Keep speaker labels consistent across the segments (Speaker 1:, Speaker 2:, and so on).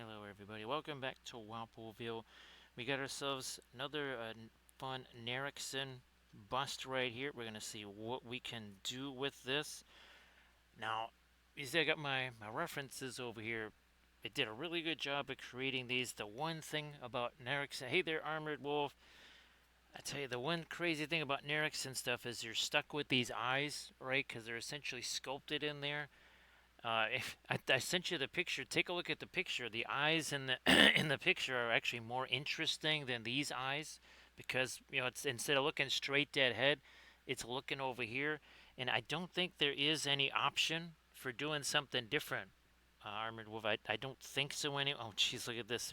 Speaker 1: Hello everybody, welcome back to Walpoleville. We got ourselves another fun Nerikson bust right here. We're going to see what we can do with this. Now, you see I got my references over here. It did a really good job of creating these. The one thing about Nerikson, hey there Armored Wolf, I tell you the one crazy thing about Nerikson stuff is you're stuck with these eyes, right? Because they're essentially sculpted in there. If I sent you the picture, take a look at the picture. The eyes in the in the picture are actually more interesting than these eyes because it's instead of looking straight dead ahead, it's looking over here, and I don't think there is any option for doing something different. Armored Wolf, I don't think so. Oh, jeez, look at this.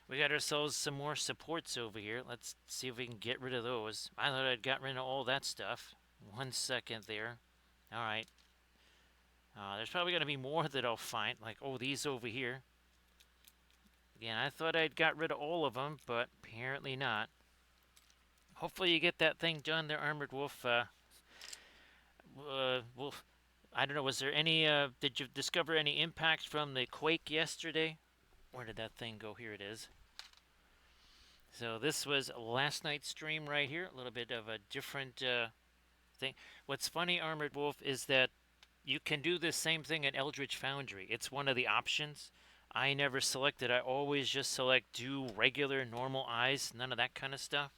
Speaker 1: We got ourselves some more supports over here. Let's see if we can get rid of those. I thought I'd got rid of all that stuff. 1 second there. All right. There's probably going to be more that I'll find, like, oh, these over here. Again, I thought I'd got rid of all of them, but apparently not. Hopefully you get that thing done there, Armored Wolf. Wolf, I don't know, was there any, did you discover any impact from the quake yesterday? Where did that thing go? Here it is. So this was last night's stream right here. A little bit of a different thing. What's funny, Armored Wolf, is that you can do this same thing in Eldritch Foundry. It's one of the options. I never select it. I always just select do regular normal eyes, none of that kind of stuff.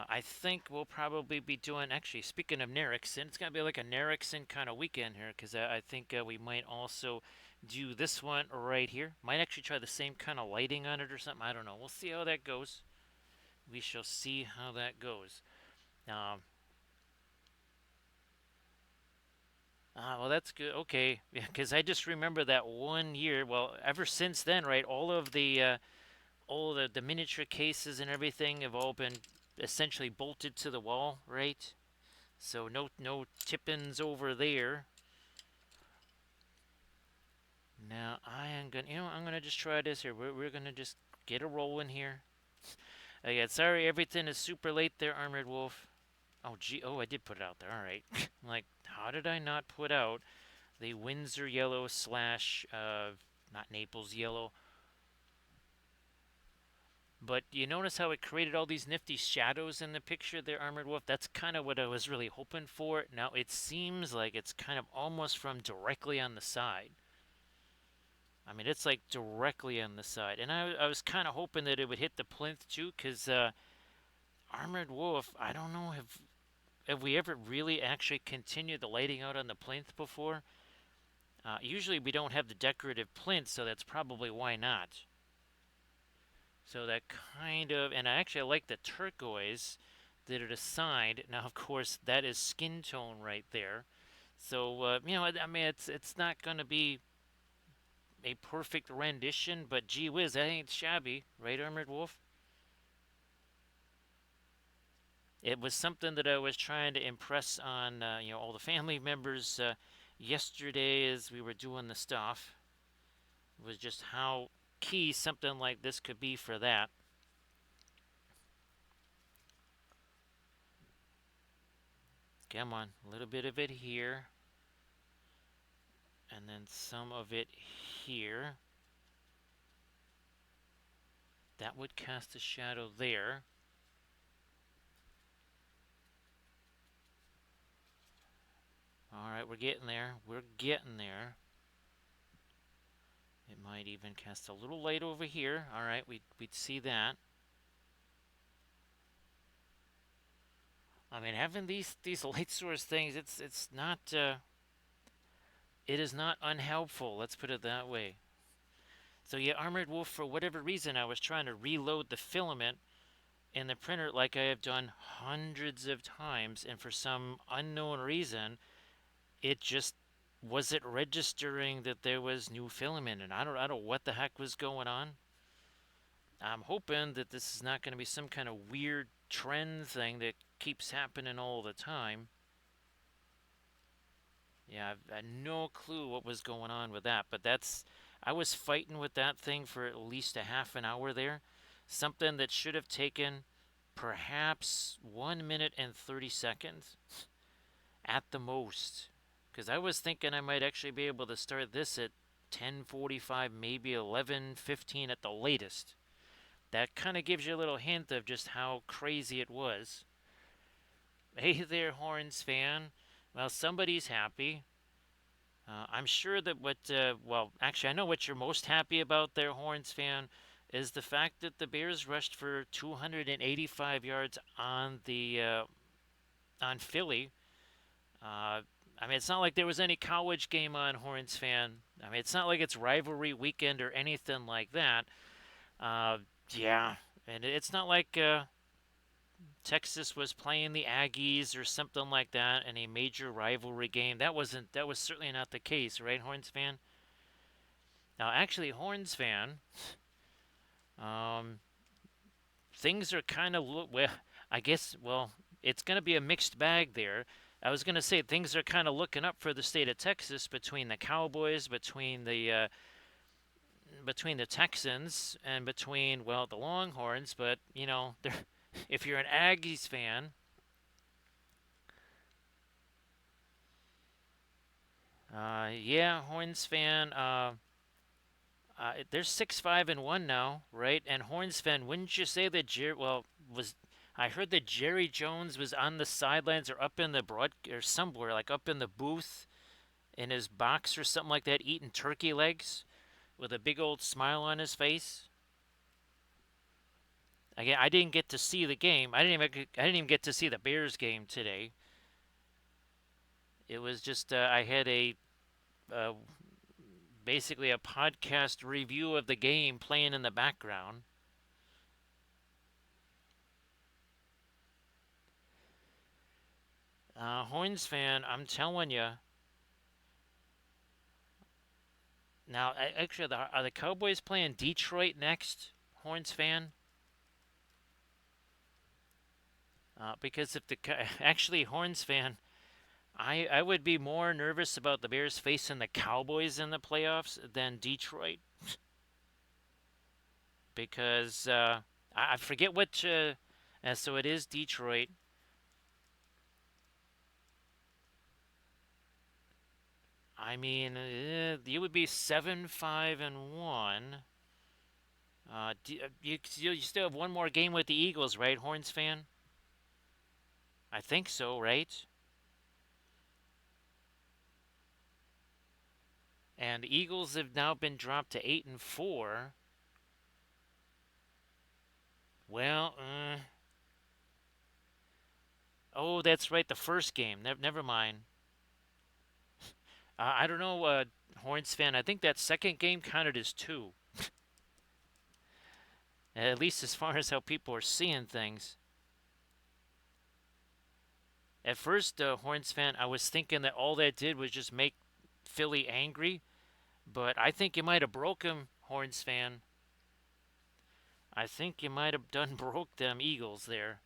Speaker 1: I think we'll probably be doing, actually, speaking of Nerikson, it's going to be like a Nerikson kind of weekend here because I think we might also do this one right here. Might actually try the same kind of lighting on it or something. I don't know. We'll see how that goes. We shall see how that goes. Um, well, that's good. Okay, yeah, because I just remember that one year. Well, ever since then, right? All the miniature cases and everything have all been essentially bolted to the wall, right? So no tippins over there. Now I am gonna, I'm gonna just try this here. We're gonna just get a roll in here. Again, sorry, everything is super late there, Armored Wolf. Oh gee, oh I did put it out there. All right. Like, how did I not put out the Windsor yellow slash not Naples yellow? But you notice how it created all these nifty shadows in the picture there, Armored Wolf? That's kind of what I was really hoping for. Now it seems like it's kind of almost from directly on the side. I mean, it's like directly on the side. And I was kind of hoping that it would hit the plinth too, because Armored Wolf, I don't know, have we ever really actually continued the lighting out on the plinth before? Usually we don't have the decorative plinth, so that's probably why not. So that kind of, and I actually like the turquoise that it assigned. Now, of course, that is skin tone right there. So, I mean, it's not going to be a perfect rendition, but gee whiz, that ain't shabby, right, Armored Wolf? It was something that I was trying to impress on, all the family members yesterday as we were doing the stuff. It was just how key something like this could be for that. Come on, a little bit of it here. And then some of it here. That would cast a shadow there. Alright, we're getting there. We're getting there. It might even cast a little light over here. Alright, we'd see that. I mean, having these light source things, it's not it is not unhelpful. Let's put it that way. So yeah, Armored Wolf, for whatever reason, I was trying to reload the filament in the printer like I have done hundreds of times, and for some unknown reason, it just wasn't registering that there was new filament, and I don't know what the heck was going on. I'm hoping that this is not going to be some kind of weird trend thing that keeps happening all the time. Yeah, I've had no clue what was going on with that, but I was fighting with that thing for at least a half an hour there. Something that should have taken perhaps 1 minute and 30 seconds at the most. Because I was thinking I might actually be able to start this at 10:45, maybe 11:15 at the latest. That kind of gives you a little hint of just how crazy it was. Hey there, Horns fan. Well, somebody's happy. I'm sure that well, actually, I know what you're most happy about there, Horns fan, is the fact that the Bears rushed for 285 yards on Philly. I mean, it's not like there was any college game on, Horns fan. I mean, it's not like it's rivalry weekend or anything like that. Uh, yeah, and it's not like Texas was playing the Aggies or something like that in a major rivalry game. That wasn't. That was certainly not the case, right, Horns fan? Now, actually, Horns fan, um, things are kind of well. I guess it's going to be a mixed bag there. I was going to say things are kind of looking up for the state of Texas between the Cowboys, between the Texans, and between the Longhorns. But if you're an Aggies fan, yeah, Horns fan. They're 6-5-1 now, right? And Horns fan, wouldn't you say that was I heard that Jerry Jones was on the sidelines or up in the broad or somewhere, like up in the booth in his box or something like that, eating turkey legs with a big old smile on his face. Again, I didn't get to see the game. I didn't even get to see the Bears game today. It was just I had uh, basically a podcast review of the game playing in the background. Horns fan, I'm telling you. Now, actually, are the Cowboys playing Detroit next, Horns fan? Because if the actually Horns fan, I would be more nervous about the Bears facing the Cowboys in the playoffs than Detroit, because I forget which. So it is Detroit. I mean, you would be 7-5-1. You still have one more game with the Eagles, right, Horns fan? I think so, right? And the Eagles have now been dropped to 8-4. Well, oh, that's right, the first game. Never mind. I don't know, Horns fan. I think that second game counted as two, at least as far as how people are seeing things. At first, Horns fan, I was thinking that all that did was just make Philly angry, but I think you might have broke him, Horns fan. I think you might have done broke them Eagles there,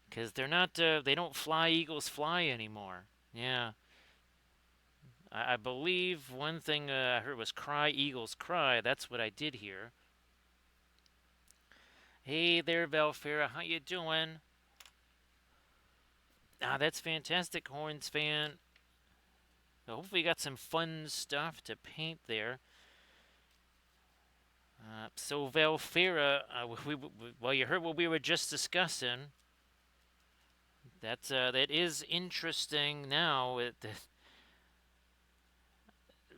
Speaker 1: because they're not. They don't fly Eagles fly anymore. Yeah, I believe one thing I heard was "Cry Eagles Cry." That's what I did hear. Hey there, Valfera. How you doing? That's fantastic, Horns fan. Hopefully you got some fun stuff to paint there. So Valfera, well, you heard what we were just discussing. That is interesting. Now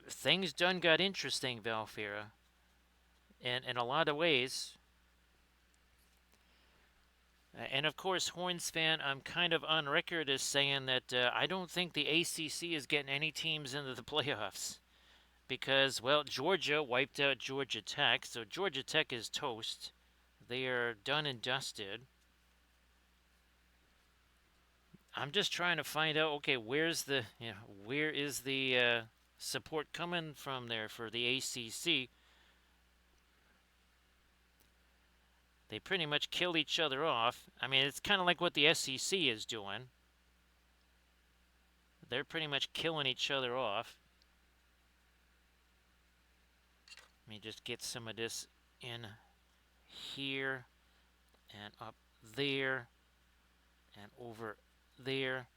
Speaker 1: things done got interesting, Valfera, and in a lot of ways. And of course, Horns fan, I'm kind of on record as saying that I don't think the ACC is getting any teams into the playoffs because, well, Georgia wiped out Georgia Tech, so Georgia Tech is toast. They are done and dusted. I'm just trying to find out. Okay, where is the support coming from there for the ACC? They pretty much kill each other off. I mean, it's kind of like what the SEC is doing. They're pretty much killing each other off. Let me just get some of this in here and up there and over there.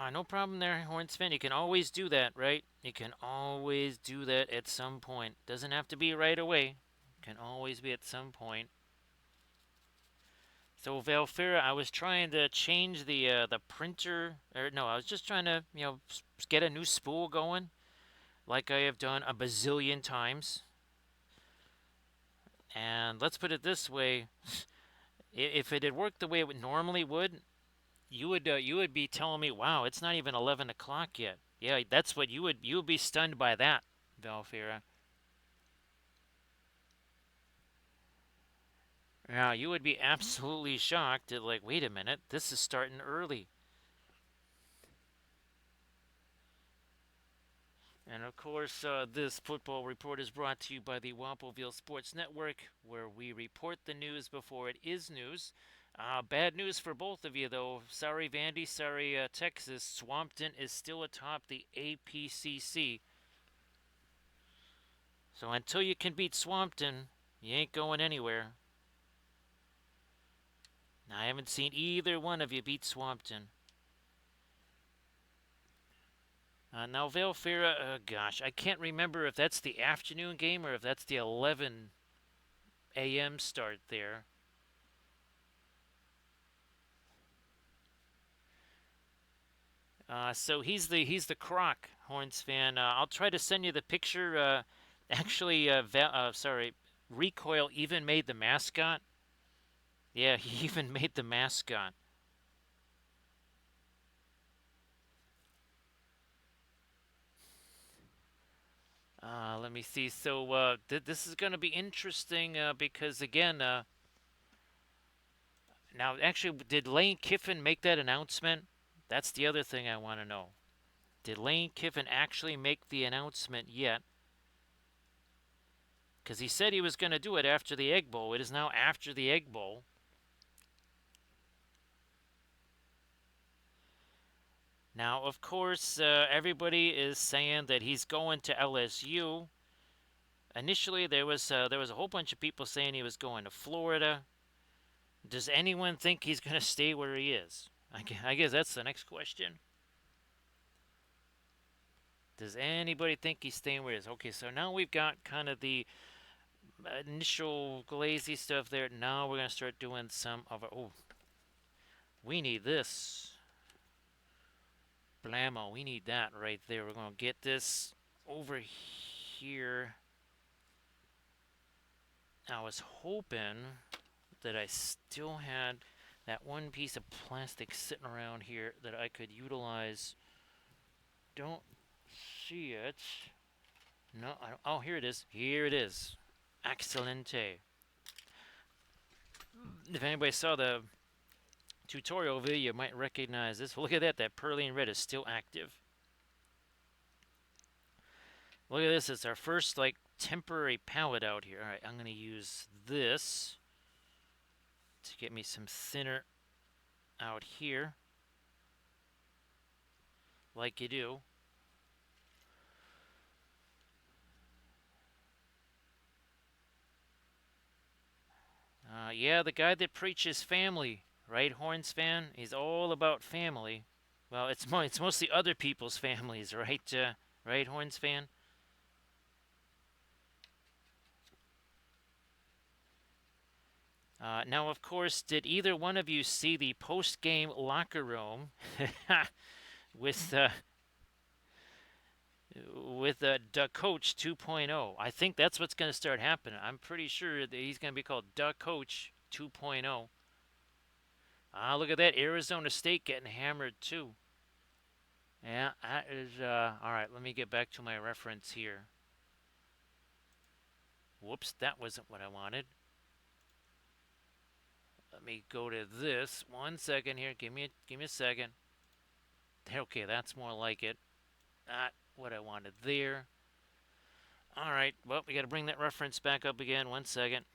Speaker 1: No problem there, Horns fan. You can always do that, right? You can always do that at some point. Doesn't have to be right away. Can always be at some point. So Valfera, I was trying to change the printer, or no, I was just trying to get a new spool going, like I have done a bazillion times. And let's put it this way: if it had worked the way it normally would, you would be telling me, "Wow, it's not even 11 o'clock yet." Yeah, that's what you would be stunned by that, Valfera. Yeah, you would be absolutely shocked at like, wait a minute, this is starting early. And of course, this football report is brought to you by the Wampoville Sports Network, where we report the news before it is news. Bad news for both of you, though. Sorry, Vandy. Sorry, Texas. Swampton is still atop the APCC. So until you can beat Swampton, you ain't going anywhere. I haven't seen either one of you beat Swampton. Now, Valfera, gosh, I can't remember if that's the afternoon game or if that's the 11 a.m. start there. So he's the Croc Horns fan. I'll try to send you the picture. Actually, sorry, Recoil even made the mascot. Yeah, he even made the mascot. Let me see. So this is going to be interesting because again, now actually, did Lane Kiffin make that announcement? That's the other thing I want to know. Did Lane Kiffin actually make the announcement yet? Because he said he was going to do it after the Egg Bowl. It is now after the Egg Bowl. Now, of course, everybody is saying that he's going to LSU. Initially, there was a whole bunch of people saying he was going to Florida. Does anyone think he's going to stay where he is? I guess that's the next question. Does anybody think he's staying where he is? Okay, so now we've got kind of the initial glazy stuff there. Now we're going to start doing some of our. Oh, we need this. Blammo, we need that right there. We're going to get this over here. I was hoping that I still had that one piece of plastic sitting around here that I could utilize. Don't see it. No, I don't. Oh, here it is. Here it is. Excelente. If anybody saw the tutorial video, you might recognize this. Well, look at that. That Perlian red is still active. Look at this. It's our first, like, temporary palette out here. All right, I'm going to use this to get me some thinner out here, like you do. Yeah, the guy that preaches family, right, Horns fan? He's all about family. Well, it's mostly other people's families, right? Right, Horns fan? Now, of course, did either one of you see the post-game locker room with the Coach 2.0? I think that's what's going to start happening. I'm pretty sure that he's going to be called the Coach 2.0. Look at that. Arizona State getting hammered, too. Yeah, that is, all right, let me get back to my reference here. Whoops, that wasn't what I wanted. Let me go to this. 1 second here. Give me a second. Okay, that's more like it. Not what I wanted there. All right, well, we got to bring that reference back up again. 1 second.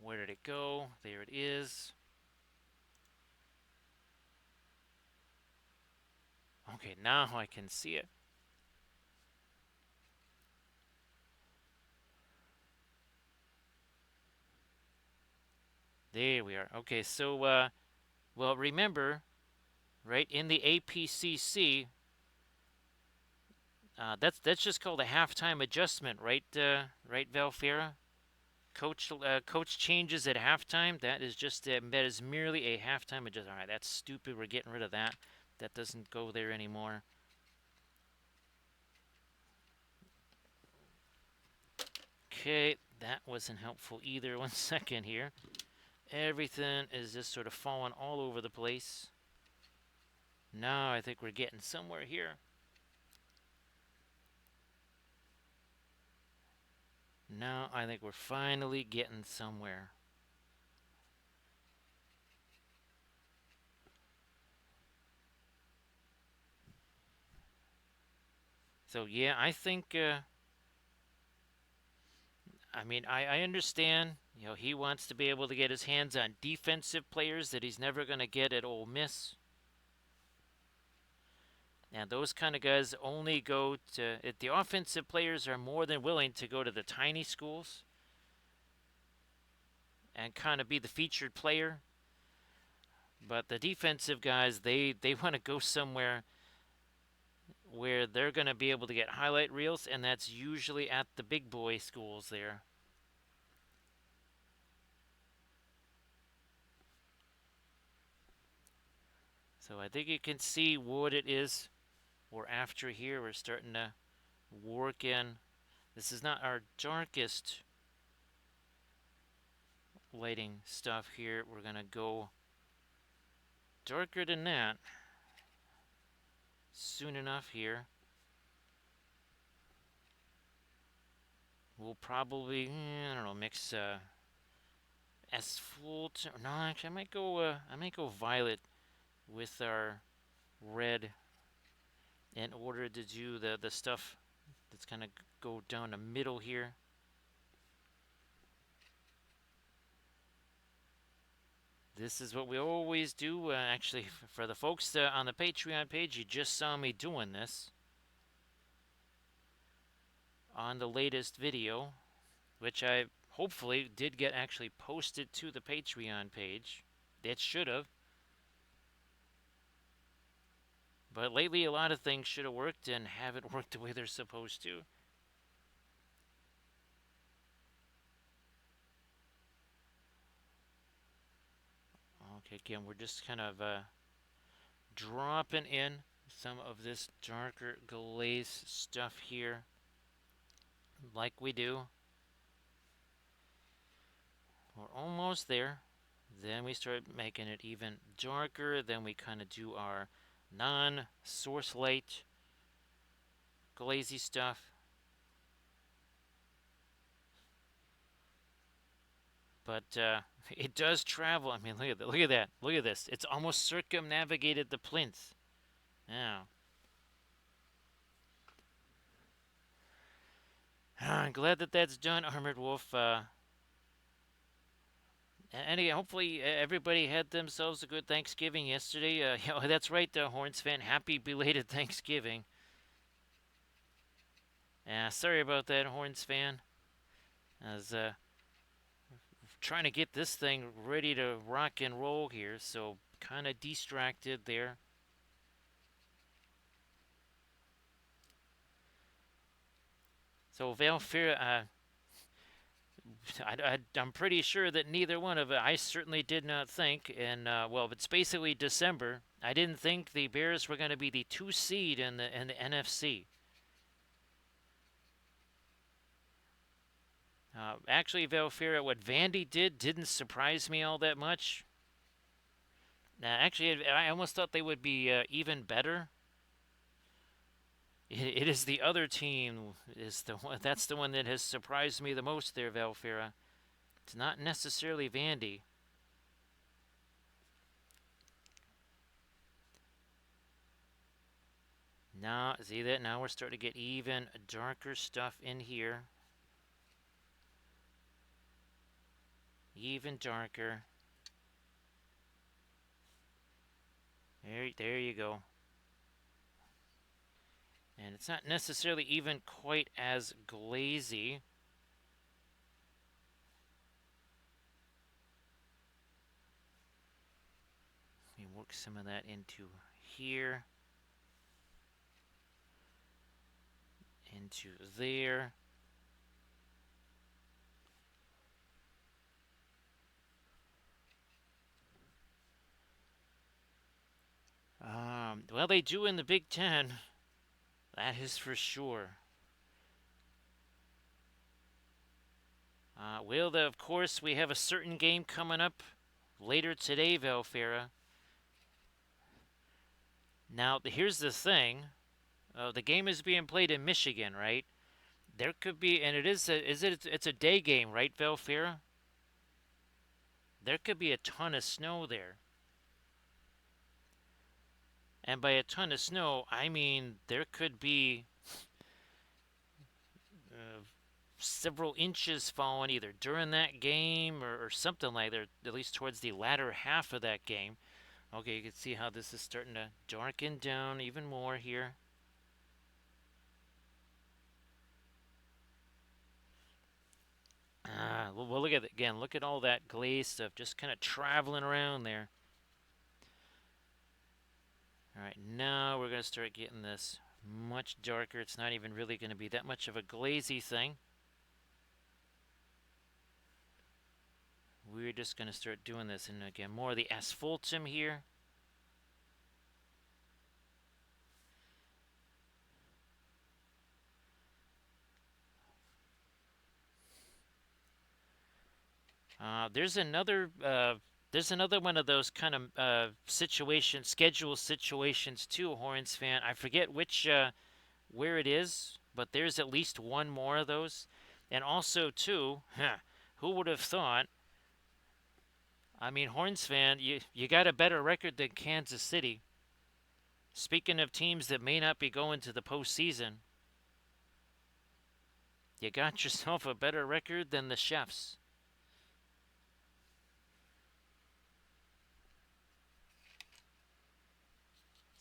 Speaker 1: Where did it go? There it is. Okay, now I can see it. There we are. Okay, so, well, remember, right? In the APCC, that's just called a halftime adjustment, right? Right, Valfera? Coach changes at halftime. That is just that is merely a halftime adjustment. All right, that's stupid. We're getting rid of that. That doesn't go there anymore. Okay, that wasn't helpful either. 1 second here. Everything is just sort of falling all over the place. Now I think we're getting somewhere here. Now I think we're finally getting somewhere. So yeah, I think. I mean, I understand. You know, he wants to be able to get his hands on defensive players that he's never going to get at Ole Miss. And those kind of guys only go to. The offensive players are more than willing to go to the tiny schools and kind of be the featured player. But the defensive guys, they want to go somewhere where they're going to be able to get highlight reels, and that's usually at the big boy schools there. So I think you can see what it is we're after here. We're starting to work in. This is not our darkest lighting stuff here. We're going to go darker than that soon enough here. We'll probably, I don't know, mix asphalt. No, actually, I might go violet with our red in order to do the stuff that's gonna go down the middle here. This is what we always do. Actually, for the folks on the Patreon page, you just saw me doing this on the latest video, which I hopefully did get actually posted to the Patreon page. It should have. But lately, a lot of things should have worked and haven't worked the way they're supposed to. Okay, again, we're just kind of dropping in some of this darker glaze stuff here, like we do. We're almost there. Then we start making it even darker. Then we kind of do our non-source light glazy stuff. But it does travel. I mean, look at that. Look at that. Look at this. It's almost circumnavigated the plinth. Now, I'm glad that that's done, Armored Wolf. And again, hopefully everybody had themselves a good Thanksgiving yesterday. That's right, Horns fan. Happy belated Thanksgiving. Sorry about that, Horns fan. I was trying to get this thing ready to rock and roll here, so kind of distracted there. So Valfera, I'm pretty sure that neither one of it, I certainly did not think, and well, it's basically December. I didn't think the Bears were going to be the 2 seed in the NFC. Actually, Valfera, what Vandy did didn't surprise me all that much. Actually, I almost thought they would be even better. It is the other team is the one. That's the one that has surprised me the most there, Valfera. It's not necessarily Vandy. Now, see that? Now we're starting to get even darker stuff in here. Even darker. There you go. And it's not necessarily even quite as glazy. Let me work some of that into here into there. Well, they do in the Big Ten. That is for sure. Of course, we have a certain game coming up later today, Valfera. Now, here's the thing. The game is being played in Michigan, right? There could be, and it's a day game, right, Valfera? There could be a ton of snow there. And by a ton of snow, I mean there could be uh, several inches falling either during that game or something like that, at least towards the latter half of that game. Okay, you can see how this is starting to darken down even more here. Well, look at it again. Look at all that glaze stuff just kind of traveling around there. All right, now we're going to start getting this much darker. It's not even really going to be that much of a glazy thing. We're just going to start doing this. And again, more of the asphaltum here. There's another one of those kind of schedule situations too, Horns fan. I forget which where it is, but there's at least one more of those. And also too, who would have thought? I mean, Horns fan, you got a better record than Kansas City. Speaking of teams that may not be going to the postseason, you got yourself a better record than the Chefs.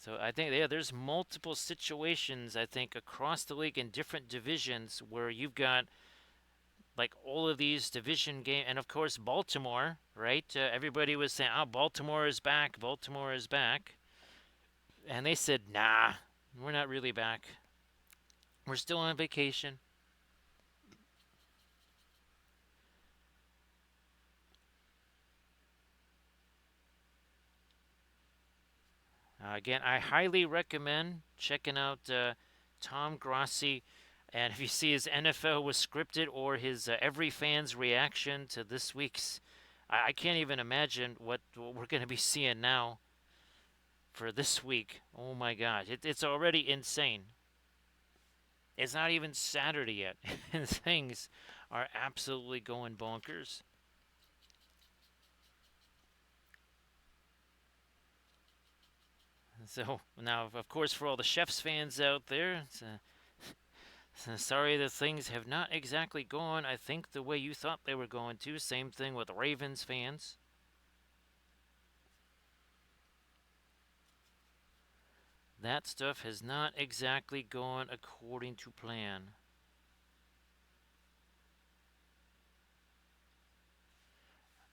Speaker 1: So I think there's multiple situations I think across the league in different divisions where you've got like all of these division game, and of course Baltimore, right? Everybody was saying, "Oh, Baltimore is back, Baltimore is back," and they said, "Nah, we're not really back. We're still on vacation." Again, I highly recommend checking out Tom Grossi. And if you see his NFL was scripted or his every fan's reaction to this week's, I can't even imagine what we're going to be seeing now for this week. Oh my gosh, it's already insane. It's not even Saturday yet, and things are absolutely going bonkers. So now, of course, for all the Chefs fans out there, sorry that things have not exactly gone, I think, the way you thought they were going to. Same thing with Ravens fans. That stuff has not exactly gone according to plan.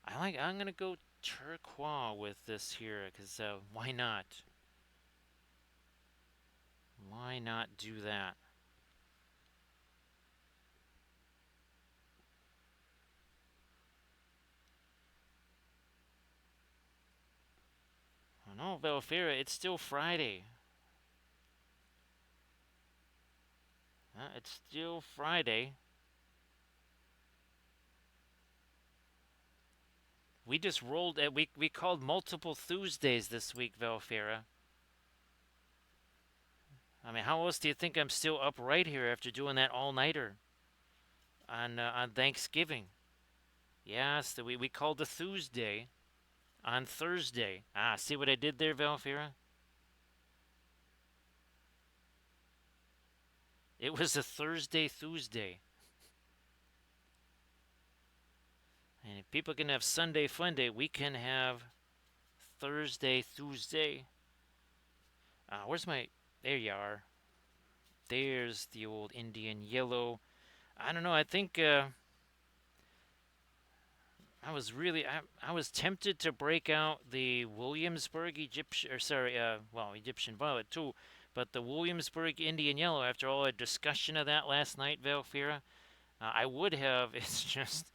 Speaker 1: I'm gonna go turquoise with this here, because why not? Why not do that? Oh no, Belfera, it's still Friday. It's still Friday. We just rolled it. We called multiple Tuesdays this week, Valfera. I mean, how else do you think I'm still up right here after doing that all-nighter on Thanksgiving? Yes, we called the Tuesday on Thursday. See what I did there, Valfera? It was a Thursday Tuesday. And if people can have Sunday Fun Day, we can have Thursday Tuesday. Where's my... There you are. There's the old Indian yellow. I don't know. I think I was tempted to break out the Williamsburg Egyptian, or sorry, well, Egyptian Violet too, but the Williamsburg Indian Yellow, after all our discussion of that last night, Valfira, I would have. It's just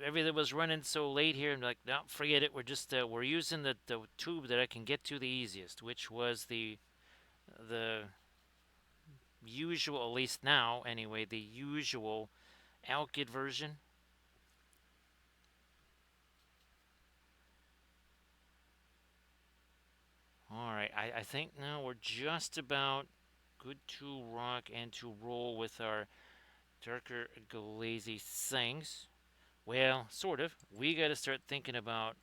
Speaker 1: everything was running so late here. I'm like, no, forget it. We're using the tube that I can get to the easiest, which was the usual, at least now anyway, the usual Alkyd version. All right, I think now we're just about good to rock and to roll with our darker glazy things. Well, sort of. We got to start thinking about.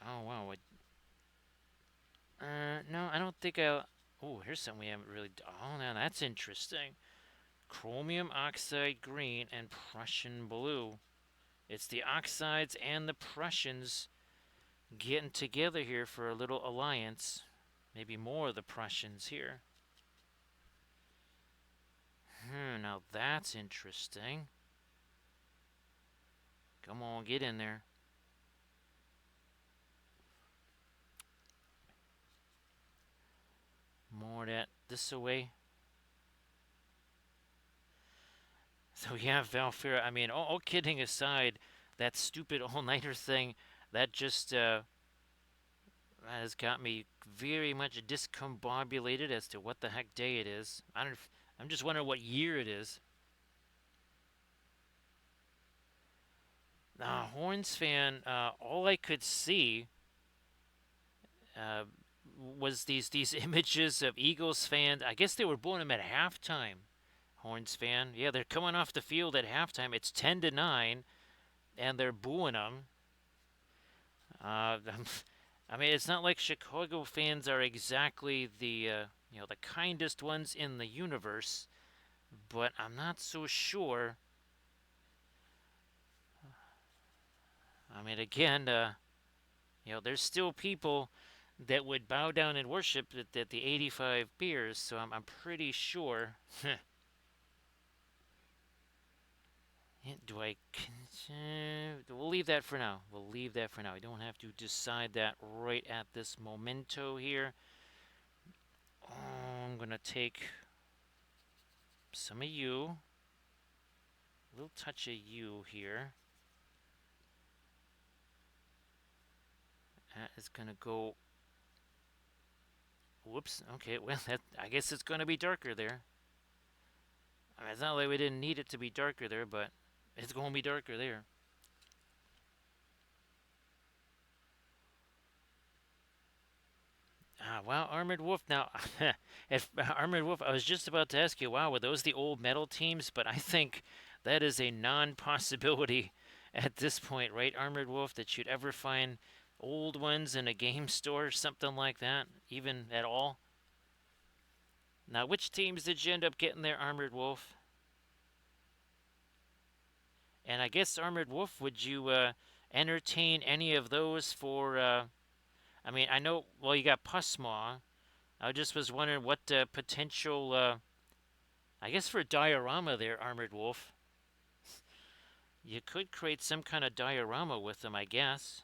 Speaker 1: Oh wow. No, I don't think I'll. Oh, here's something we haven't really. Oh, now that's interesting. Chromium oxide green and Prussian blue. It's the oxides and the Prussians getting together here for a little alliance. Maybe more of the Prussians here. Now that's interesting. Come on, get in there. More of that this away. So yeah, Valfira, I mean, all kidding aside, that stupid all-nighter thing, that just has got me very much discombobulated as to what the heck day it is. I'm just wondering what year it is. Horns fan, all I could see uh, was these images of Eagles fans. I guess they were booing them at halftime. Horns fan, yeah, they're coming off the field at halftime. It's 10-9, and they're booing them. I mean, it's not like Chicago fans are exactly the the kindest ones in the universe, but I'm not so sure. I mean, again, there's still people that would bow down and worship at the 85 beers, so I'm pretty sure. Do I? We'll leave that for now. We'll leave that for now. I don't have to decide that right at this momento here. Oh, I'm gonna take some of you. A little touch of you here. That is gonna go. Whoops. Okay. Well, I guess it's gonna be darker there. I mean, it's not like we didn't need it to be darker there, but it's gonna be darker there. Wow, Armored Wolf. Now, if Armored Wolf, I was just about to ask you, wow, were those the old metal teams? But I think that is a non-possibility at this point, right, Armored Wolf, that you'd ever find old ones in a game store or something like that, even at all. Now, which teams did you end up getting there, Armored Wolf? And I guess, Armored Wolf, would you entertain any of those for? I mean, I know. Well, you got Pusmaw. I just was wondering what potential. I guess for diorama there, Armored Wolf. You could create some kind of diorama with them, I guess.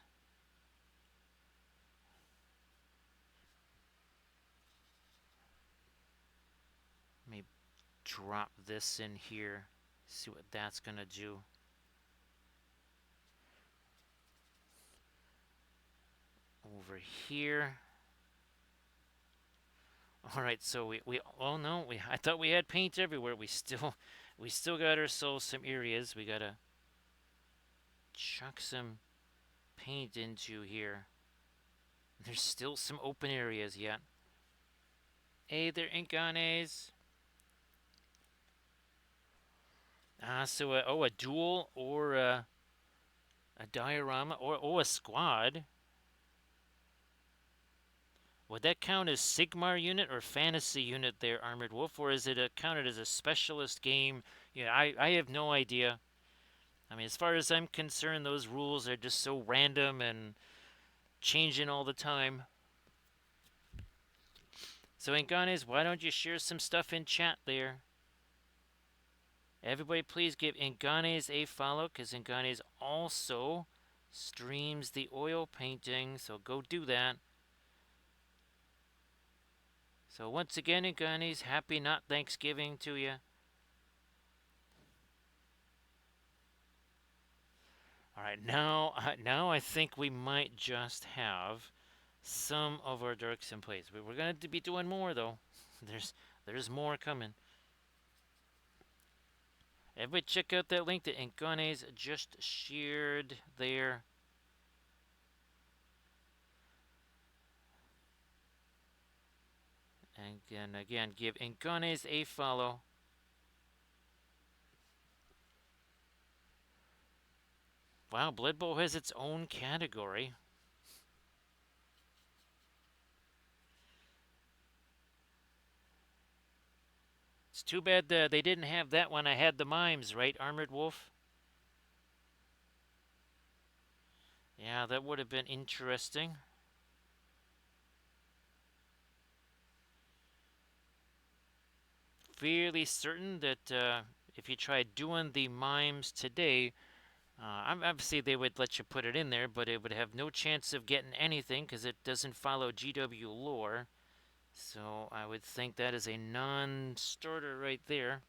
Speaker 1: Let me drop this in here. See what that's gonna do. Over here. All right, so we oh no, I thought we had paint everywhere. We still got ourselves some areas we gotta chuck some paint into here. There's still some open areas yet. Hey there, Inkanes. So a duel or a diorama or a squad. Would that count as Sigmar unit or fantasy unit there, Armored Wolf, or is it counted as a specialist game? Yeah, I have no idea. I mean, as far as I'm concerned, those rules are just so random and changing all the time. So, Inganes, why don't you share some stuff in chat there? Everybody, please give Inganes a follow, because Inganes also streams the oil painting, so go do that. So once again, Inganes, happy not Thanksgiving to you. All right, now I think we might just have some of our darks in place. We're going to be doing more though. There's more coming. Everybody check out that link that Inganes just shared there. And again, give Inganes a follow. Wow, Blood Bowl has its own category. It's too bad they didn't have that when I had the mimes, right, Armored Wolf? Yeah, that would have been interesting. Fairly certain that if you tried doing the mimes today, obviously they would let you put it in there, but it would have no chance of getting anything because it doesn't follow GW lore. So I would think that is a non-starter right there.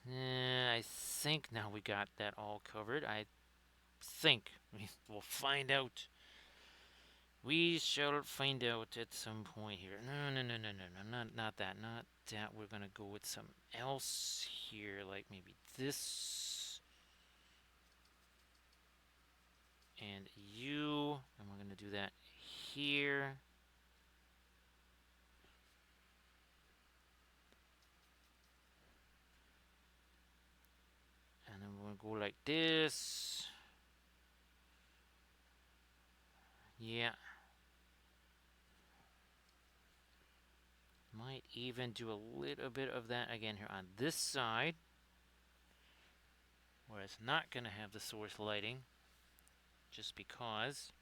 Speaker 1: I think now we got that all covered. I think. We'll find out. We shall find out at some point here. No, not that. Not that. We're gonna go with some else here, like maybe this. And you. And we're gonna do that here. And then we're gonna go like this. Yeah. Might even do a little bit of that again here on this side, where it's not going to have the source lighting, just because.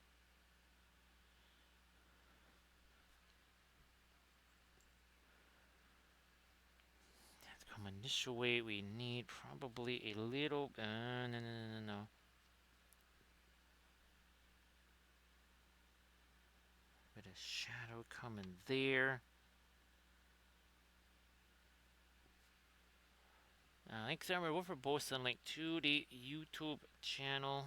Speaker 1: To come initial way, we need probably a little. No. Bit of shadow coming there. Thanks, Armor Wolf, for posting link to the YouTube channel.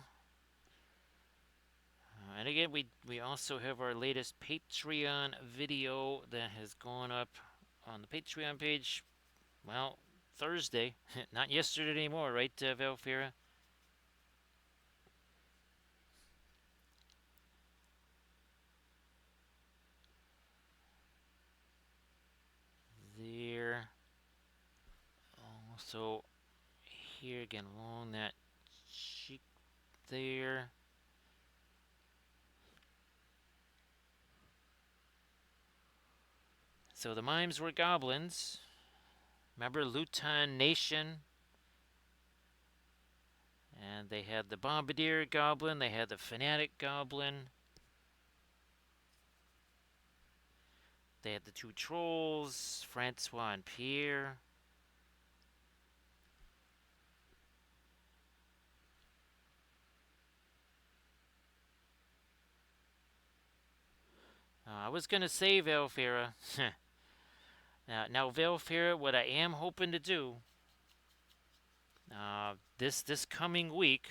Speaker 1: And again, we also have our latest Patreon video that has gone up on the Patreon page. Well, Thursday, not yesterday anymore, right, Valfira? There. Also, here again along that cheek there. So the mimes were goblins. Remember Luton Nation? And they had the Bombardier Goblin, they had the Fanatic Goblin. They had the two trolls, Francois and Pierre. I was going to say Valfira. Now Valfira, what I am hoping to do this coming week,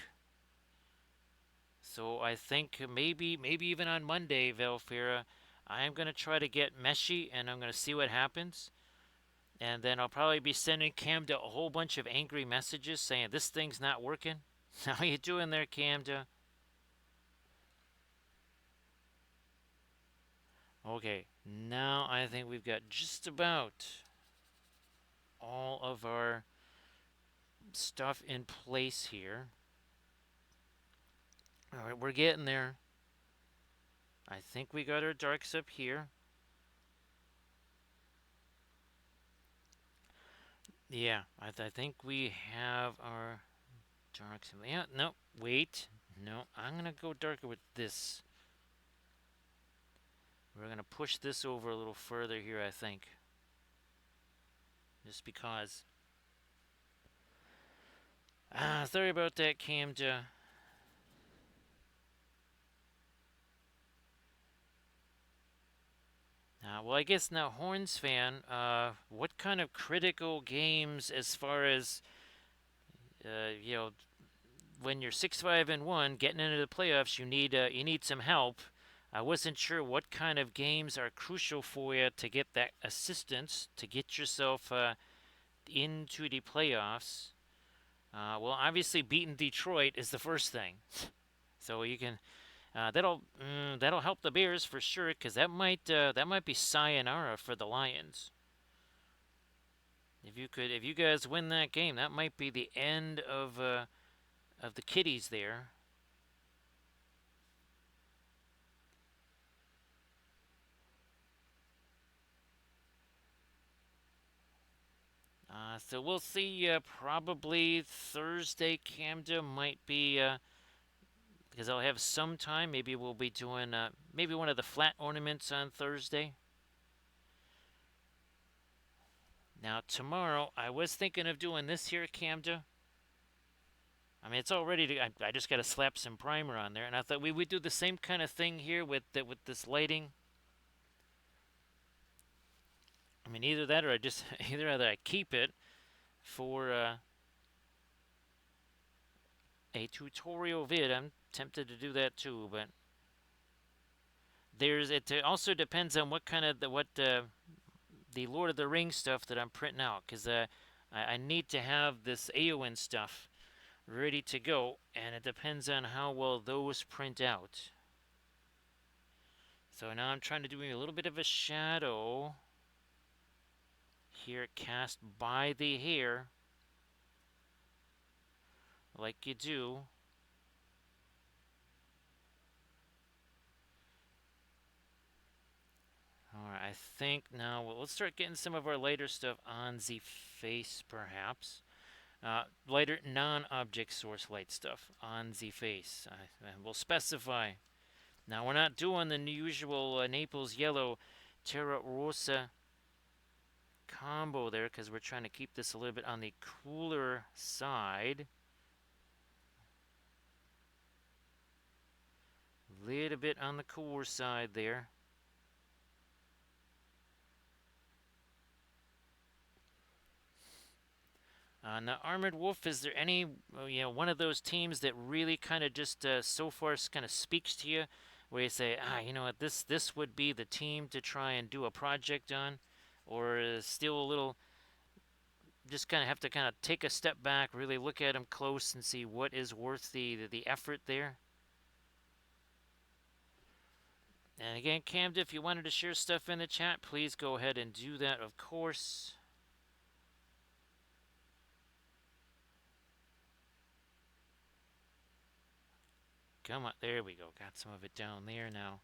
Speaker 1: so I think maybe even on Monday, Valfira, I am going to try to get Meshy, and I'm going to see what happens. And then I'll probably be sending Camda a whole bunch of angry messages saying, this thing's not working. How you doing there, Camda? Okay, now I think we've got just about all of our stuff in place here. Alright, we're getting there. I think we got our darks up here. Yeah, I think we have our darks. Yeah, no, wait. No, I'm going to go darker with this. We're going to push this over a little further here, I think. Just because. Sorry about that, Camja. Well, I guess now, Horns fan, what kind of critical games as far as, you know, when you're 6-5-1, getting into the playoffs, you need some help. I wasn't sure what kind of games are crucial for you to get that assistance to get yourself into the playoffs. Well, obviously beating Detroit is the first thing, so you can that'll help the Bears for sure because that might be sayonara for the Lions. If you guys win that game, that might be the end of the Kitties there. So we'll see. Probably Thursday, Camden might be because I'll have some time. Maybe we'll be doing maybe one of the flat ornaments on Thursday. Now tomorrow, I was thinking of doing this here, Camden. I mean, it's all ready to. I just got to slap some primer on there, and I thought we would do the same kind of thing here with this lighting. I mean, either that or I just either I keep it for a tutorial vid. I'm tempted to do that too, but it also depends on what kind of the Lord of the Rings stuff that I'm printing out, because I need to have this Eowyn stuff ready to go, and it depends on how well those print out. So now I'm trying to do a little bit of a shadow here cast by the hair, like you do. Alright, I think now let's start getting some of our lighter stuff on the face, perhaps. Lighter non-object source light stuff on the face. We'll specify. Now, we're not doing the usual Naples yellow Terra Rosa combo there because we're trying to keep this a little bit on the cooler side. Little bit on the cooler side there. Now, Armored Wolf, is there any, one of those teams that really kind of just so far kind of speaks to you, where you say, you know what, this would be the team to try and do a project on, or still a little, just kind of have to kind of take a step back, really look at them close and see what is worth the effort there? And again, Camden, if you wanted to share stuff in the chat, please go ahead and do that, of course. Come on, there we go. Got some of it down there now.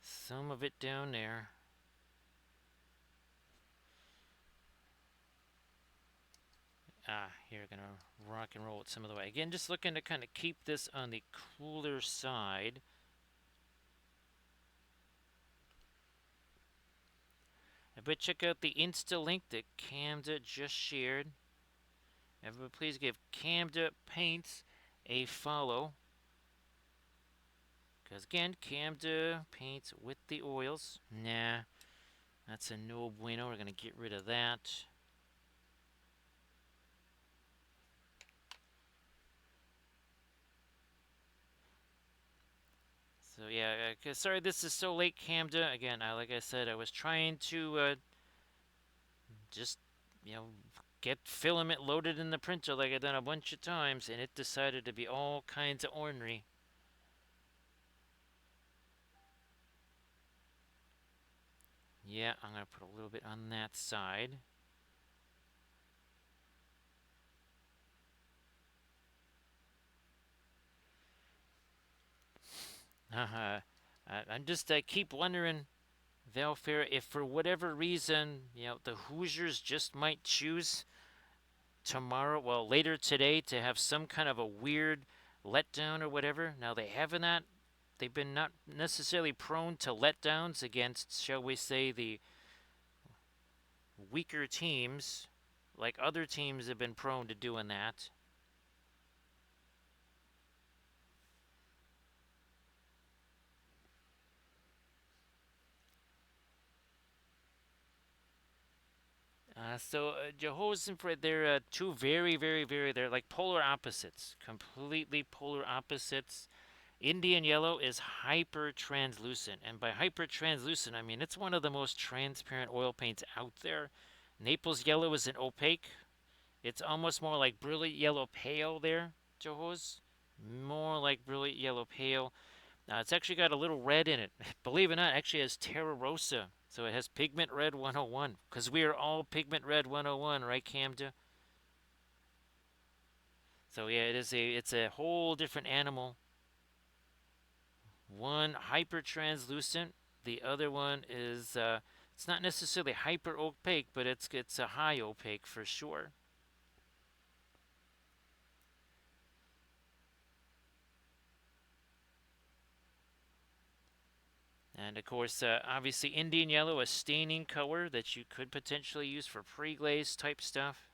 Speaker 1: Some of it down there. Here, gonna rock and roll it some of the way. Again, just looking to kind of keep this on the cooler side. But check out the Insta link that Camda just shared. Everybody, please give Camda Paints a follow. Because again, Camda Paints with the oils. Nah, that's a no bueno. We're going to get rid of that. So yeah, sorry this is so late, Camda. Again, like I said, I was trying to just, get filament loaded in the printer like I've done a bunch of times, and it decided to be all kinds of ornery. Yeah, I'm going to put a little bit on that side. I keep wondering, Valfair, if for whatever reason, the Hoosiers just might choose tomorrow, well, later today, to have some kind of a weird letdown or whatever. Now, they haven't that. They've been not necessarily prone to letdowns against, shall we say, the weaker teams, like other teams have been prone to doing that. Jehoshaphat, they're two they're like polar opposites, completely polar opposites. Indian yellow is hyper translucent, and by hyper translucent, I mean it's one of the most transparent oil paints out there. Naples yellow is an opaque. It's almost more like brilliant yellow pale there, Jehoz. More like brilliant yellow pale. Now it's actually got a little red in it. Believe it or not, it actually has Terra Rosa. So it has Pigment Red 101. Because we are all Pigment Red 101, right, Camda? So yeah, it's a whole different animal. One hyper translucent. The other one is it's not necessarily hyper opaque, but it's a high opaque for sure. And of course, obviously, Indian yellow, a staining color that you could potentially use for pre-glaze type stuff.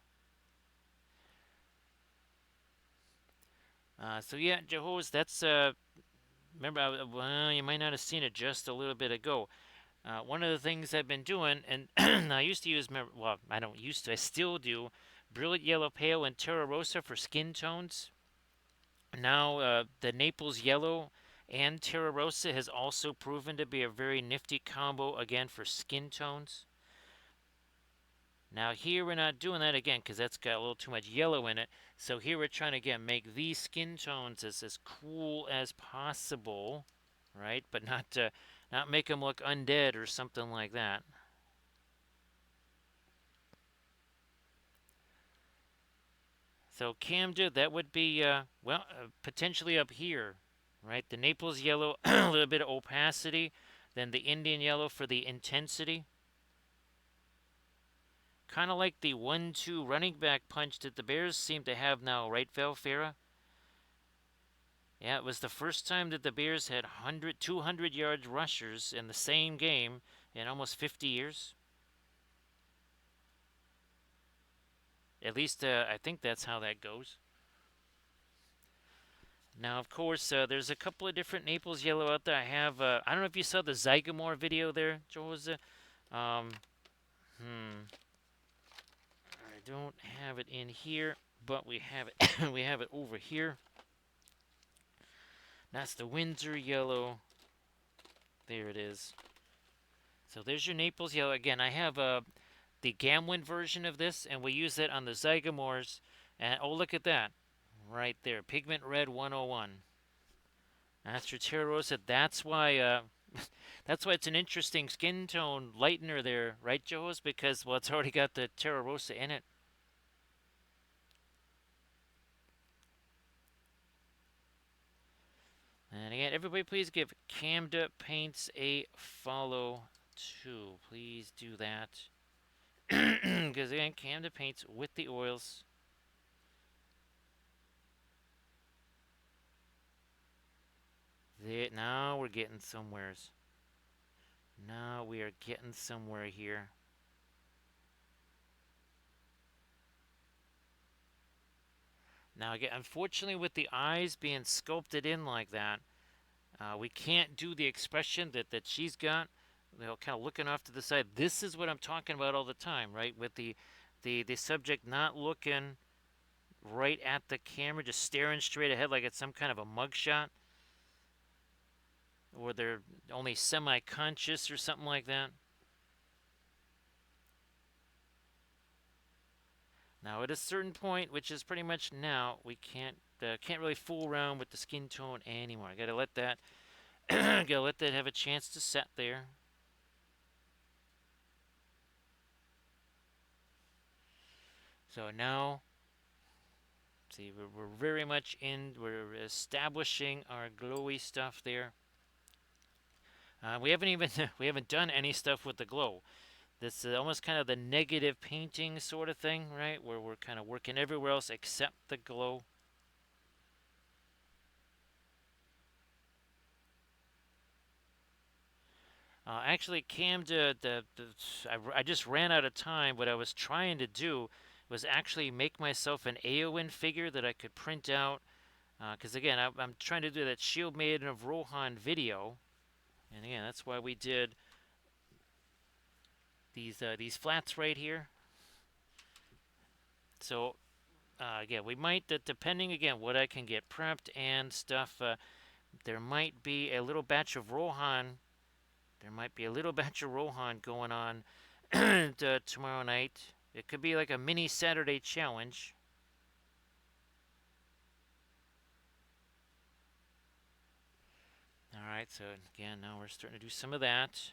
Speaker 1: So yeah, Jehoz, that's remember, well, you might not have seen it just a little bit ago. One of the things I've been doing, and I used to use, well, I don't used to, I still do, brilliant yellow pale and Terra Rosa for skin tones. Now, the Naples yellow and Terra Rosa has also proven to be a very nifty combo again for skin tones. Now here we're not doing that again because that's got a little too much yellow in it. So here we're trying to again make these skin tones as cool as possible, right? But not make them look undead or something like that. So Camden, that would be potentially up here, right? The Naples yellow, a little bit of opacity, then the Indian yellow for the intensity. Kind of like the 1-2 running back punch that the Bears seem to have now, right, Valfera? Yeah, it was the first time that the Bears had 200 yards rushers in the same game in almost 50 years. At least I think that's how that goes. Now, of course, there's a couple of different Naples yellow out there. I don't know if you saw the Zygamore video there, Jose. I don't have it in here, but we have it. We have it over here. That's the Windsor yellow. There it is. So there's your Naples yellow. Again, I have the Gamlin version of this, and we use it on the Zygamores. And oh, look at that. Right there. Pigment Red 101. That's your Terra Rosa. That's why that's why it's an interesting skin tone lightener there, right, Joes? Because, well, it's already got the Terra Rosa in it. And again, everybody please give Camda Paints a follow too. Please do that. Because again, Camda Paints with the oils. Now we're getting somewheres. Now we are getting somewhere here. Now again, unfortunately with the eyes being sculpted in like that, we can't do the expression that she's got, you know, kind of looking off to the side. This is what I'm talking about all the time, right? With the subject not looking right at the camera, just staring straight ahead like it's some kind of a mugshot. Or they're only semi-conscious or something like that. Now, at a certain point, which is pretty much now, we can't really fool around with the skin tone anymore. I gotta let that have a chance to set there. So now, see, we're very much we're establishing our glowy stuff there. We haven't even we haven't done any stuff with the glow. This is almost kind of the negative painting sort of thing, right? Where we're kind of working everywhere else except the glow. Actually, Cam, I just ran out of time. What I was trying to do was actually make myself an Aowen figure that I could print out. Because again, I'm trying to do that Shield Maiden of Rohan video. And again, that's why we did these flats right here. So again, we might, depending again what I can get prepped and stuff, there might be a little batch of Rohan. There might be a little batch of Rohan going on tomorrow night. It could be like a mini Saturday challenge. All right, so again, now we're starting to do some of that.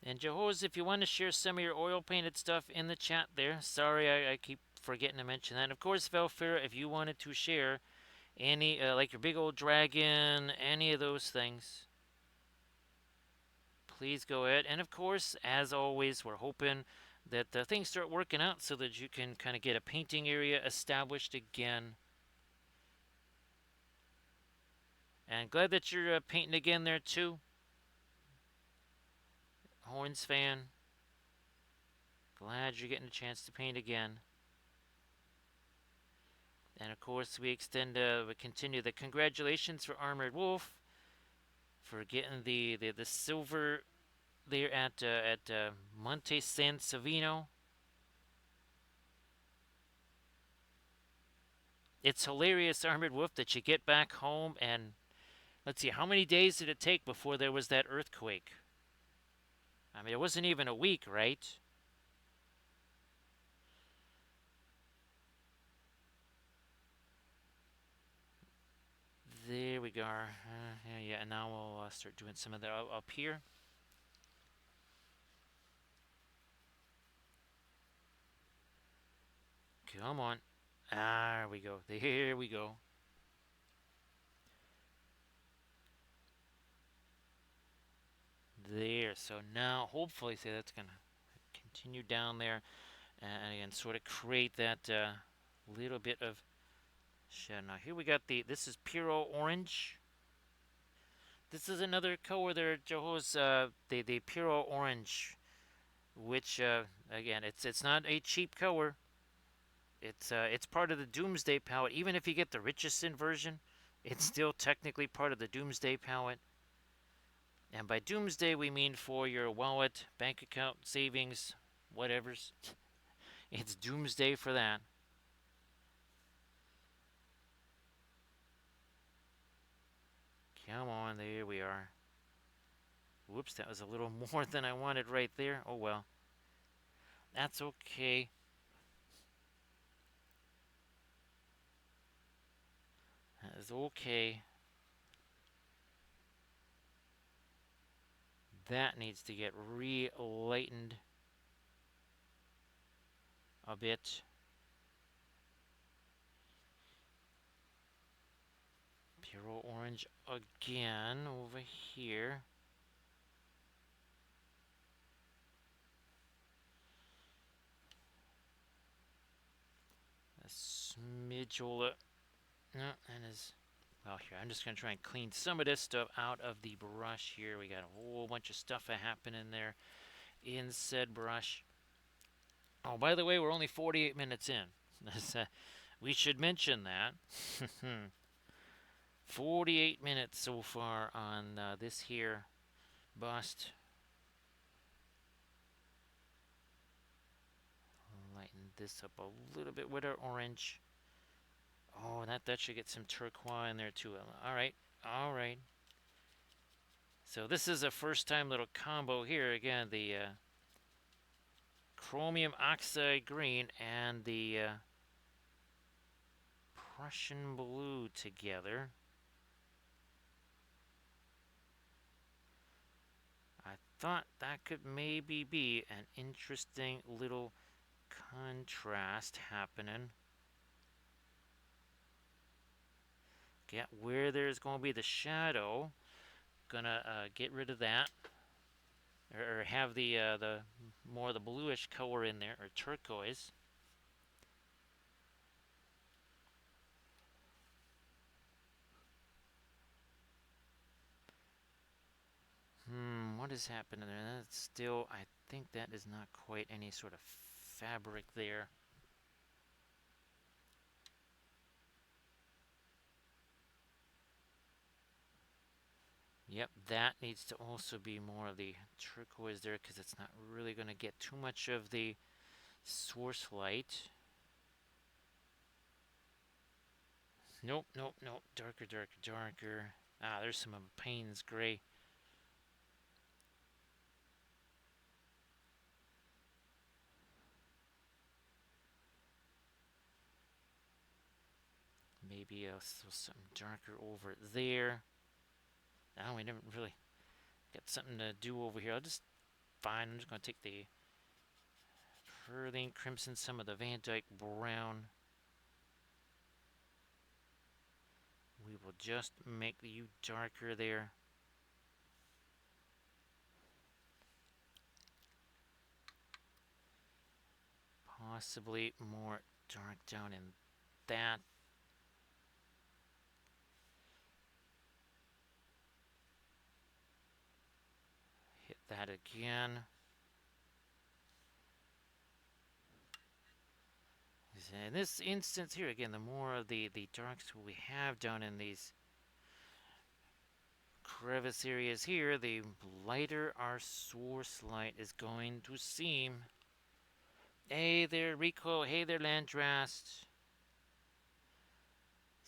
Speaker 1: And Jehoz, if you want to share some of your oil painted stuff in the chat there, sorry I keep forgetting to mention that. And of course, Velfira, if you wanted to share any, like your big old dragon, any of those things, please go ahead. And of course, as always, we're hoping that things start working out so that you can kind of get a painting area established again. And glad that you're painting again there too. Horns fan. Glad you're getting a chance to paint again. And of course, we continue the congratulations for Armored Wolf for getting the silver there at Monte San Savino. It's hilarious, Armored Wolf, that you get back home and let's see, how many days did it take before there was that earthquake? I mean, it wasn't even a week, right? There we go. Yeah, and now we'll start doing some of that up here. Come on. There we go. There we go. There. So now, hopefully, see that's going to continue down there and again, sort of create that little bit of shadow. Now, here we got this is Puro Orange. This is another color there, Joho's, the Puro Orange, which, again, it's not a cheap color. It's part of the Doomsday palette. Even if you get the Richardson version, it's still technically part of the Doomsday palette. And by Doomsday, we mean for your wallet, bank account, savings, whatever's. It's Doomsday for that. Come on, there we are. Whoops, that was a little more than I wanted right there. Oh well. That's okay. That is okay. That needs to get re-lightened a bit. Puro Orange again over here. A smidge. No, that is. Well, here, I'm just going to try and clean some of this stuff out of the brush here. We got a whole bunch of stuff happening there in said brush. Oh, by the way, we're only 48 minutes in. We should mention that. 48 minutes so far on this here bust. Lighten this up a little bit with our orange. Oh, that should get some turquoise in there too. All right, all right. So this is a first time little combo here. Again, the chromium oxide green and the Prussian blue together. I thought that could maybe be an interesting little contrast happening. Get where there's going to be the shadow. gonna get rid of that, or have the more of the bluish color in there, or turquoise. What is happening there? That's still, I think that is not quite any sort of fabric there. Yep, that needs to also be more of the turquoise there, because it's not really going to get too much of the source light. Nope, nope, nope. Darker, darker, darker. Ah, there's some of Payne's gray. Maybe something darker over there. Oh, we never really got something to do over here. I'm just going to take the Pearline Crimson, some of the Van Dyke Brown. We will just make you darker there. Possibly more dark down in that. Hit that again. In this instance here, again, the more of the darks we have down in these crevice areas here, the lighter our source light is going to seem. Hey there, Rico. Hey there, Landrast.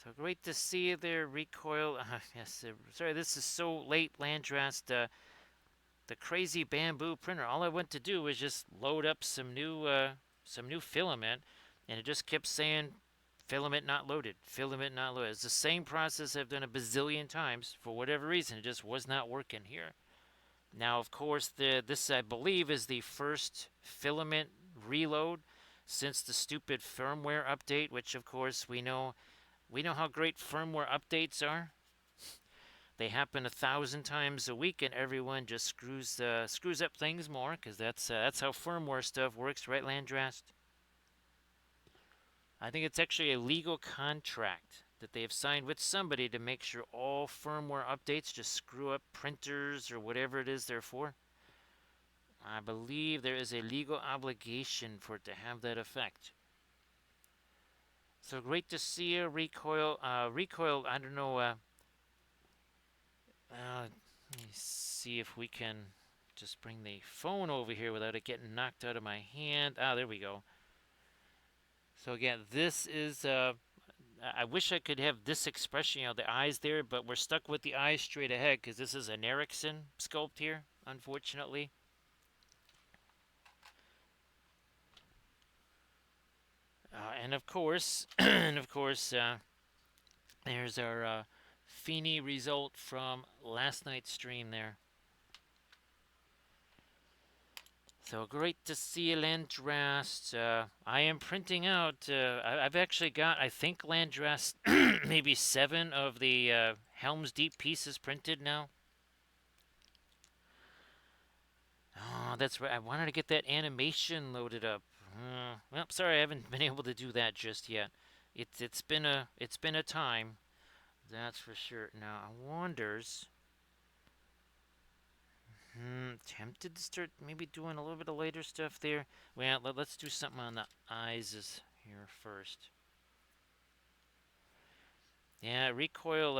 Speaker 1: So great to see you there, Recoil. Yes, sorry, this is so late, Landrast. The crazy bamboo printer. All I went to do was just load up some new filament, and it just kept saying filament not loaded, filament not loaded. It's the same process I've done a bazillion times. For whatever reason, it just was not working here. Now, of course, this I believe is the first filament reload since the stupid firmware update, which of course we know how great firmware updates are. They happen 1,000 times a week, and everyone just screws up things more, because that's how firmware stuff works, right, Landrast? I think it's actually a legal contract that they have signed with somebody to make sure all firmware updates just screw up printers or whatever it is they're for. I believe there is a legal obligation for it to have that effect. So great to see you, Recoil. Recoil, I don't know. Let me see if we can just bring the phone over here without it getting knocked out of my hand. Ah, there we go. So again, this is, I wish I could have this expression, the eyes there, but we're stuck with the eyes straight ahead because this is a Nerikson sculpt here, unfortunately. And of course, there's our Feeney result from last night's stream there. So great to see you, Landrast. I am printing out. I've actually got, I think, Landrast, maybe 7 of the Helm's Deep pieces printed now. Oh, that's right. I wanted to get that animation loaded up. Well, sorry, I haven't been able to do that just yet. It's been a time, that's for sure. Now I wonders. Tempted to start maybe doing a little bit of later stuff there. Well, let's do something on the eyes here first. Yeah, Recoil.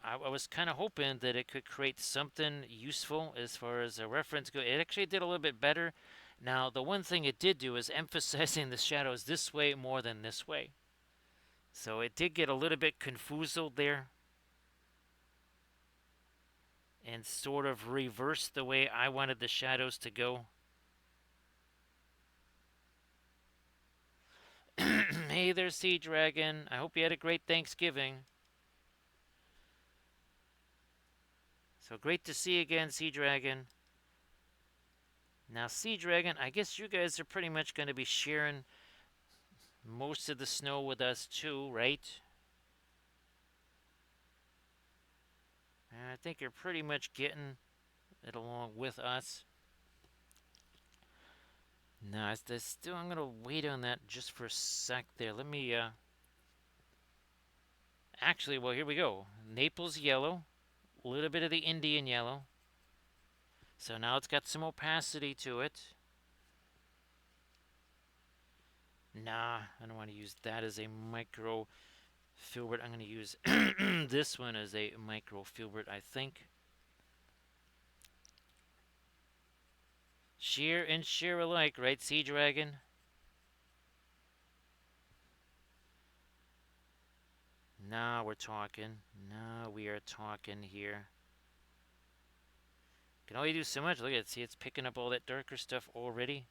Speaker 1: I was kind of hoping that it could create something useful as far as a reference go. It actually did a little bit better. Now, the one thing it did do is emphasizing the shadows this way more than this way. So it did get a little bit confused there and sort of reverse the way I wanted the shadows to go. Hey there, Sea Dragon. I hope you had a great Thanksgiving. So great to see you again, Sea Dragon. Now, Sea Dragon, I guess you guys are pretty much going to be sharing most of the snow with us too, right? I think you're pretty much getting it along with us. No, it's still, I'm gonna wait on that just for a sec there. Let me, actually, well, here we go. Naples yellow, a little bit of the Indian yellow. So now it's got some opacity to it. Nah, I don't want to use that as a micro filbert. I'm going to use this one as a micro filbert, I think. Sheer and sheer alike, right, Sea Dragon? Now we're talking. Now we are talking here. Can only do so much. Look at it. See, it's picking up all that darker stuff already.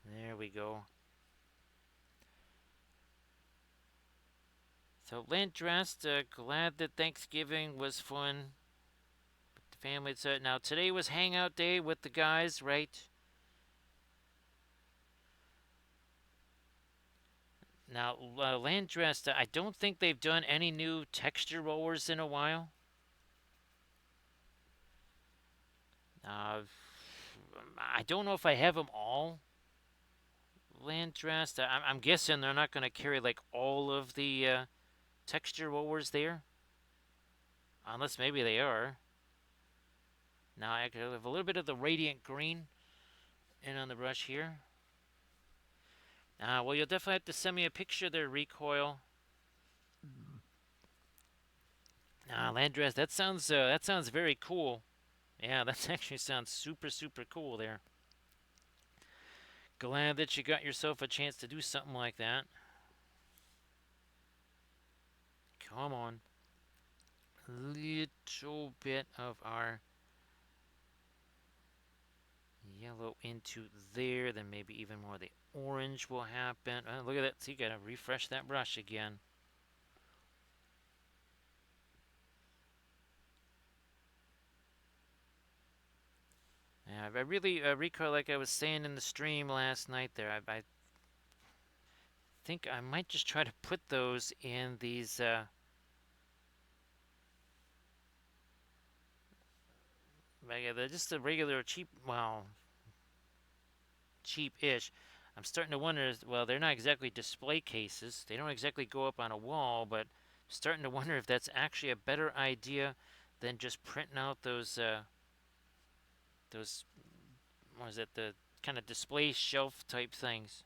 Speaker 1: There we go. So, Lent dressed. Glad that Thanksgiving was fun. The family said. Now, today was hangout day with the guys, right? Now, Landrest, I don't think they've done any new texture rollers in a while. I don't know if I have them all. Landrest, I'm guessing they're not going to carry like all of the texture rollers there. Unless maybe they are. Now I have a little bit of the radiant green in on the brush here. Well, you'll definitely have to send me a picture of their recoil. Landrest, that sounds very cool. Yeah, that actually sounds super, super cool there. Glad that you got yourself a chance to do something like that. Come on. Little bit of our yellow into there, then maybe even more of the orange will happen. Look at that. So you gotta refresh that brush again. Yeah, I really recall, like I was saying in the stream last night there, I think I might just try to put those in these they're just a regular cheap, well, cheap-ish. I'm starting to wonder, well, they're not exactly display cases. They don't exactly go up on a wall, but starting to wonder if that's actually a better idea than just printing out those, what is it, the kind of display shelf type things.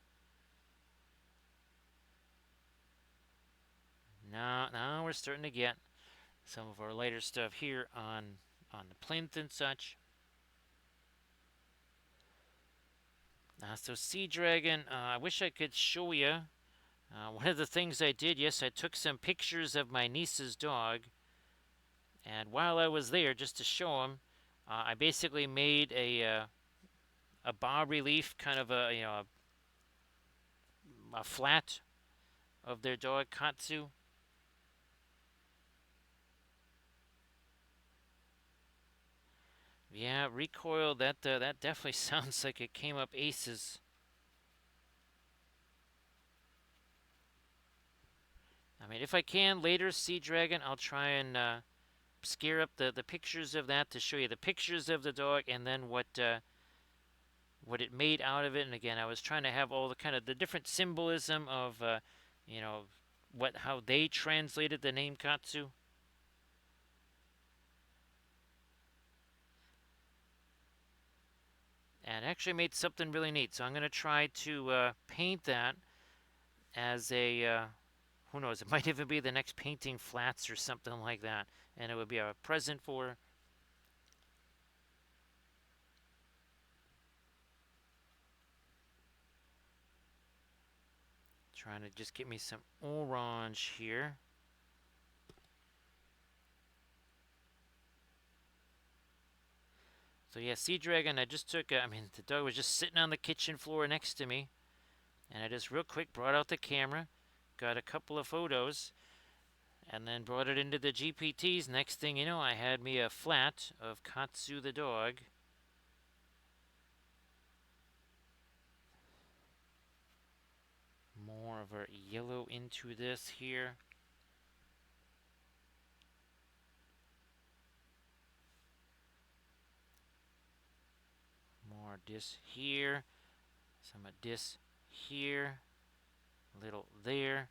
Speaker 1: Now we're starting to get some of our lighter stuff here on the plinth and such. So Sea Dragon, I wish I could show you. One of the things I did, yes, I took some pictures of my niece's dog. And while I was there, just to show him, I basically made a bas relief, kind of a flat of their dog Katsu. Yeah, recoil. That definitely sounds like it came up aces. I mean, if I can later, Sea Dragon, I'll try and scare up the pictures of that to show you the pictures of the dog and then what it made out of it. And again, I was trying to have all the kind of the different symbolism of how they translated the name Katsu. And actually made something really neat. So I'm going to try to paint that as a, who knows, it might even be the next painting flats or something like that. And it would be a present for. Trying to just get me some orange here. So yeah, Sea Dragon, I just took, the dog was just sitting on the kitchen floor next to me. And I just real quick brought out the camera, got a couple of photos, and then brought it into the GPTs. Next thing you know, I had me a flat of Katsu the dog. More of of our yellow into this here. More this here. Some of this here. A little there.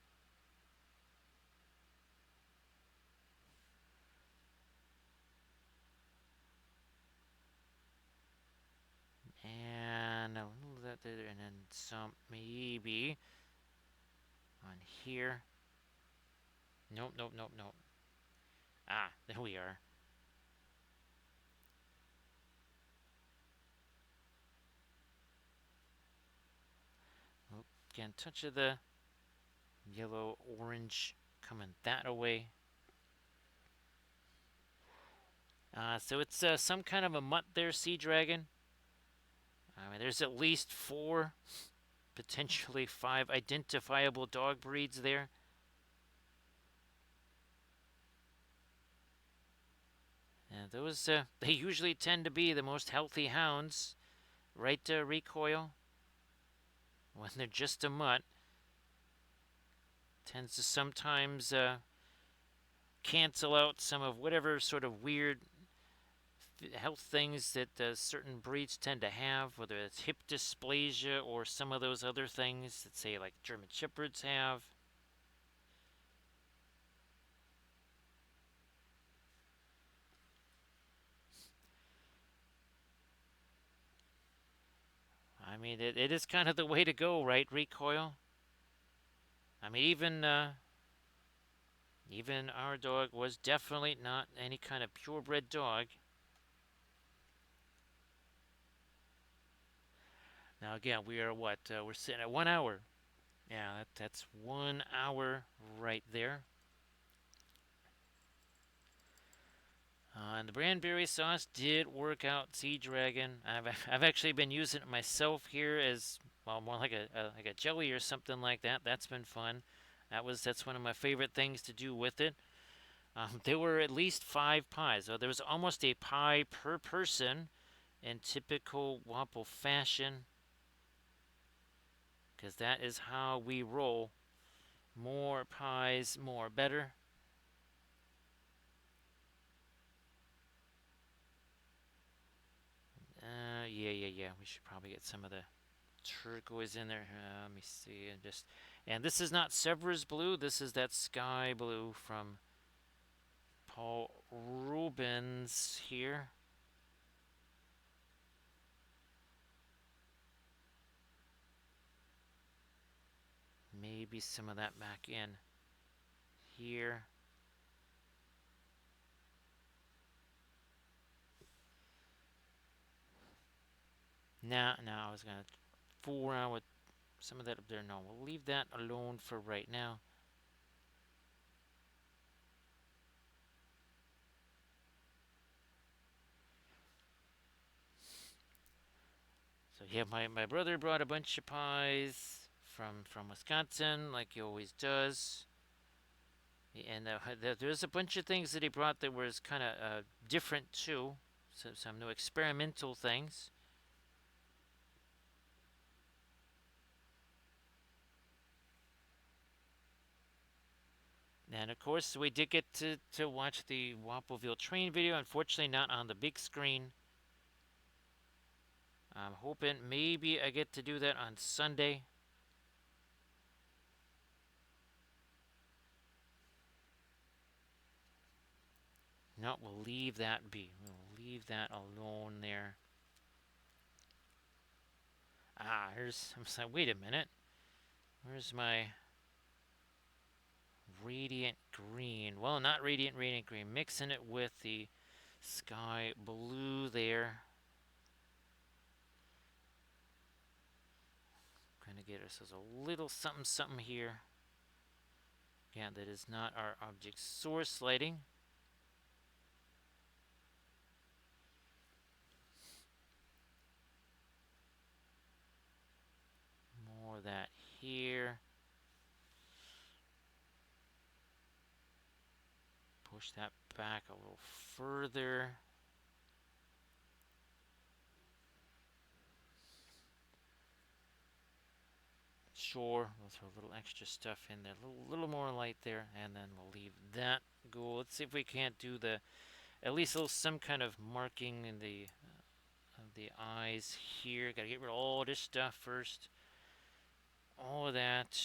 Speaker 1: And a little that there, and then some maybe on here. Nope, nope, nope, nope. Ah, there we are. Oh, again, touch of the yellow, orange coming that away. So it's some kind of a mutt there, Sea Dragon. I mean, there's at least 4, potentially 5 identifiable dog breeds there. And those, they usually tend to be the most healthy hounds, right, Recoil? When they're just a mutt. Tends to sometimes cancel out some of whatever sort of weird health things that certain breeds tend to have, whether it's hip dysplasia or some of those other things that, say, like German Shepherds have. I mean, it is kind of the way to go, right, Recoil? I mean, even our dog was definitely not any kind of purebred dog. Now, again, we are what? We're sitting at 1 hour. Yeah, that's 1 hour right there. And the cranberry sauce did work out, Sea Dragon. I've actually been using it myself here as, well, more like a jelly or something like that. That's been fun. That's one of my favorite things to do with it. There were at least 5 pies. So there was almost a pie per person in typical Wappo fashion, because that is how we roll. More pies, more better. Yeah. We should probably get some of the turquoise in there. Let me see. And this is not Sevres blue. This is that sky blue from Paul Rubens here. Maybe some of that back in here. Now I was gonna fool around with some of that up there. No, we'll leave that alone for right now. So yeah, my brother brought a bunch of pies from Wisconsin, like he always does. And there's a bunch of things that he brought that was kind of different too. So some new experimental things. And of course, we did get to watch the Wappoville train video. Unfortunately, not on the big screen. I'm hoping maybe I get to do that on Sunday. No, we'll leave that be. We'll leave that alone there. I'm saying, wait a minute. Where's my radiant green? Well, not radiant green. Mixing it with the sky blue there. Gonna get ourselves a little something here. Yeah, that is not our object source lighting. More of that here. Push that back a little further. shore. We'll throw a little extra stuff in there, a little more light there, and then we'll leave that go. Let's see if we can't do the at least some kind of marking in the eyes here. Gotta get rid of all this stuff first. All of that.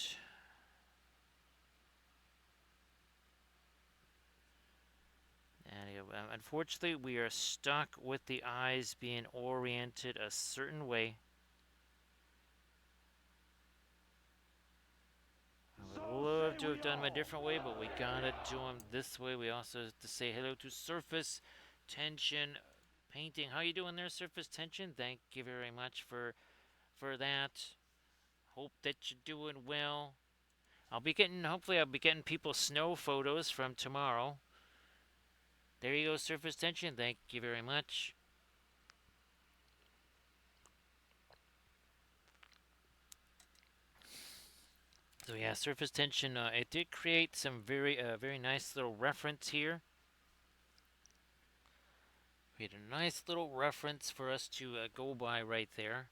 Speaker 1: And unfortunately, we are stuck with the eyes being oriented a certain way. I would love to have done them a different way, but we gotta do them this way. We also have to say hello to Surface Tension Painting. How you doing there, Surface Tension? Thank you very much for that. Hope that you're doing well. Hopefully I'll be getting people snow photos from tomorrow. There you go, Surface Tension. Thank you very much. So yeah, Surface Tension, it did create some very nice little reference here. We had a nice little reference for us to go by right there.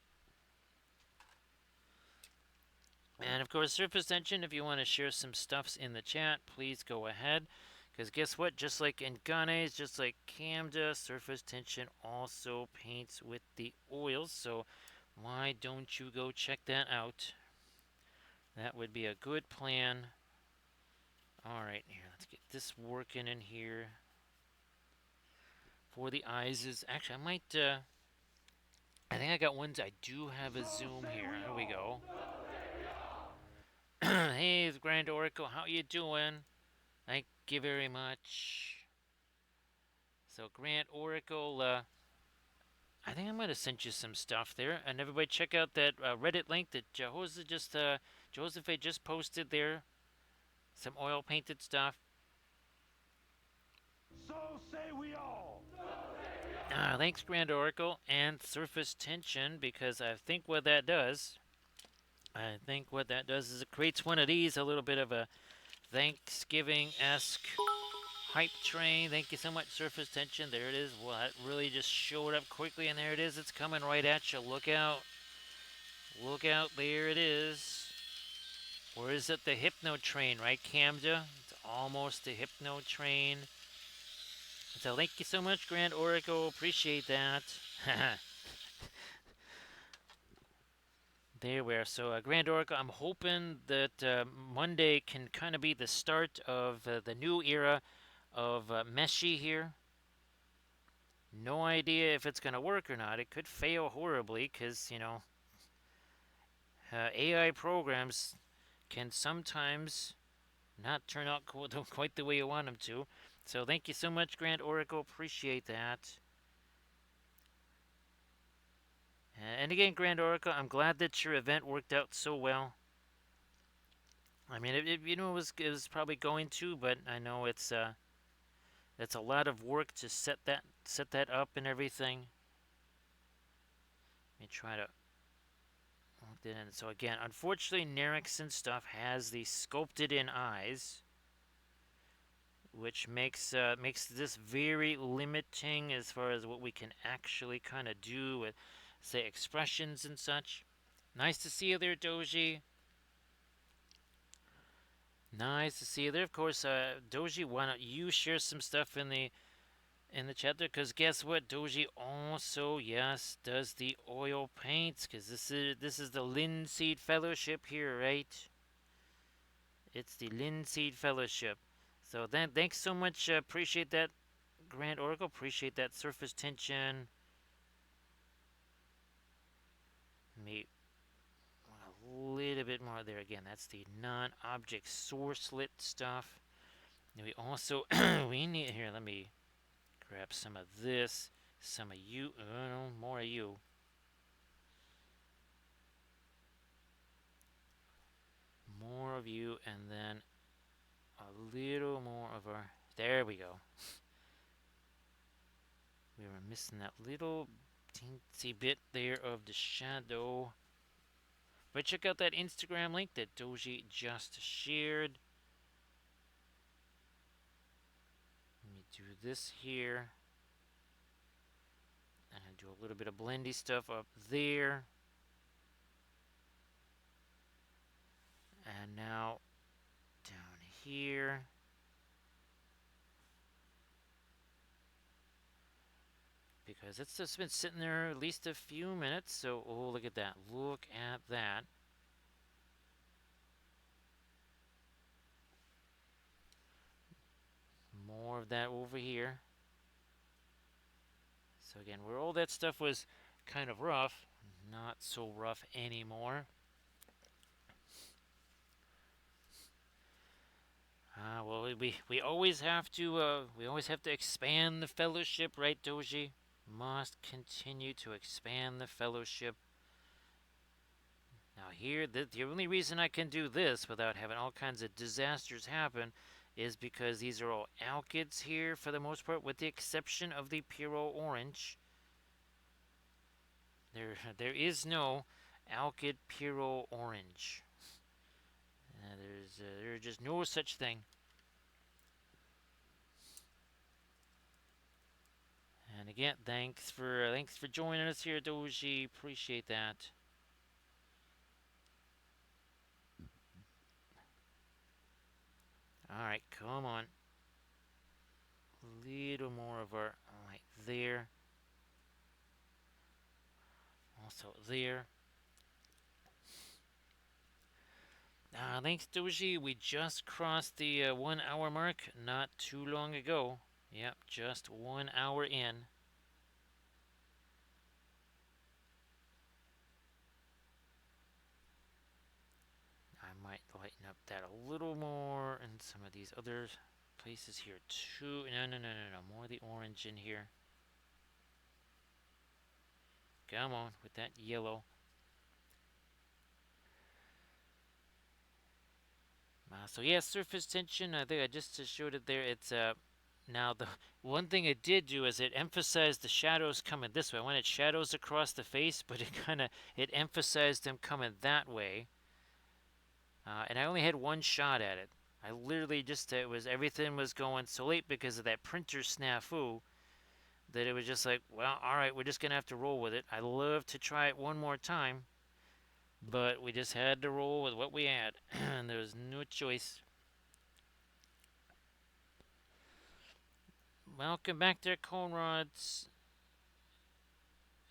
Speaker 1: And of course, Surface Tension, if you want to share some stuffs in the chat, please go ahead. Because guess what? Just like in Ganes, just like Camda, Surface Tension also paints with the oils. So why don't you go check that out? That would be a good plan. Alright, here, let's get this working in here. For the eyes is actually, I might, I think I got ones I do have a zoom here. Here we go. Hey, the Grand Oracle, how you doing? Thank you very much. So, Grand Oracle, I think I might have sent you some stuff there. And everybody check out that Reddit link that Joseph just posted there. Some oil painted stuff.
Speaker 2: So say we all.
Speaker 1: Thanks, Grand Oracle and Surface Tension, because I think what that does is it creates one of these, a little bit of a Thanksgiving-esque hype train. Thank you so much, Surface Tension. There it is. Well, that really just showed up quickly, and there it is. It's coming right at you. Look out. Look out. There it is. Or is it the Hypno Train, right, Camda? It's almost the Hypno Train. So thank you so much, Grand Oracle. Appreciate that. There we are. So, Grand Oracle, I'm hoping that Monday can kind of be the start of the new era of Meshi here. No idea if it's going to work or not. It could fail horribly because, AI programs can sometimes not turn out quite the way you want them to. So thank you so much, Grand Oracle. Appreciate that. And again, Grand Oracle, I'm glad that your event worked out so well. I mean, it was probably going to, but I know it's a lot of work to set that up and everything. Let me try to look that in. So again, unfortunately, Nerikson stuff has the sculpted in eyes, which makes this very limiting as far as what we can actually kind of do with, say, expressions and such. Nice to see you there, Doji. Nice to see you there. Of course, Doji, why don't you share some stuff in the chat there? Because guess what, Doji also, yes, does the oil paints. Because this is the Linseed Fellowship here, right? It's the Linseed Fellowship. So then, thanks so much. Appreciate that, Grand Oracle. Appreciate that, Surface Tension. Maybe a little bit more there again. That's the non-object sourcelet stuff. And we also we need here. Let me grab some of this, some of you. No, more of you. More of you, and then a little more of our. There we go. We were missing that little teensy bit there of the shadow. But check out that Instagram link that Doji just shared. Let me do this here. And I do a little bit of blendy stuff up there. And now down here. Because it's just been sitting there at least a few minutes. So, oh, look at that. Look at that. More of that over here. So again, where all that stuff was kind of rough, not so rough anymore. Well, we always have to expand the fellowship, right, Doji? Must continue to expand the fellowship. Now here, the only reason I can do this without having all kinds of disasters happen is because these are all alkyds here for the most part, with the exception of the Puro Orange. There is no alkyd Puro Orange. There's just no such thing. And again, thanks for joining us here, Doji. Appreciate that. All right, come on. A little more of our light there. Also there. Thanks, Doji. We just crossed the 1 hour mark not too long ago. Yep, just 1 hour in. I might lighten up that a little more in some of these other places here too. No. More of the orange in here. Come on with that yellow. So yeah, surface tension. I think I just showed it there. It's now the one thing it did do is it emphasized the shadows coming this way. I wanted shadows across the face, but it emphasized them coming that way. And I only had one shot at it. I literally just everything was going so late because of that printer snafu that it was just like, well, all right, we're just gonna have to roll with it. I love to try it one more time, but we just had to roll with what we had, and there was no choice. Welcome back there, Conrods.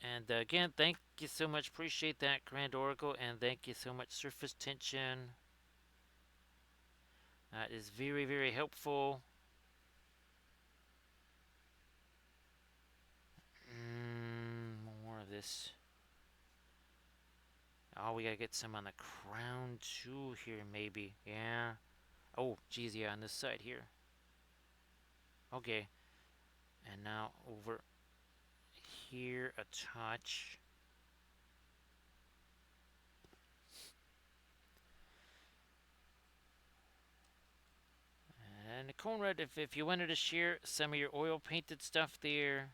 Speaker 1: And again, thank you so much. Appreciate that, Grand Oracle, and thank you so much, Surface Tension. That is very, very helpful. More of this. Oh, we gotta get some on the crown too here, maybe. Yeah. Oh, geez, yeah, on this side here. Okay. And now over here a touch. And Conrad, if you wanted to share some of your oil painted stuff there,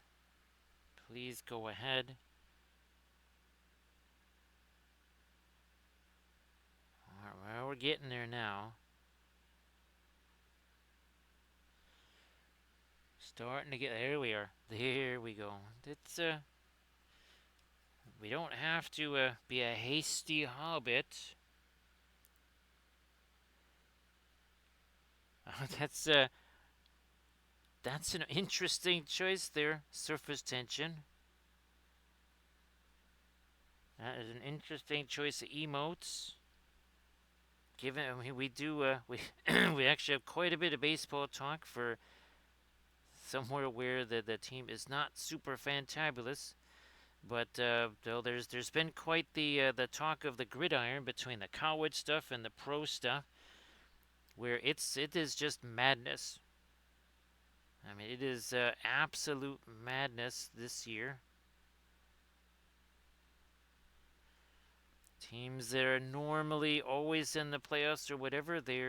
Speaker 1: please go ahead. Alright, well, we're getting there now. Starting to get there. We are. There we go. It's we don't have to be a hasty hobbit. That's an interesting choice there. Surface tension. That is an interesting choice of emotes. Given we do we we actually have quite a bit of baseball talk for somewhere where the team is not super fantabulous. But there's been quite the talk of the gridiron between the college stuff and the pro stuff, where it is just madness. I mean, it is absolute madness this year. Teams that are normally always in the playoffs or whatever, they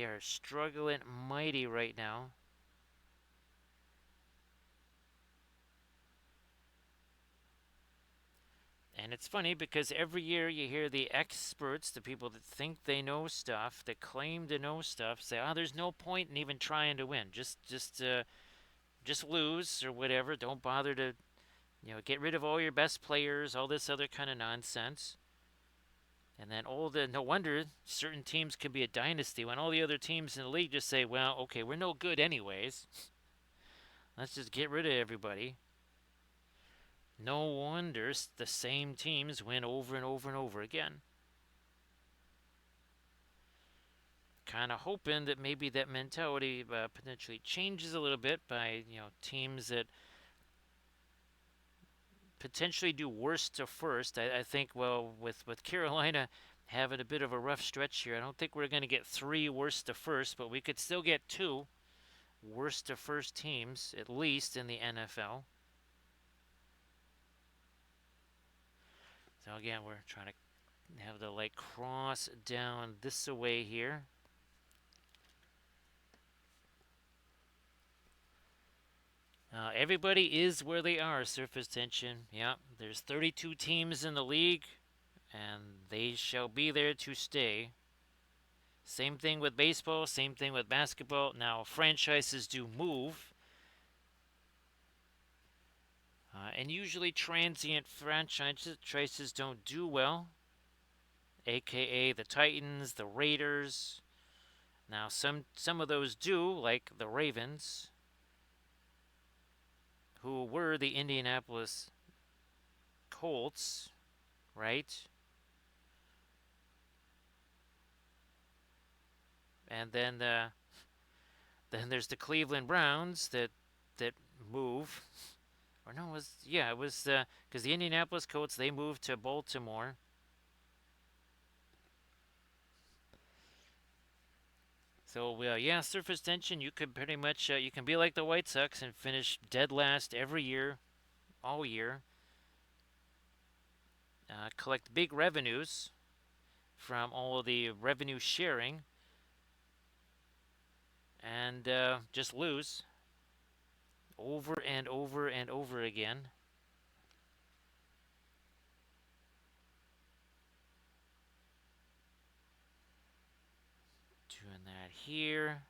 Speaker 1: are struggling mighty right now. And it's funny because every year you hear the experts, the people that think they know stuff, that claim to know stuff, say, "Oh, there's no point in even trying to win. Just lose or whatever. Don't bother to, get rid of all your best players. All this other kind of nonsense." And then no wonder certain teams can be a dynasty when all the other teams in the league just say, well, okay, we're no good anyways. Let's just get rid of everybody. No wonder the same teams win over and over and over again. Kind of hoping that maybe that mentality potentially changes a little bit by teams that potentially do worst to first. I think with Carolina having a bit of a rough stretch here, I don't think we're going to get 3 worst to first, but we could still get 2 worst to first teams at least in the NFL. So again, we're trying to have the light cross down this way here. Everybody is where they are, surface tension. Yeah, there's 32 teams in the league, and they shall be there to stay. Same thing with baseball, same thing with basketball. Now, franchises do move, and usually transient franchises don't do well, aka the Titans, the Raiders. Now, some of those do, like the Ravens, who were the Indianapolis Colts, right? And then there's the Cleveland Browns that move. Or no, it was because the Indianapolis Colts, they moved to Baltimore. So yeah, surface tension. You could pretty much you can be like the White Sox and finish dead last every year, all year. Collect big revenues from all of the revenue sharing, and just lose over and over and over again. Doing that here.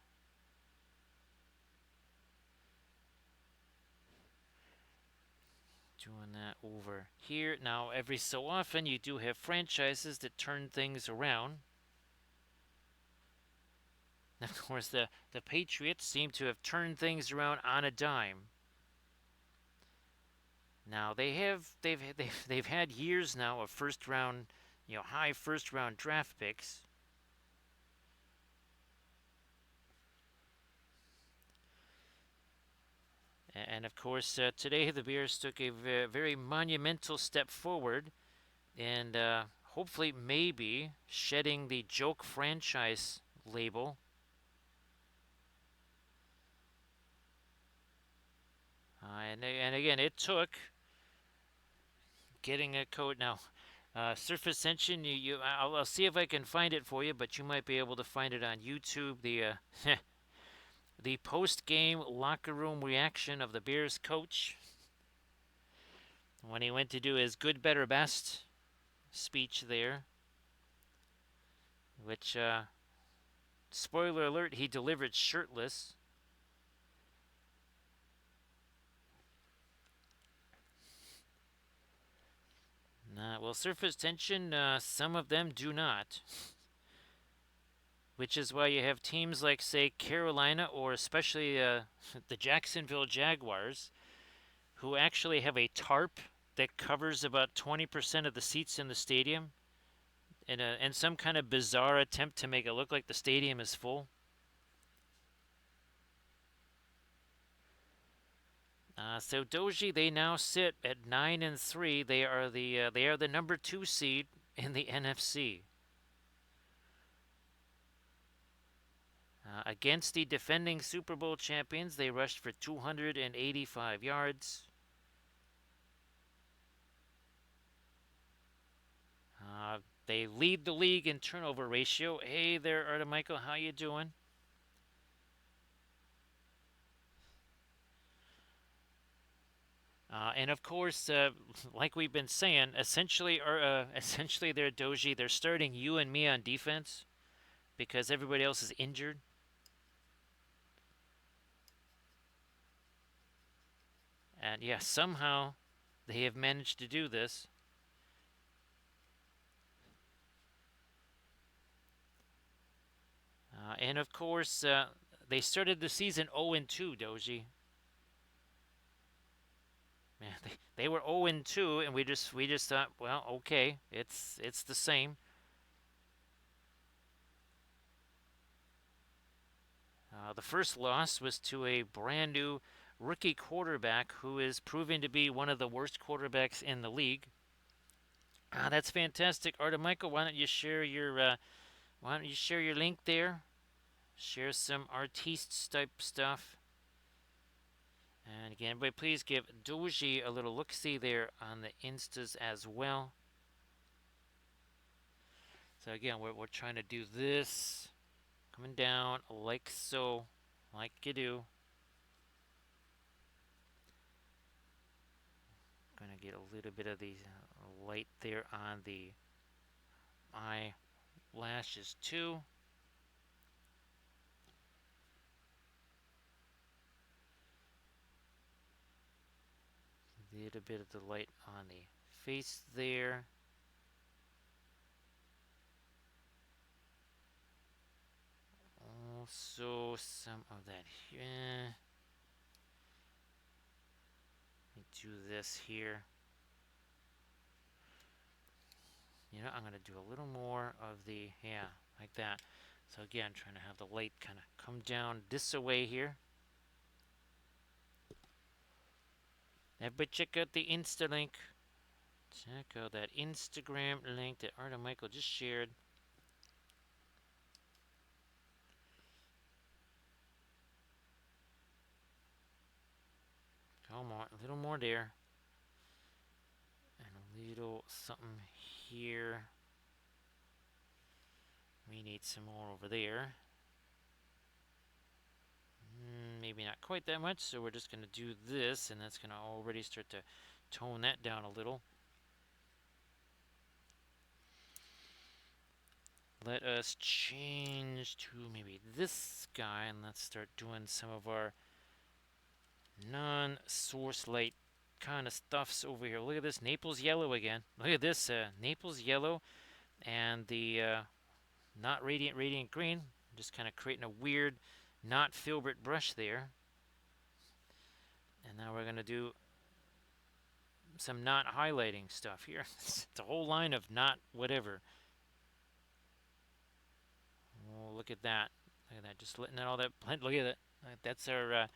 Speaker 1: Doing that over here. Now, every so often, you do have franchises that turn things around. Of course, the Patriots seem to have turned things around on a dime. Now they've had years now of first round, high first round draft picks. And of course, today the Bears took a very monumental step forward, and hopefully, maybe shedding the joke franchise label. And again, it took getting a code now. Surface tension. I'll see if I can find it for you, but you might be able to find it on YouTube. The post-game locker room reaction of the Bears coach when he went to do his good, better, best speech there, which, spoiler alert, he delivered shirtless. Well, surface tension, some of them do not. Which is why you have teams like, say, Carolina or especially the Jacksonville Jaguars, who actually have a tarp that covers about 20% of the seats in the stadium in some kind of bizarre attempt to make it look like the stadium is full. So Doji, they now sit at 9-3. They are the number 2 seed in the NFC. Against the defending Super Bowl champions, they rushed for 285 yards. They lead the league in turnover ratio. Hey there, Arta Michael, how you doing? And of course, like we've been saying, essentially they're Doji. They're starting you and me on defense because everybody else is injured. And yeah, somehow they have managed to do this. And of course, they started the season 0-2, Doji. Man, they were 0-2, and we just thought, well, okay, it's the same. The first loss was to a brand new rookie quarterback who is proving to be one of the worst quarterbacks in the league. That's fantastic, Artemichael. Why don't you share your link there? Share some artistes type stuff. And again, everybody, please give Doji a little look-see there on the Instas as well. So again, we're trying to do this, coming down like so, like you do. Gonna get a little bit of the light there on the eyelashes too. A little bit of the light on the face there. Also some of that here. Let me do this here. You know, I'm going to do a little more of the, yeah, like that. So again, trying to have the light kind of come down this way here. Everybody check out the Insta link. Check out that Instagram link that Artemichael just shared. Come on, a little more there. And a little something here. We need some more over there. Maybe not quite that much, so we're just going to do this, and that's going to already start to tone that down a little. Let us change to maybe this guy, and let's start doing some of our non-source light kind of stuffs over here. Look at this Naples yellow again. Look at this Naples yellow and the not radiant green. Just kind of creating a weird not filbert brush there. And now we're going to do some not highlighting stuff here. It's a whole line of not whatever. Oh, look at that. Look at that. Just letting all that blend. Look at that. That's our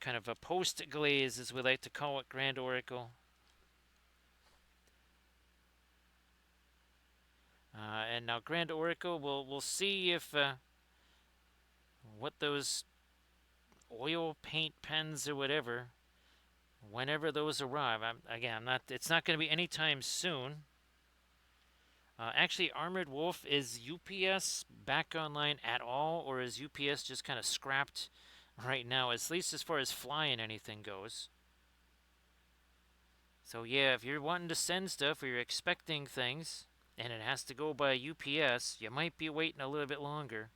Speaker 1: kind of a post glaze, as we like to call it, Grand Oracle. And now Grand Oracle, we'll see if what those oil paint pens or whatever, whenever those arrive. I'm not. It's not going to be anytime soon. Actually, Armored Wolf, is UPS back online at all, or is UPS just kind of scrapped right now, at least as far as flying anything goes? So yeah, if you're wanting to send stuff or you're expecting things and it has to go by UPS, you might be waiting a little bit longer.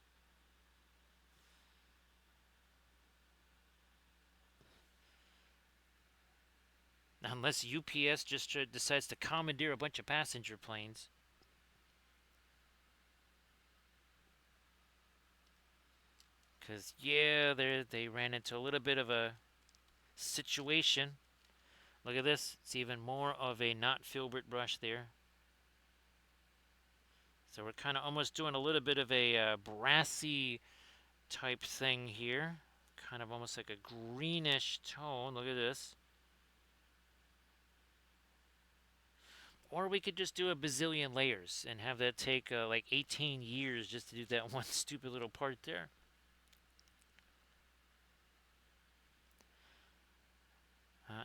Speaker 1: Unless UPS just decides to commandeer a bunch of passenger planes. Because, yeah, they ran into a little bit of a situation. Look at this. It's even more of a not filbert brush there. So we're kind of almost doing a little bit of a brassy type thing here. Kind of almost like a greenish tone. Look at this. Or we could just do a bazillion layers and have that take like 18 years just to do that one stupid little part there.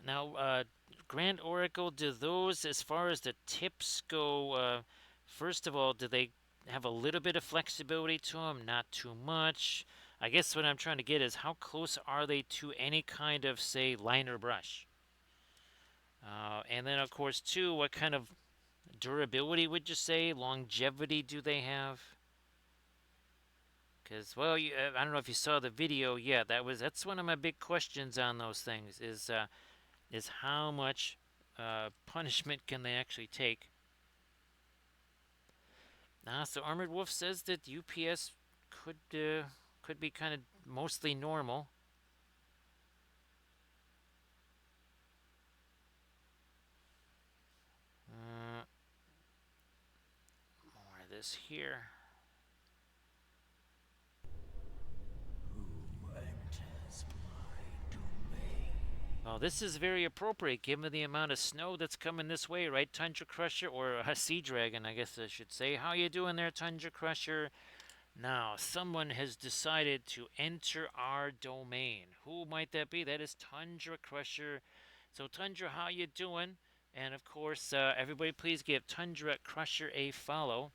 Speaker 1: Now, Grand Oracle, do those, as far as the tips go, first of all, do they have a little bit of flexibility to them? Not too much. I guess what I'm trying to get is how close are they to any kind of, say, liner brush? And then, of course, too, what kind of durability would you say? Longevity do they have? Because, well, I don't know if you saw the video. Yeah, that's one of my big questions on those things is how much punishment can they actually take. So Armored Wolf says that UPS could be kind of mostly normal. Uh, more of this here. Oh, this is very appropriate given the amount of snow that's coming this way, right, Tundra Crusher, or a Sea Dragon, I guess I should say. How you doing there, Tundra Crusher? Now, someone has decided to enter our domain. Who might that be? That is Tundra Crusher. So, Tundra, how you doing? And of course, everybody, please give Tundra Crusher a follow.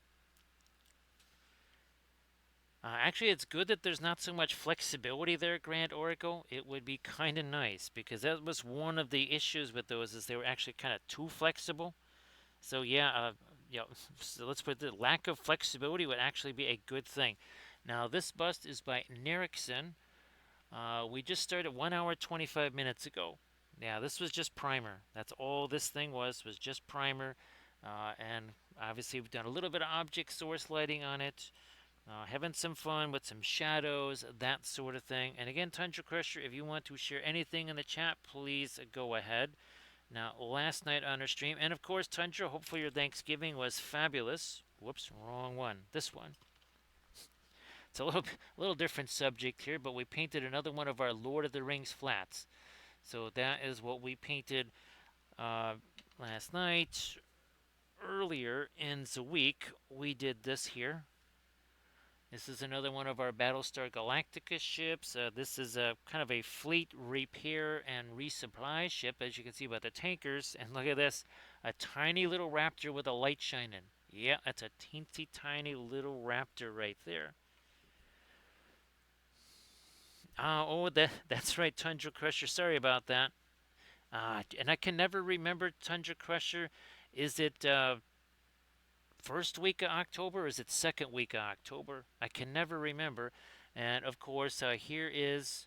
Speaker 1: Actually, it's good that there's not so much flexibility there, Grand Oracle. It would be kind of nice because that was one of the issues with those is they were actually kind of too flexible. So yeah, so let's put the lack of flexibility would actually be a good thing. Now this bust is by Nerikson. We just started 1 hour 25 minutes ago. Yeah, this was just primer. That's all this thing was just primer. And obviously we've done a little bit of object source lighting on it. Having some fun with some shadows, that sort of thing. And again, Tundra Crusher, if you want to share anything in the chat, please go ahead. Now, last night on our stream, and of course, Tundra, hopefully your Thanksgiving was fabulous. Whoops, wrong one. This one. It's a little different subject here, but we painted another one of our Lord of the Rings flats. So that is what we painted last night. Earlier in the week, we did this here. This is another one of our Battlestar Galactica ships. This is a kind of a fleet repair and resupply ship, as you can see by the tankers. And look at this, a tiny little raptor with a light shining. Yeah, that's a teensy tiny little raptor right there. That's right, Tundra Crusher. Sorry about that. And I can never remember, Tundra Crusher. Is it first week of October or is it second week of October? I can never remember. And of course, here is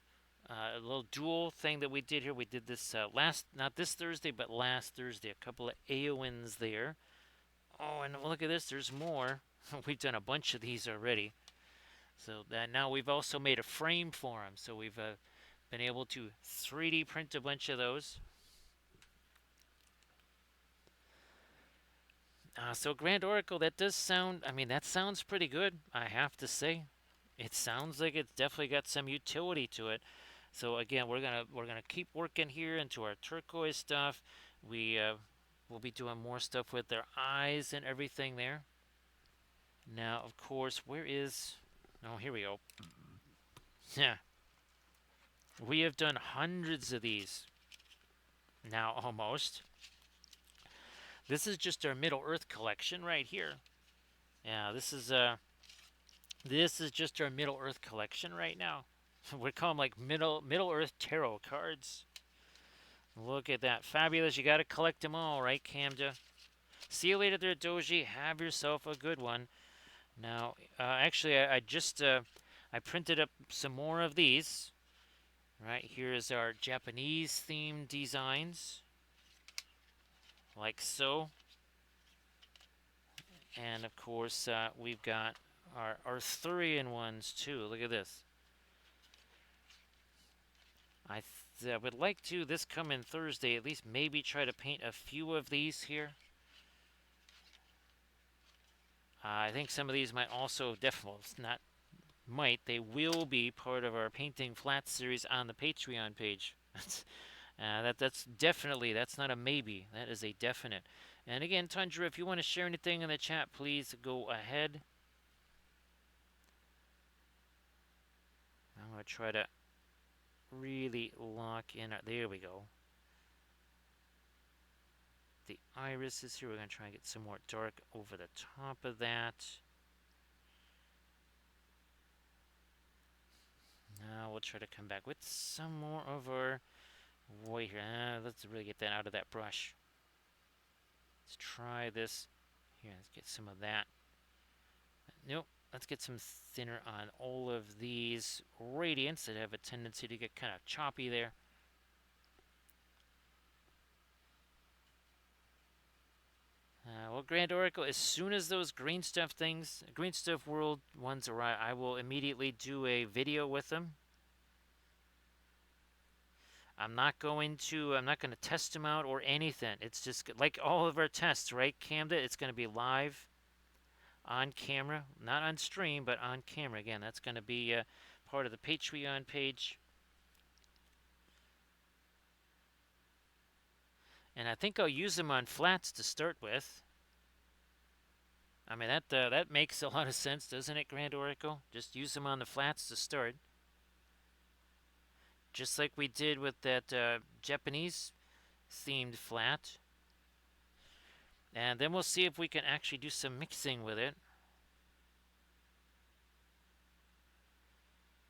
Speaker 1: a little dual thing that we did here. We did this not this Thursday, but last Thursday. A couple of Aoins there. Oh, and look at this. There's more. We've done a bunch of these already. So that now we've also made a frame for them. So we've been able to 3D print a bunch of those. So Grand Oracle, that does sound, I mean, that sounds pretty good, I have to say. It sounds like it's definitely got some utility to it. So again, we're gonna keep working here into our turquoise stuff. We'll be doing more stuff with their eyes and everything there. Now, of course, where is? Oh, here we go. Yeah, we have done hundreds of these now, almost. This is just our Middle Earth collection right here. Yeah, this is just our Middle Earth collection right now. We call them like Middle Earth tarot cards. Look at that, fabulous! You got to collect them all, right, Camda? See you later there, Doji. Have yourself a good one. Now, actually, I just I printed up some more of these. Right here is our Japanese themed designs, like so. And of course, we've got our Arthurian ones too. Look at this. I would like to, this coming Thursday, at least maybe try to paint a few of these here. I think some of these might also, definitely, not might, they will be part of our Painting Flat series on the Patreon page. That's definitely, that's not a maybe, that is a definite. And again, Tundra, if you want to share anything in the chat, please go ahead. I'm going to try to really lock in. There we go. The iris is here. We're going to try and get some more dark over the top of that. Now we'll try to come back with some more of our white here. Let's really get that out of that brush. Let's try this. Here, let's get some of that. Nope. Let's get some thinner on all of these radiants that have a tendency to get kind of choppy there. Well, Grand Oracle, as soon as those green stuff things, green stuff world ones arrive, I will immediately do a video with them. I'm not going to test them out or anything. It's just like all of our tests, right, Camden? It's going to be live on camera, not on stream, but on camera. Again, that's going to be part of the Patreon page. And I think I'll use them on flats to start with. I mean, that makes a lot of sense, doesn't it, Grand Oracle? Just use them on the flats to start. Just like we did with that Japanese themed flat. And then we'll see if we can actually do some mixing with it.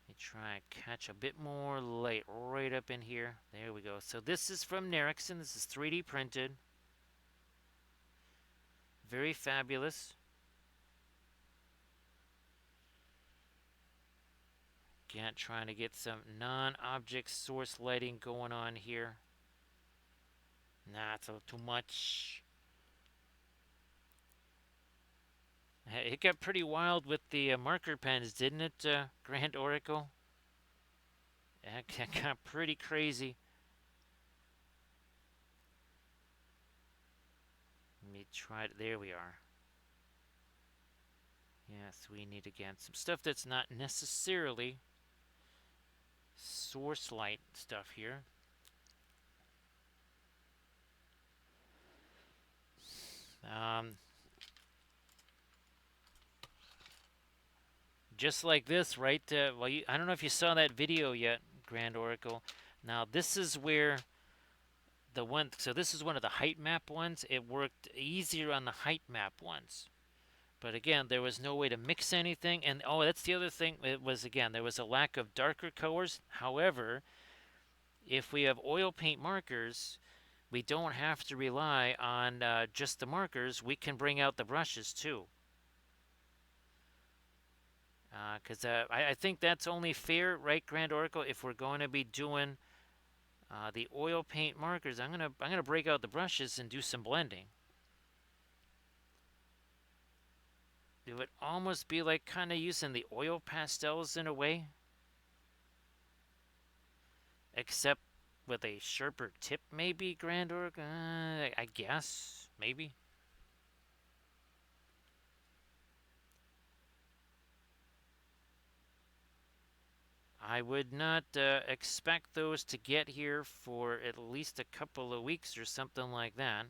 Speaker 1: Let me try and catch a bit more light right up in here. There we go. So this is from Nerikson. This is 3D printed. Very fabulous. Again, trying to get some non-object source lighting going on here. Nah, it's a little too much. It got pretty wild with the marker pens, didn't it, Grand Oracle? It got pretty crazy. Let me try it. There we are. Yes, we need, again, some stuff that's not necessarily source light stuff here. Just like this, right? Well, I don't know if you saw that video yet, Grand Oracle. Now, this is where the one, so this is one of the height map ones. It worked easier on the height map ones. But again, there was no way to mix anything. And oh, that's the other thing. It was, again, there was a lack of darker colors. However, if we have oil paint markers, we don't have to rely on just the markers. We can bring out the brushes too. Because I think that's only fair, right, Grand Oracle? If we're going to be doing the oil paint markers, I'm gonna break out the brushes and do some blending. It would almost be like kind of using the oil pastels in a way, except with a sharper tip, maybe, Grand Oracle. I guess, maybe. I would not expect those to get here for at least a couple of weeks or something like that.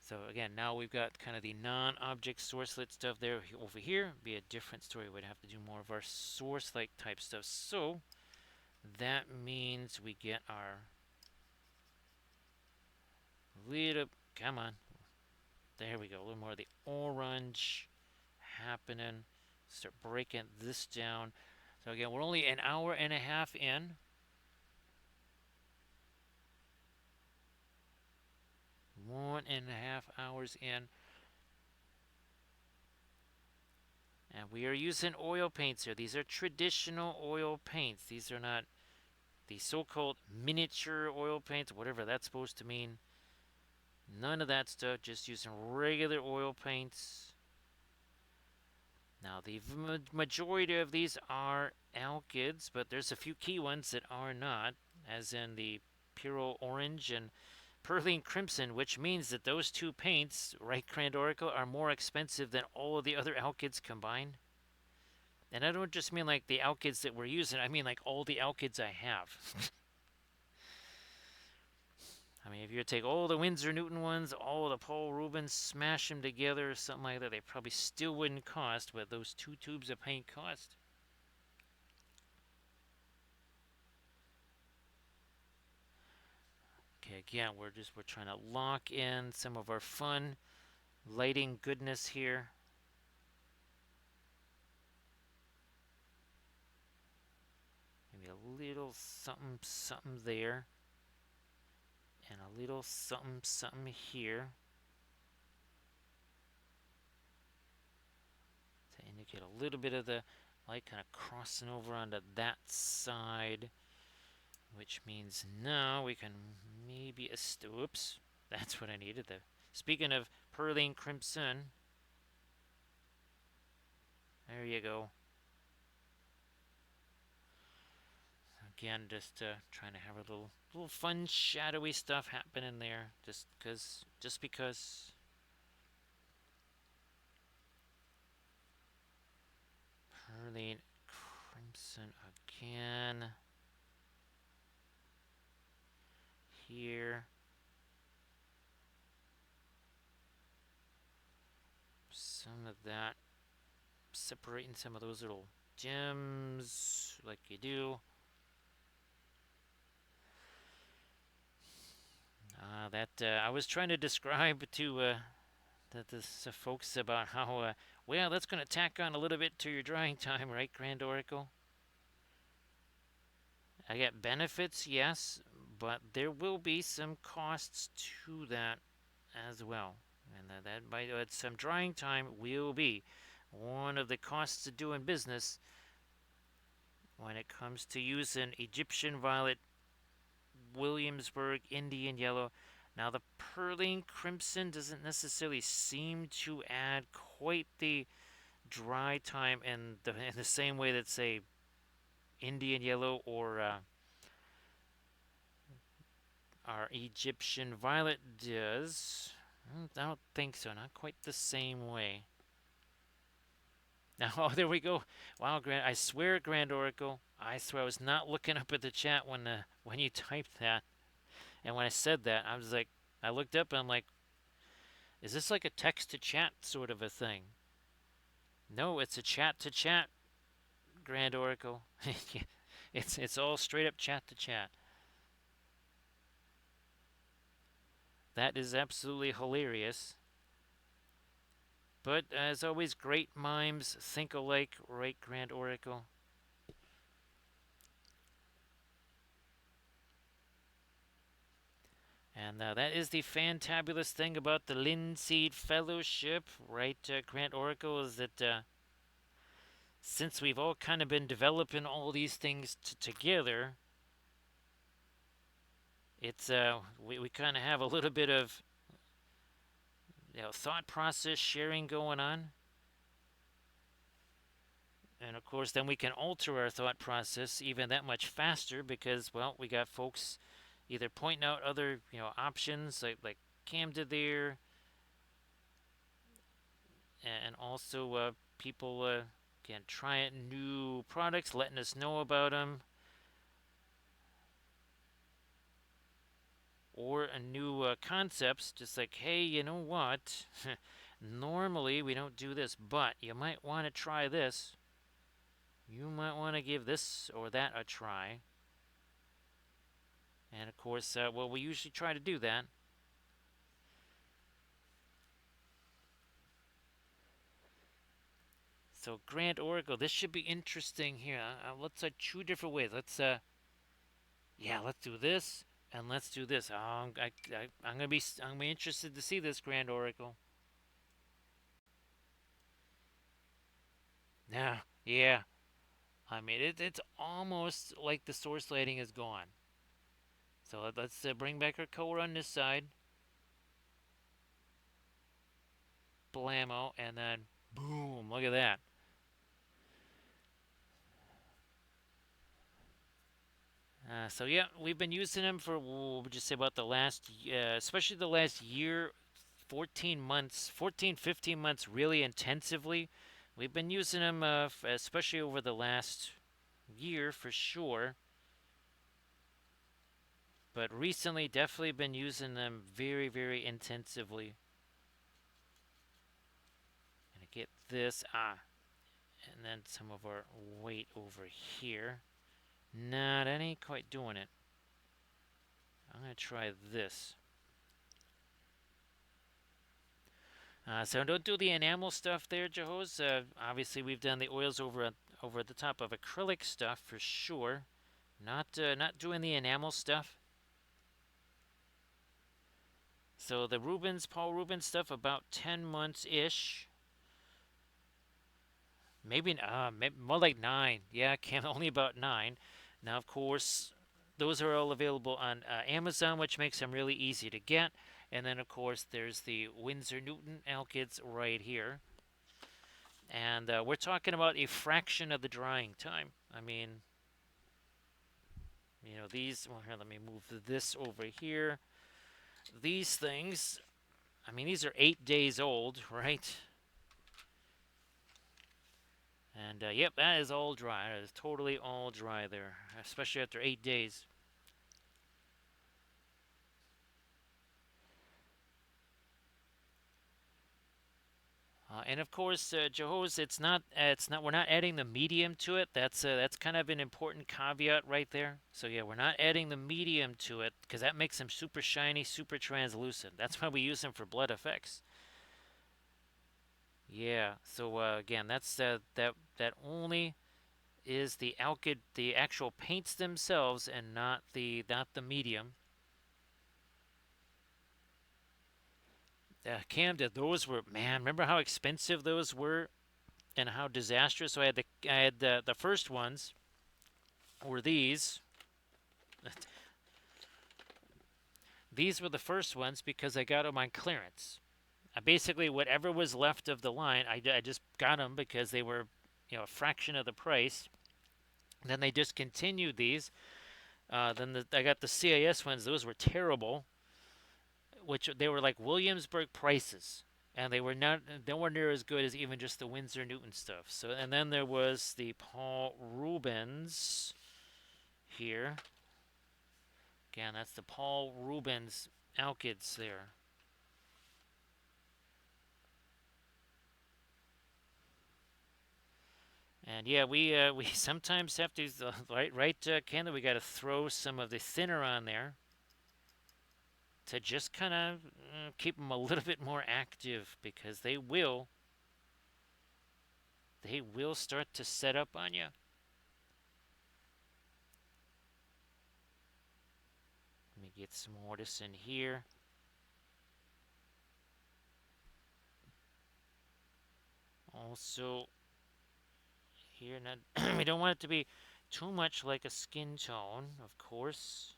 Speaker 1: So again, now we've got kind of the non-object source-lit stuff there. Over here, be a different story. We'd have to do more of our source-like type stuff. So that means we get our little, come on, there we go, a little more of the orange happening. Start breaking this down. So again, we're only an hour and a half in. One and a half hours in. And we are using oil paints here. These are traditional oil paints. These are not the so-called miniature oil paints, whatever that's supposed to mean. None of that stuff, just using regular oil paints. Now, the majority of these are alkyds, but there's a few key ones that are not, as in the Puro Orange and Perline Crimson, which means that those two paints, right, Grand Oracle, are more expensive than all of the other alkyds combined. And I don't just mean like the alkyds that we're using, I mean like all the alkyds I have. I mean, if you were to take all the Winsor Newton ones, all the Paul Rubens, smash them together or something like that, they probably still wouldn't cost what those 2 tubes of paint cost. Okay, again, we're trying to lock in some of our fun lighting goodness here. Maybe a little something, something there. And a little something, something here. To indicate a little bit of the light kind of crossing over onto that side. which means now we can maybe oops, that's what I needed. Speaking of Pearline Crimson, there you go. Again, just trying to have a little fun shadowy stuff happening there, just because. Pearline Crimson again here. Some of that, separating some of those little gems like you do. That I was trying to describe to the folks about how, well, that's going to tack on a little bit to your drying time, right, Grand Oracle? I get benefits, yes, but there will be some costs to that as well. And that might some drying time will be one of the costs of doing business when it comes to using Egyptian violet, Williamsburg, Indian yellow. Now, the Pearline Crimson doesn't necessarily seem to add quite the dry time in the same way that, say, Indian yellow or our Egyptian violet does. I don't think so. Not quite the same way. Now, oh, there we go. Wow, Grand! I swear, Grand Oracle. I swear I was not looking up at the chat when you typed that, and when I said that, I was like, I looked up and I'm like, is this like a text to chat sort of a thing? No, it's a chat to chat, Grand Oracle. It's all straight up chat to chat. That is absolutely hilarious. But as always, great mimes think alike, right, Grand Oracle? And that is the fantabulous thing about the Linseed Fellowship, right, Grand Oracle, is that since we've all kind of been developing all these things together, it's we kind of have a little bit of thought process sharing going on. And of course, then we can alter our thought process even that much faster because, well, we got folks either pointing out other options like Cam did there, and also people can try new products, letting us know about them, or a new concepts. Just like, hey, you know what? Normally we don't do this, but you might want to try this. You might want to give this or that a try. And of course, well, we usually try to do that. So Grand Oracle, this should be interesting here. Let's two different ways. Let's do this and let's do this. I'm gonna be interested to see this Grand Oracle. Yeah. I mean, it's almost like the source lighting is gone. So let's bring back our color on this side. Blammo, and then boom! Look at that. So yeah, we've been using them for we'll just say about the last, especially the last year, 14 months, 14, 15 months, really intensively. We've been using them, especially over the last year for sure. But recently, definitely been using them very, very intensively. Gonna get this and then some of our weight over here. Nah, that ain't quite doing it. I'm gonna try this. So don't do the enamel stuff there, Jahos. Obviously, we've done the oils over the top of acrylic stuff for sure. Not doing the enamel stuff. So the Paul Rubens stuff, about 10 months ish. Maybe more like 9. Yeah, Cam, only about 9. Now, of course, those are all available on Amazon, which makes them really easy to get. And then, of course, there's the Winsor Newton alkyds right here. And we're talking about a fraction of the drying time. I mean, these, well, here, let me move this over here. These things, I mean, these are 8 days old, right? And yep, that is all dry. That is totally all dry there, especially after 8 days. And of course, Jehoz, we're not adding the medium to it. That's kind of an important caveat right there. So yeah, we're not adding the medium to it because that makes them super shiny, super translucent. That's why we use them for blood effects. Yeah. So again, that only is the alkyd, the actual paints themselves, and not the medium. Camden, those were, man. Remember how expensive those were and how disastrous. So I had the first ones were these. These were the first ones because I got them on clearance. Basically, whatever was left of the line, I just got them because they were, a fraction of the price. Then they discontinued these. I got the CIS ones. Those were terrible, which they were like Williamsburg prices, and they were not nowhere near as good as even just the Winsor Newton stuff. So, and then there was the Paul Rubens here. Again, that's the Paul Rubens alkyds there. And yeah, we sometimes have to right, Kendall. We got to throw some of the thinner on there to just kind of keep them a little bit more active because they will start to set up on you. Let me get some more of this in here. Also, here, not we don't want it to be too much like a skin tone, of course.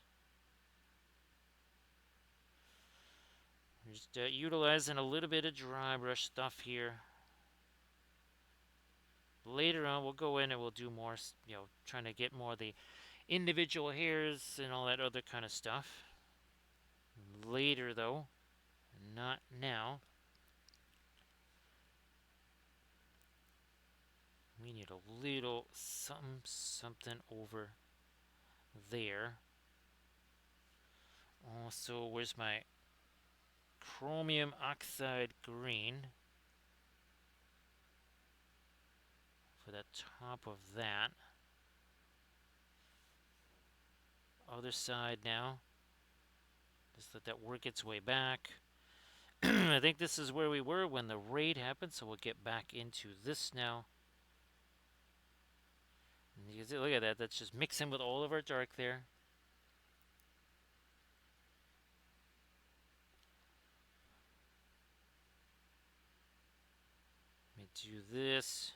Speaker 1: Just utilizing a little bit of dry brush stuff here. Later on, we'll go in and we'll do more, trying to get more of the individual hairs and all that other kind of stuff. Later, though, not now. We need a little something over there. Also, where's my chromium oxide green for the top of that? Other side now. Just let that work its way back. I think this is where we were when the raid happened, so we'll get back into this now. And you can see, look at that. That's just mixing with all of our dark there. Let me do this.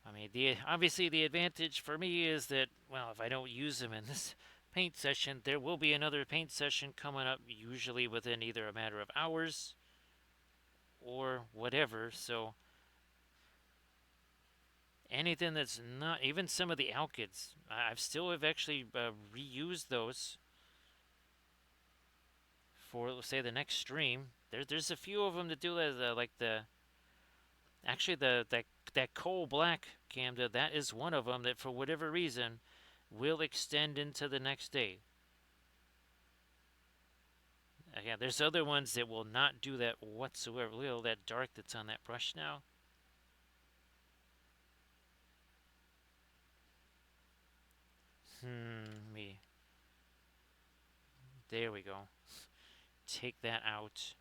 Speaker 1: I mean, obviously the advantage for me is that, well, if I don't use them in this paint session, there will be another paint session coming up, usually within either a matter of hours or whatever. So anything that's not, even some of the alkyds, I've still have actually reused those for, let's say, the next stream. There's a few of them that do like actually that coal black Camda, that is one of them that for whatever reason will extend into the next day. Again, there's other ones that will not do that whatsoever. Look at all that dark that's on that brush now. Me. There we go. Take that out.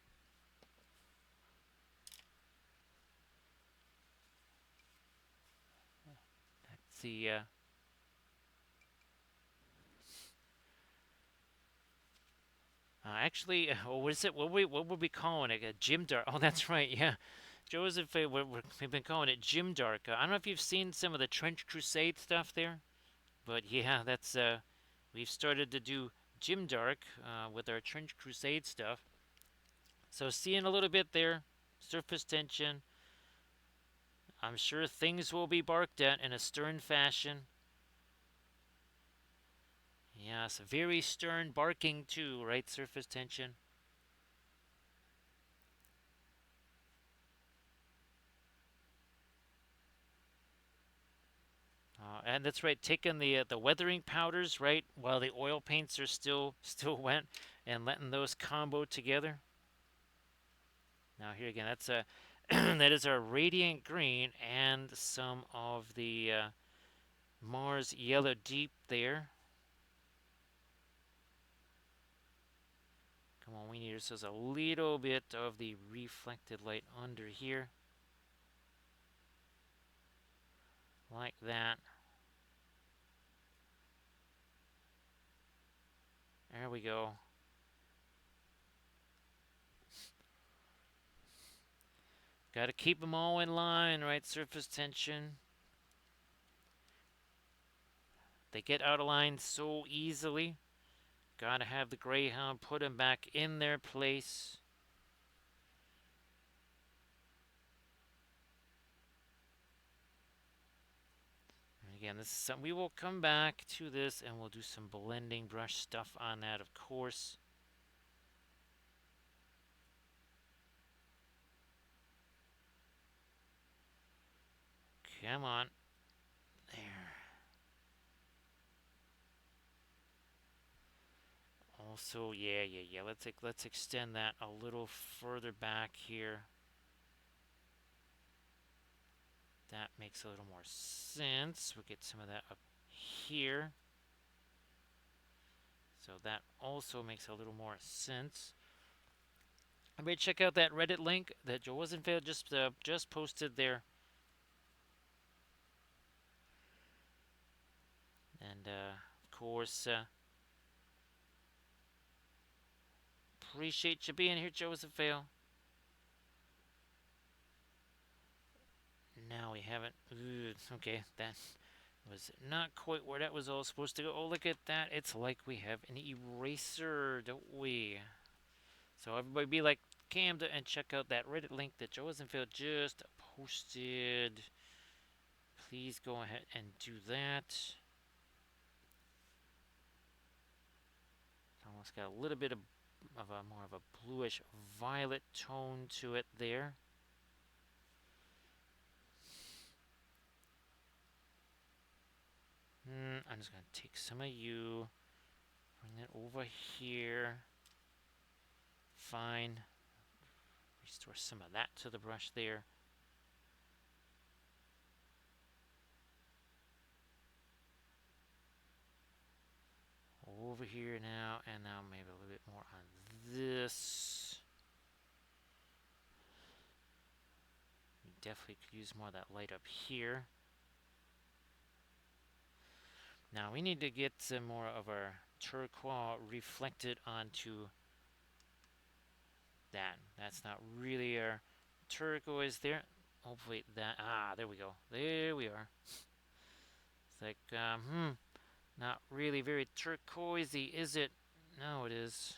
Speaker 1: That's the actually, what is it? What would we calling it? A gym dark. Oh, that's right. Yeah, Joseph, we've been calling it gym dark. I don't know if you've seen some of the Trench Crusade stuff there. But yeah, that's we've started to do Gym Dark with our Trench Crusade stuff. So seeing a little bit there, surface tension. I'm sure things will be barked at in a stern fashion. Yes, very stern barking too, right? Surface tension. And that's right, taking the weathering powders, right, while the oil paints are still wet, and letting those combo together. Now here again, that's a that is our radiant green and some of the Mars yellow deep there. Come on, we need ourselves a little bit of the reflected light under here, like that. There we go. Got to keep them all in line, right? Surface tension. They get out of line so easily. Got to have the Greyhound put them back in their place. And again, this is something we will come back to this, and we'll do some blending brush stuff on that, of course. Come on. There. Also, yeah. Let's extend that a little further back here. That makes a little more sense. We'll get some of that up here. So that also makes a little more sense. Everybody check out that Reddit link that Joe Rosenfeld just posted there. And of course, appreciate you being here, Joe Rosenfeld. Now we haven't. Okay, that was not quite where that was all supposed to go. Oh, look at that. It's like we have an eraser, don't we? So everybody be like Cam and check out that Reddit link that Joe Rosenfeld just posted. Please go ahead and do that. Almost got a little bit of a more of a bluish violet tone to it there. I'm just going to take some of you, bring it over here. Fine. Restore some of that to the brush there. Over here now, and now maybe a little bit more on this. We definitely could use more of that light up here. Now we need to get some more of our turquoise reflected onto that. That's not really our turquoise there. Hopefully that, there we go. There we are. It's like, not really very turquoisey, is it? No, it is.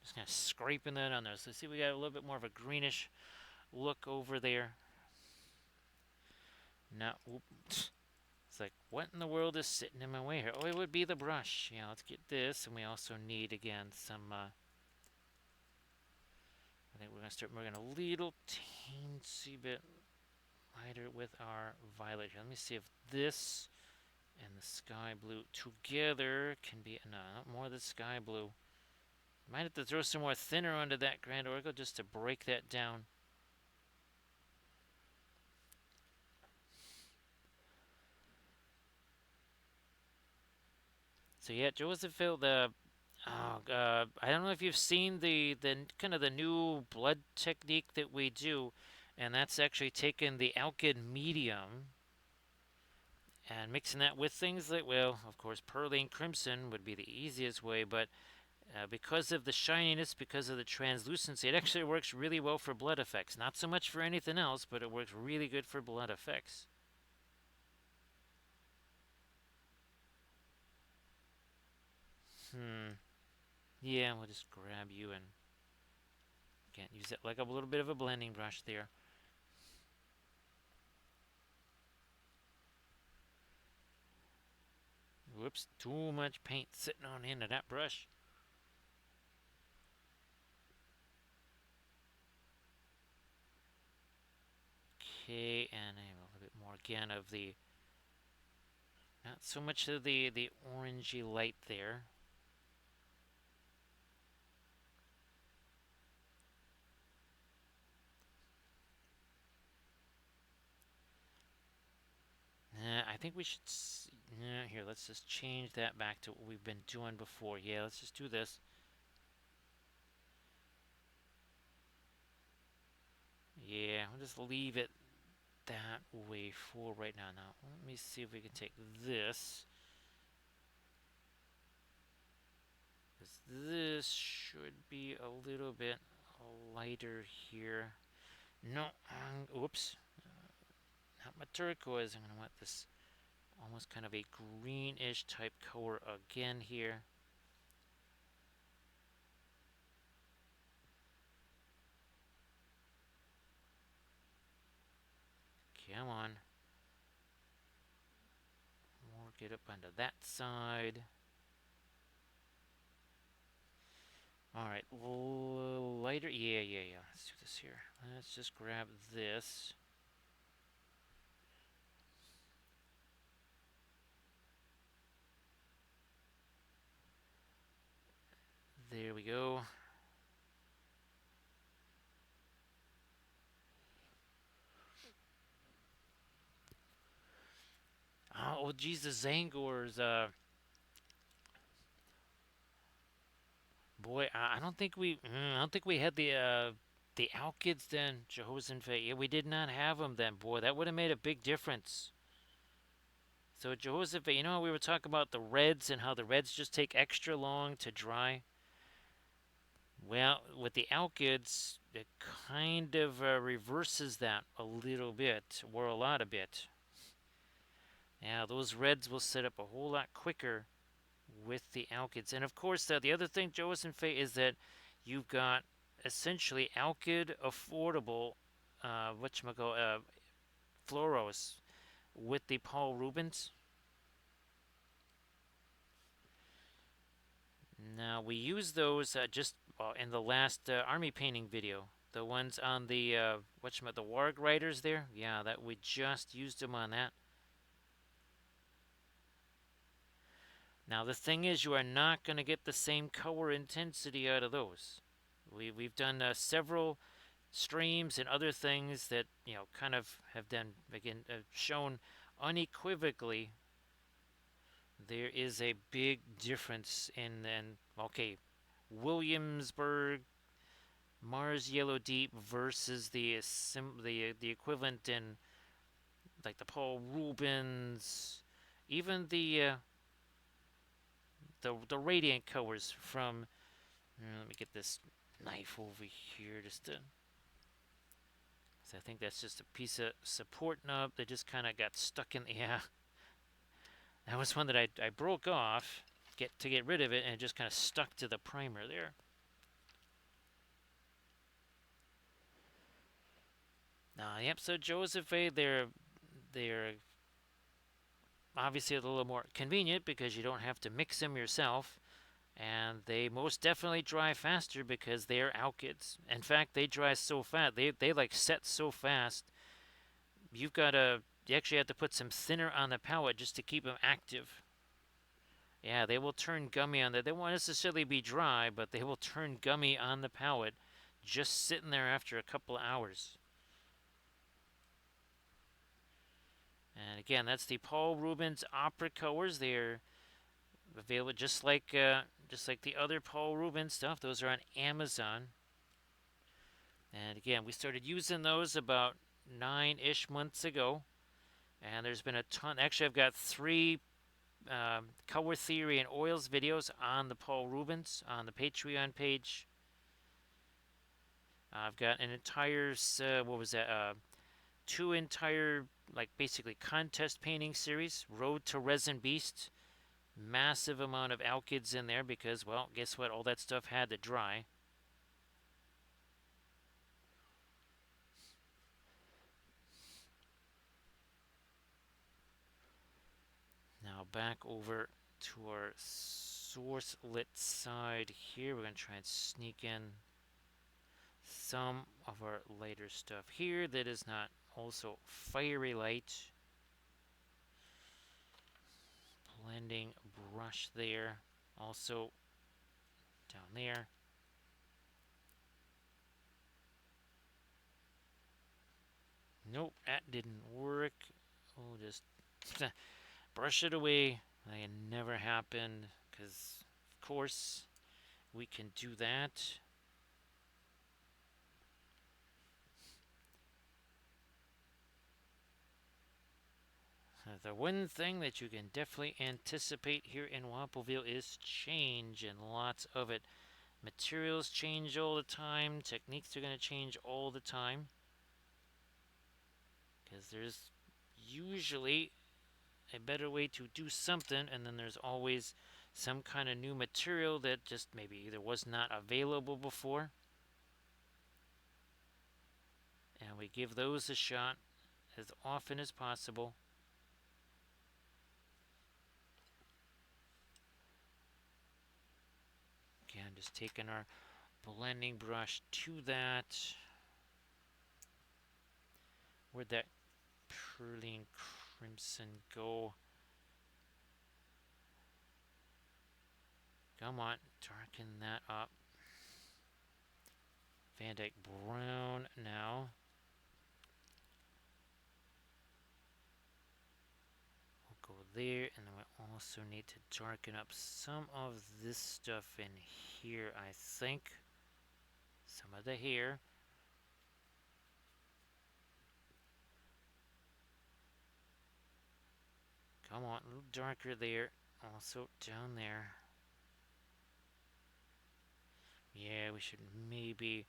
Speaker 1: Just kind of scraping that on there. So see, we got a little bit more of a greenish look over there. Now, it's like, what in the world is sitting in my way here? Oh, it would be the brush. Yeah, let's get this, and we also need again some. I think we're gonna start moving a little teensy bit lighter with our violet here. Let me see if this and the sky blue together can be enough. More of the sky blue. Might have to throw some more thinner onto that Grand Oracle just to break that down. So yeah, Josephville, I don't know if you've seen the kind of the new blood technique that we do, and that's actually taking the alkyd medium and mixing that with things like, well, of course, perlene crimson would be the easiest way, but because of the shininess, because of the translucency, it actually works really well for blood effects. Not so much for anything else, but it works really good for blood effects. Yeah, we'll just grab you and can't use it like a little bit of a blending brush there. Whoops, too much paint sitting on the end of that brush. Okay, and I have a little bit more again of the, not so much of the orangey light there. I think we should. Here, let's just change that back to what we've been doing before. Yeah, let's just do this. Yeah, we'll just leave it that way for right now. Now, let me see if we can take this. This should be a little bit lighter here. No, oops. Not my turquoise. I'm going to want this almost kind of a greenish type color again here. Come on. More get up onto that side. Alright, lighter. Yeah. Let's do this here. Let's just grab this. There we go. Oh, geez, the Zangors. Boy, I don't think we. I don't think we had the Alkids then, Jehoshaphat. Yeah, we did not have them then. Boy, that would have made a big difference. So Jehoshaphat, you know how we were talking about the reds and how the reds just take extra long to dry? Well, with the Alkids, it kind of reverses that a little bit, or a lot a bit. Yeah, those reds will set up a whole lot quicker with the Alkids. And of course, the other thing, Joas and Faye, is that you've got essentially Alkid affordable, fluoros with the Paul Rubens. Now, we use those just in the last army painting video. The ones on the, the Warg Riders there. Yeah, that we just used them on that. Now, the thing is, you are not going to get the same color intensity out of those. We've done several streams and other things that, kind of have done, again, shown unequivocally there is a big difference okay, Williamsburg, Mars Yellow Deep versus the equivalent in like the Paul Rubens, even the radiant colors from. Let me get this knife over here just to. So I think that's just a piece of support nub that just kind of got stuck in. Yeah, that was one that I broke off to get rid of it, and it just kind of stuck to the primer there. Yep. So Joseph, they're obviously a little more convenient because you don't have to mix them yourself. And they most definitely dry faster because they are alkyds. In fact, they dry so fast. They like set so fast. You actually have to put some thinner on the palette just to keep them active. Yeah, they will turn gummy on that. They won't necessarily be dry, but they will turn gummy on the palette just sitting there after a couple of hours. And again, that's the Paul Rubens Opera colors. They're available just like the other Paul Rubens stuff. Those are on Amazon. And again, we started using those about 9-ish months ago. And there's been a ton. Actually, I've got 3 color theory and oils videos on the Paul Rubens on the Patreon page. I've got an entire, 2 entire, like basically contest painting series, Road to Resin Beast. massive amount of alkyds in there because, well, guess what? All that stuff had to dry. Now back over to our source lit side here. We're going to try and sneak in some of our lighter stuff here that is not also fiery light. Blending brush there. Also down there. Nope, that didn't work. Oh, just brush it away. Like it never happened. Because, of course, we can do that. The one thing that you can definitely anticipate here in Wampleville is change, and lots of it. Materials change all the time. Techniques are going to change all the time. Because there's usually a better way to do something, and then there's always some kind of new material that just maybe either was not available before. And we give those a shot as often as possible. Again, just taking our blending brush to that. Where'd that pearline crimson go? Come on, darken that up. Van Dyke Brown now. We'll go there, and then we also need to darken up some of this stuff in here, I think. Some of the hair. Come on, a little darker there. Also down there. Yeah, we should maybe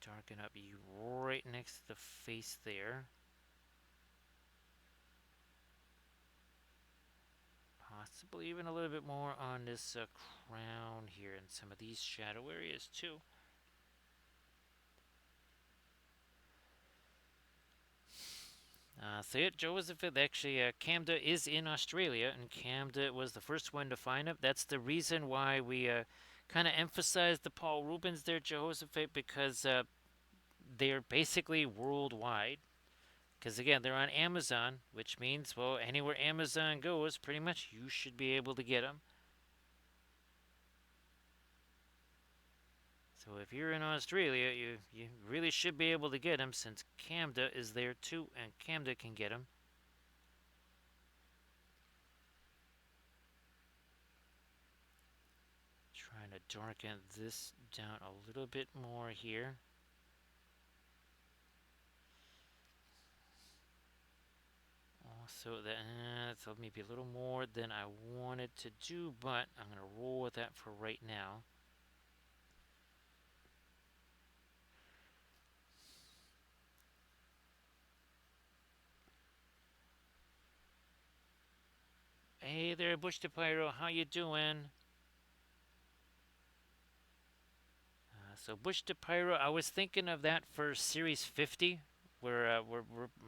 Speaker 1: darken up you right next to the face there. Possibly even a little bit more on this crown here and some of these shadow areas too. So yeah, Joseph, actually, Camda is in Australia, and Camda was the first one to find it. That's the reason why we kind of emphasized the Paul Rubens there, Jehoshaphat, because they're basically worldwide. Because again, they're on Amazon, which means, well, anywhere Amazon goes, pretty much you should be able to get them. So if you're in Australia, you really should be able to get them since Camda is there too, and Camda can get them. Trying to darken this down a little bit more here. Also, that's maybe a little more than I wanted to do, but I'm going to roll with that for right now. Hey there, Bush to Pyro, how you doing? So Bush to Pyro, I was thinking of that for Series 50. We're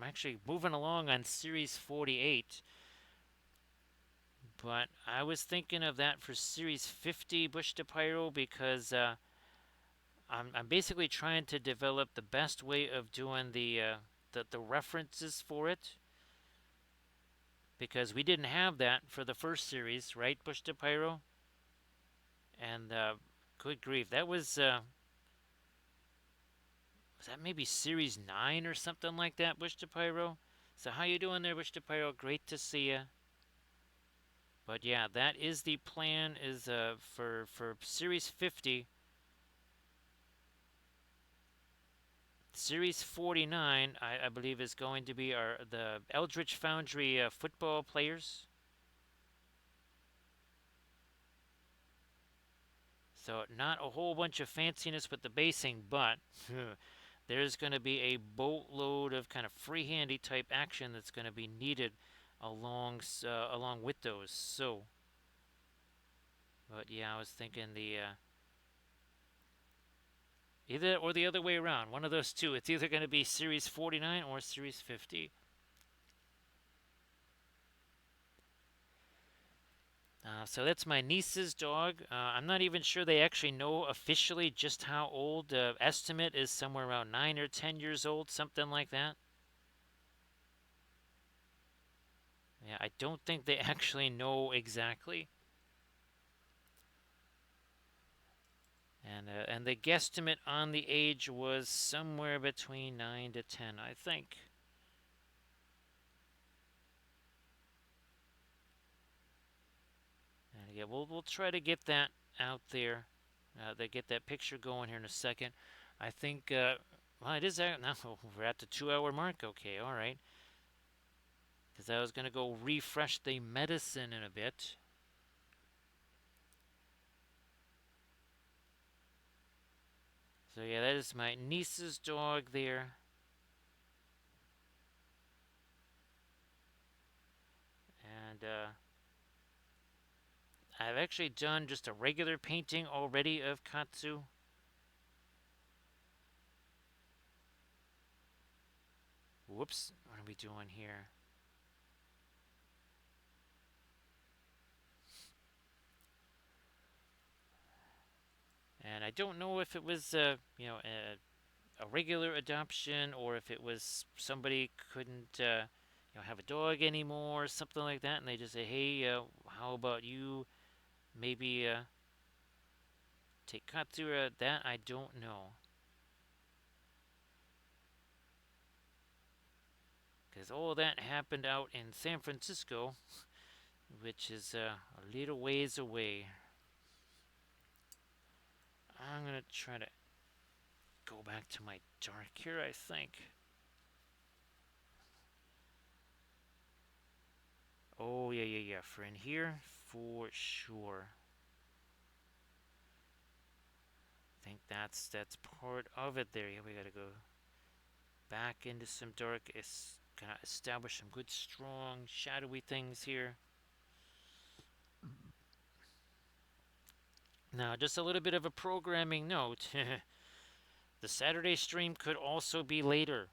Speaker 1: actually moving along on Series 48. But I was thinking of that for Series 50 Bush to Pyro because I'm basically trying to develop the best way of doing the references for it. Because we didn't have that for the first series, right, Bush to Pyro? And good grief, that was that maybe Series 9 or something like that, Bush to Pyro? So how you doing there, Bush to Pyro? Great to see you. But yeah, that is the plan. Is for Series 50. Series 49, I believe, is going to be the Eldritch Foundry football players. So not a whole bunch of fanciness with the basing, but there's going to be a boatload of kind of free-handy type action that's going to be needed along with those. So, but yeah, I was thinking the either or the other way around. One of those two. It's either going to be Series 49 or Series 50. So that's my niece's dog. I'm not even sure they actually know officially just how old. Estimate is somewhere around 9 or 10 years old, something like that. Yeah, I don't think they actually know exactly. And the guesstimate on the age was somewhere between 9 to 10, I think. And yeah, we'll try to get that out there. They get that picture going here in a second. I think. Well, it is now. We're at the 2 hour mark. Okay, all right. Because I was gonna go refresh the medicine in a bit. So yeah, that is my niece's dog there. And I've actually done just a regular painting already of Katsu. Whoops, what are we doing here? And I don't know if it was, a regular adoption or if it was somebody couldn't, have a dog anymore or something like that, and they just say, hey, how about you maybe take Katsura? That I don't know. Because all that happened out in San Francisco, which is a little ways away. I'm going to try to go back to my dark here, I think. Oh, yeah, yeah, yeah. For in here, for sure. I think that's part of it there. Yeah, we gotta go back into some dark. Gonna establish some good, strong, shadowy things here. Now, just a little bit of a programming note. The Saturday stream could also be later.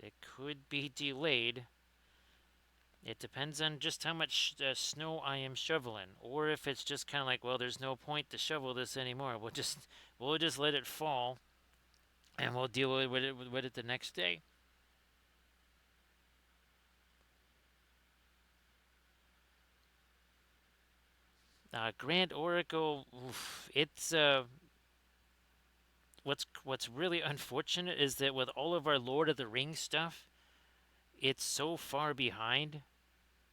Speaker 1: It could be delayed. It depends on just how much snow I am shoveling, or if it's just kind of like, well, there's no point to shovel this anymore. We'll just let it fall, and we'll deal with it the next day. Grand Oracle, oof, it's what's really unfortunate is that with all of our Lord of the Rings stuff, it's so far behind,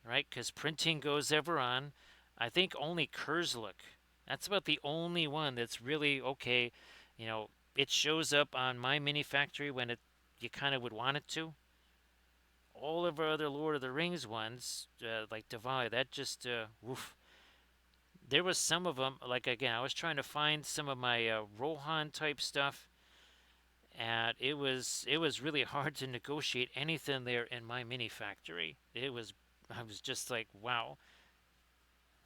Speaker 1: right? Because printing goes ever on. I think only Kurzlook. That's about the only one that's really okay. It shows up on my mini factory when it you kind of would want it to. All of our other Lord of the Rings ones, like Diwali, that just woof. There was some of them. Like again, I was trying to find some of my Rohan type stuff, and it was really hard to negotiate anything there in my mini factory. I was just like, wow,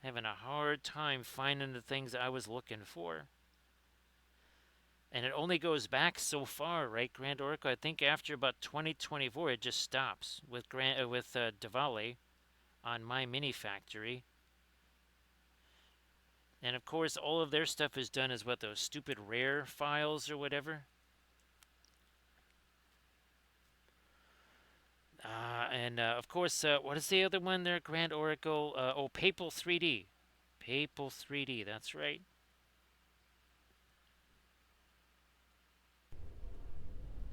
Speaker 1: having a hard time finding the things I was looking for. And it only goes back so far, right, Grand Oracle? I think after about 2024, it just stops with Diwali on my mini factory. And of course, all of their stuff is done as what those stupid rare files or whatever. And of course, what is the other one there? Grand Oracle. Papal 3D. Papal 3D. That's right.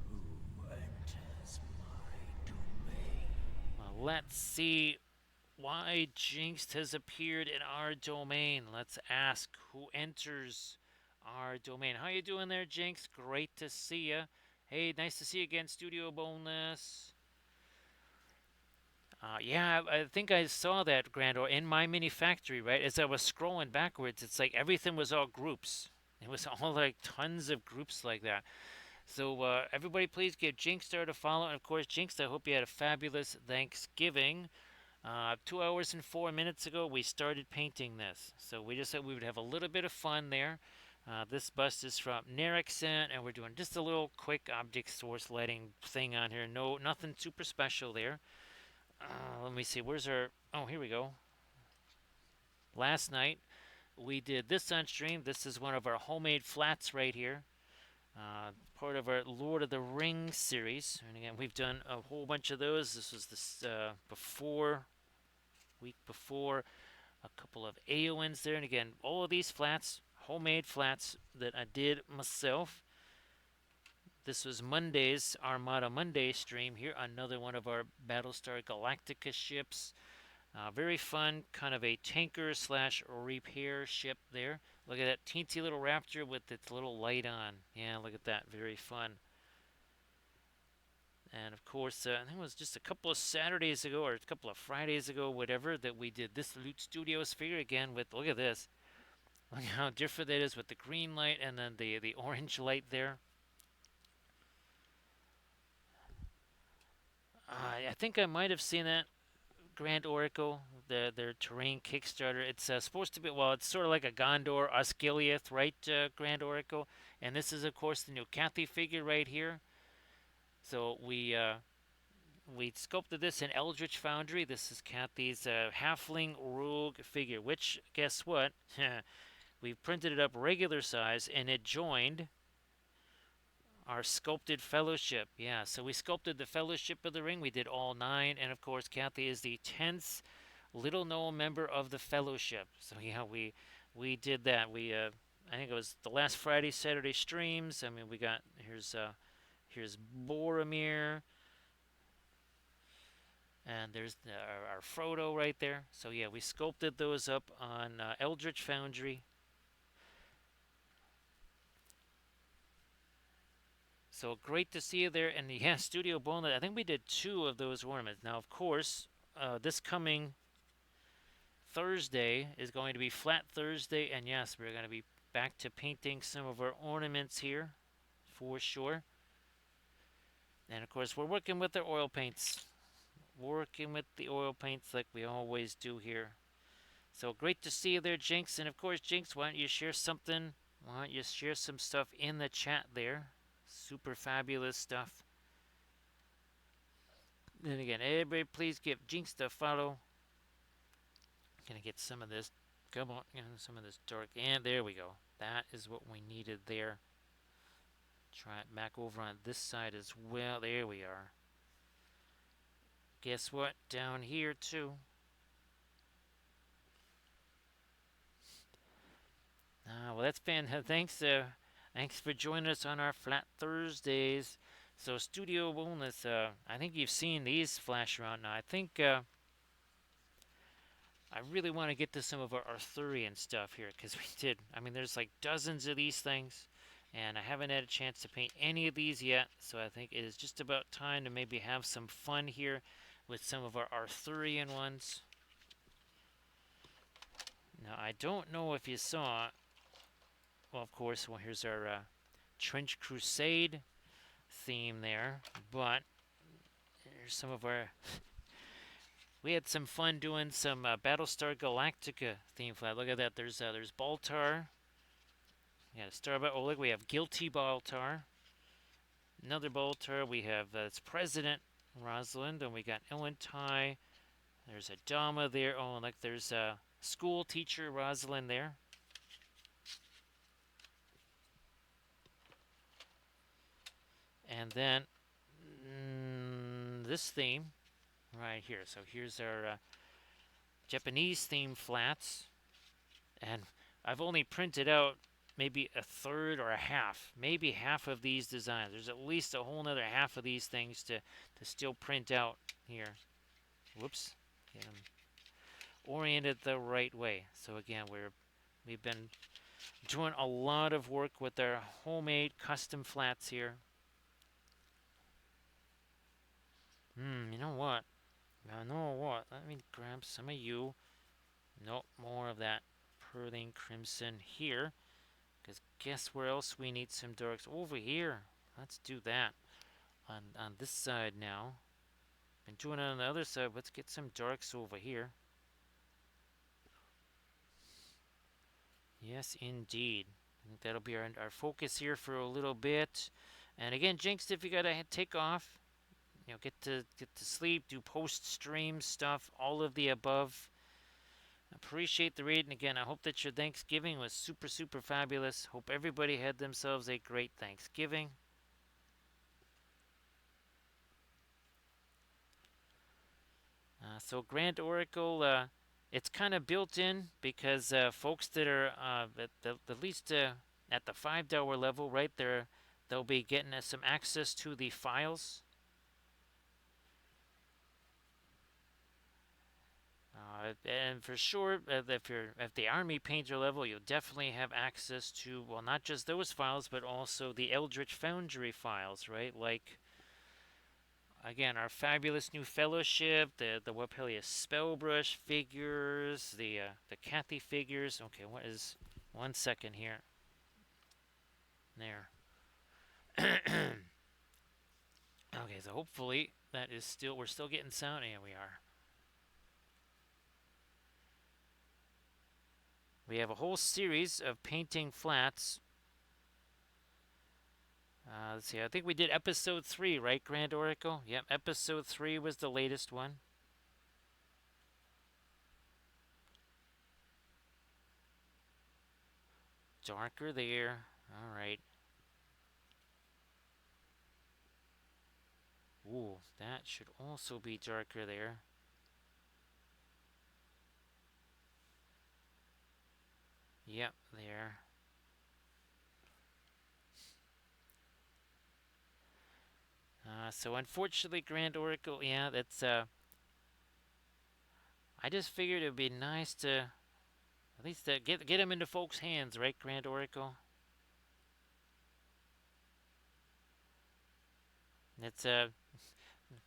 Speaker 2: Who enters my domain?
Speaker 1: Well, let's see why Jinx has appeared in our domain. Let's ask who enters our domain. How you doing there, Jinx? Great to see you. Hey, nice to see you again, Studio Boneless. Yeah, I think I saw that, Grandor, in my mini factory, right? As I was scrolling backwards, it's like everything was all groups. It was all like tons of groups like that. So, everybody, please give Jinx a follow. And of course, Jinx, I hope you had a fabulous Thanksgiving. 2 hours and 4 minutes ago, we started painting this. So we just said we would have a little bit of fun there. This bust is from Nerikson, and we're doing just a little quick object source lighting thing on here. No, nothing super special there. Let me see. Where's our? Oh, here we go. Last night we did this on stream. This is one of our homemade flats right here. Part of our Lord of the Rings series. And again, we've done a whole bunch of those. This was this week before, a couple of AONs there. And again, all of these flats, homemade flats that I did myself. This was Monday's Armada Monday stream here. Another one of our Battlestar Galactica ships. Very fun, kind of a tanker slash repair ship there. Look at that teensy little Raptor with its little light on. Yeah, look at that. Very fun. And of course, I think it was just a couple of Saturdays ago or a couple of Fridays ago, whatever, that we did this Loot Studios figure again with, look at this. Look how different that is with the green light and then the orange light there. I think I might have seen that Grand Oracle, their terrain Kickstarter. It's supposed to be, well, it's sort of like a Gondor Osgiliath, right, Grand Oracle? And this is, of course, the new Kathy figure right here. So we sculpted this in Eldritch Foundry. This is Kathy's Halfling Rogue figure, which, guess what? We printed it up regular size, and it joined our sculpted fellowship. Yeah, so we sculpted the Fellowship of the Ring. We did all 9, and of course, Kathy is the 10th little known member of the Fellowship. So yeah, we did that. I think it was the last Friday, Saturday streams. I mean, we got here's Boromir, and there's our Frodo right there. So yeah, we sculpted those up on Eldritch Foundry. So great to see you there. And yeah, Studio Bone, I think we did 2 of those ornaments. Now, of course, this coming Thursday is going to be Flat Thursday. And yes, we're going to be back to painting some of our ornaments here for sure. And of course, we're working with the oil paints. Working with the oil paints like we always do here. So great to see you there, Jinx. And of course, Jinx, why don't you share something? Why don't you share some stuff in the chat there? Super fabulous stuff. Then again, everybody please give Jinx a follow. Gonna get some of this, come on, some of this dark, and there we go. That is what we needed there. Try it back over on this side as well. There we are. Guess what? Down here too. Well, that's fantastic. Thanks for joining us on our Flat Thursdays. So Studio Wellness, I think you've seen these flash around now. I think I really want to get to some of our Arthurian stuff here because we did. I mean, there's like dozens of these things, and I haven't had a chance to paint any of these yet. So I think it is just about time to maybe have some fun here with some of our Arthurian ones. Now, I don't know if you saw. Well, of course, well, here's our Trench Crusade theme there, but here's some of our. We had some fun doing some Battlestar Galactica theme flat. Look at that. There's Baltar. Yeah, Starbuck. Oh, look, we have Guilty Baltar. Another Baltar. We have it's President Rosalind, and we got Ellen Ty. There's a Dama there. Oh, and like there's a school teacher Rosalind there. And then this theme right here. So here's our Japanese theme flats. And I've only printed out maybe a third or a half, maybe half of these designs. There's at least a whole nother half of these things to still print out here. Whoops. Get them oriented the right way. So again, we've been doing a lot of work with our homemade custom flats here. You know what? Let me grab some of you. Nope, more of that Perling Crimson here. Because guess where else we need some darks? Over here. Let's do that. On this side now. And doing it on the other side, let's get some darks over here. Yes, indeed. I think that'll be our focus here for a little bit. And again, Jinx, if you gotta take off, get to sleep, do post stream stuff, all of the above. Appreciate the read, and again, I hope that your Thanksgiving was super, super fabulous. Hope everybody had themselves a great Thanksgiving. So Grand Oracle, it's kind of built in because folks that are at least at the $5 level, right there, they'll be getting some access to the files. And for sure, if you're at the Army Painter level, you'll definitely have access to, well, not just those files, but also the Eldritch Foundry files, right? Like, again, our fabulous new fellowship, the Webhelia Spellbrush figures, the Kathy figures. Okay, what is 1 second here? There. Okay, so hopefully that is still, we're still getting sound. Yeah, we are. We have a whole series of painting flats. Let's see, I think we did episode 3, right, Grand Oracle? Yep, episode 3 was the latest one. Darker there. All right. Ooh, that should also be darker there. Yep, there. So unfortunately, Grand Oracle, yeah, that's I just figured it would be nice to at least get them into folks' hands, right, Grand Oracle? It's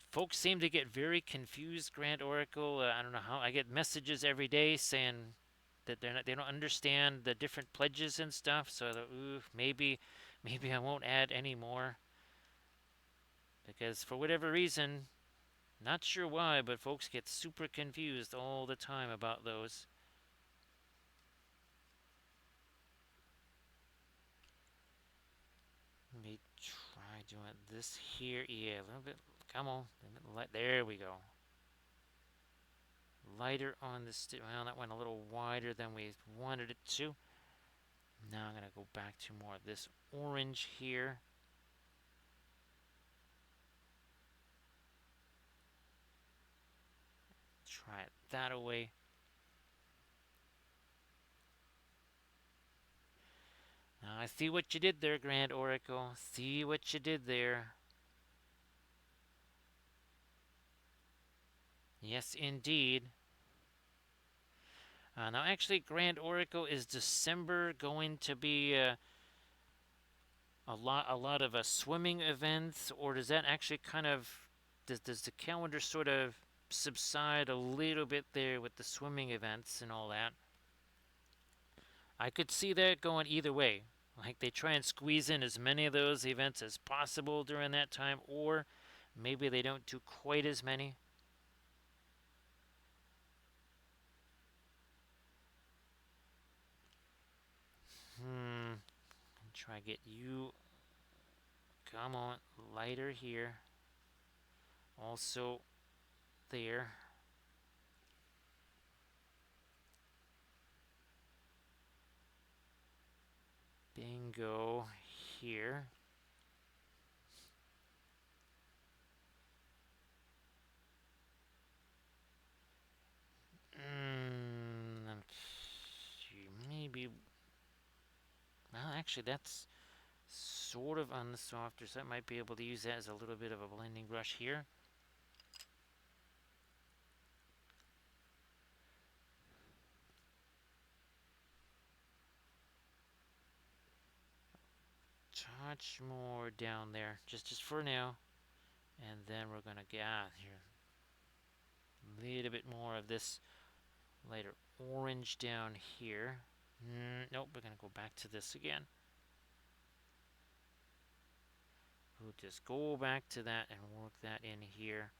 Speaker 1: folks seem to get very confused, Grand Oracle. I don't know how. I get messages every day saying that they don't understand the different pledges and stuff. So ooh, maybe I won't add any more because for whatever reason, not sure why, but folks get super confused all the time about those. Let me try doing this here. Yeah, a little bit. Come on. There we go. Lighter on the well, that went a little wider than we wanted it to. Now I'm going to go back to more of this orange here. Try it that away. Now I see what you did there, Grand Oracle. See what you did there. Yes, indeed. Now, actually, Grand Oracle, is December going to be a lot of swimming events, or does that actually kind of does the calendar sort of subside a little bit there with the swimming events and all that? I could see that going either way. Like they try and squeeze in as many of those events as possible during that time, or maybe they don't do quite as many. Try to get you. Come on, lighter here. Also there. Bingo here. Maybe. Well, actually, that's sort of on the softer side. Might be able to use that as a little bit of a blending brush here. Touch more down there, just for now, and then we're gonna get here a little bit more of this lighter orange down here. Nope, we're gonna go back to this again. We'll just go back to that and work that in here.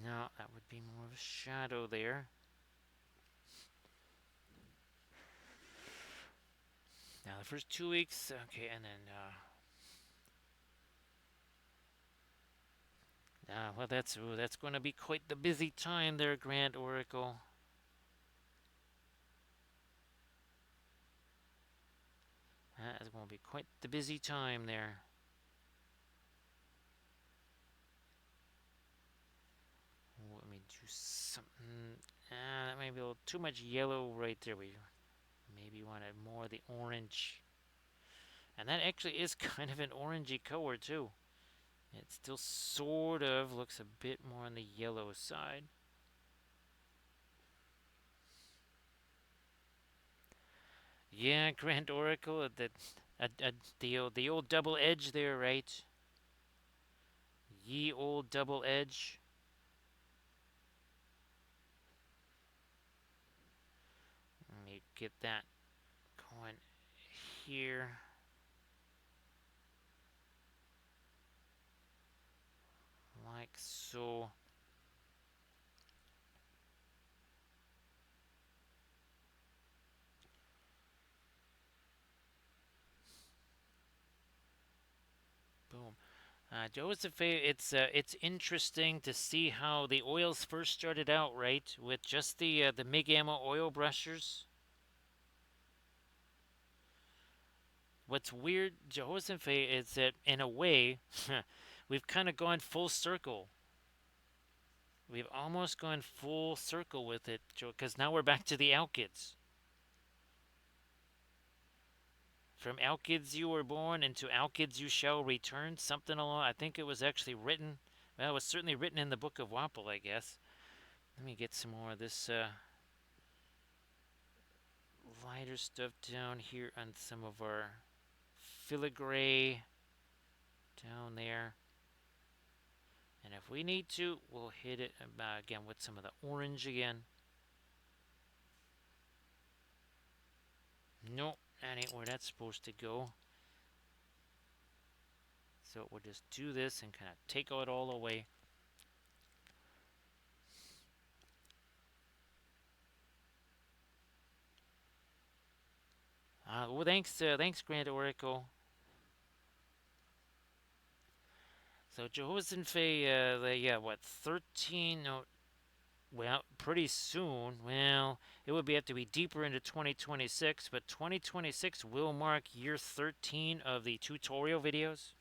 Speaker 1: No, that would be more of a shadow there. Now the first 2 weeks, okay, and then well, that's going to be quite the busy time there, Grand Oracle. That is going to be quite the busy time there. Let me do something. That might be a little too much yellow right there. We maybe wanted more of the orange. And that actually is kind of an orangey color too. It still sort of looks a bit more on the yellow side. Yeah, Grand Oracle, the old double edge there, right? Ye old double edge. Let me get that going here, like so. Boom. Joseph, it's interesting to see how the oils first started out, right, with just the MIG ammo oil brushers. What's weird, Jehoshaphat, is that in a way, we've kind of gone full circle. We've almost gone full circle with it, because now we're back to the Alkids. From Alkids you were born, into Alkids you shall return. Something along. I think it was actually written. Well, it was certainly written in the Book of Wapple, I guess. Let me get some more of this lighter stuff down here on some of our filigree down there. And if we need to, we'll hit it again with some of the orange again. Nope, that ain't where that's supposed to go. So we'll just do this and kind of take it all away. Well, thanks, Grand Oracle. So Jehoshaphat, yeah, what, 13? No, well, pretty soon. Well, it would have to be deeper into 2026, but 2026 will mark year 13 of the tutorial videos.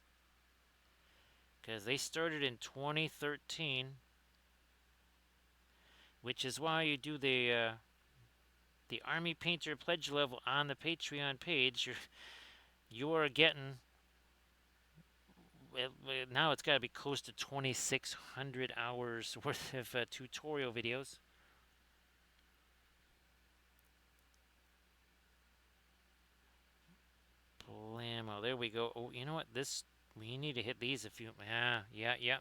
Speaker 1: Because they started in 2013, which is why you do the Army Painter pledge level on the Patreon page. You are getting, now it's got to be close to 2,600 hours worth of tutorial videos. Blammo, there we go. Oh, you know what? We need to hit these a few. Yeah.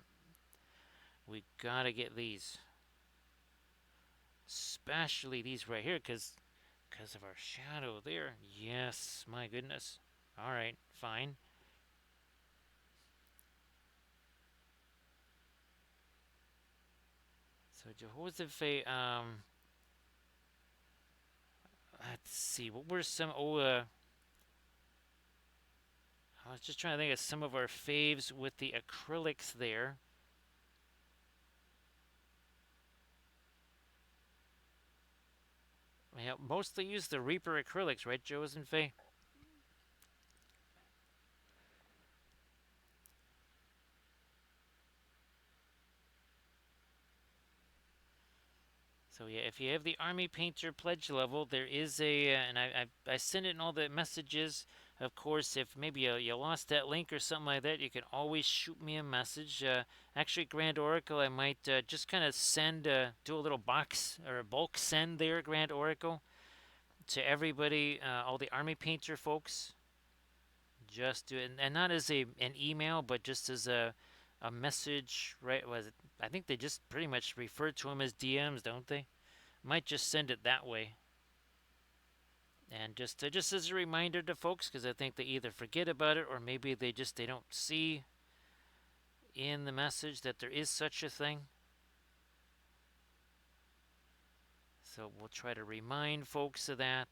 Speaker 1: We gotta get these, especially these right here, because of our shadow there. Yes, my goodness. All right, fine. So Jehoshaphat, let's see. What were some? I was just trying to think of some of our faves with the acrylics there. Yeah, mostly use the Reaper acrylics, right, Jehoshaphat? So yeah, if you have the Army Painter pledge level, there is and I send it in all the messages. Of course, if maybe you lost that link or something like that, you can always shoot me a message. Actually, Grand Oracle, I might just kind of do a little box or a bulk send there, Grand Oracle, to everybody, all the Army Painter folks. Just do it, and not as an email, but just as a message, right? I think they just pretty much refer to them as DMs, don't they? Might just send it that way. And just as a reminder to folks, because I think they either forget about it or maybe they don't see in the message that there is such a thing. So we'll try to remind folks of that.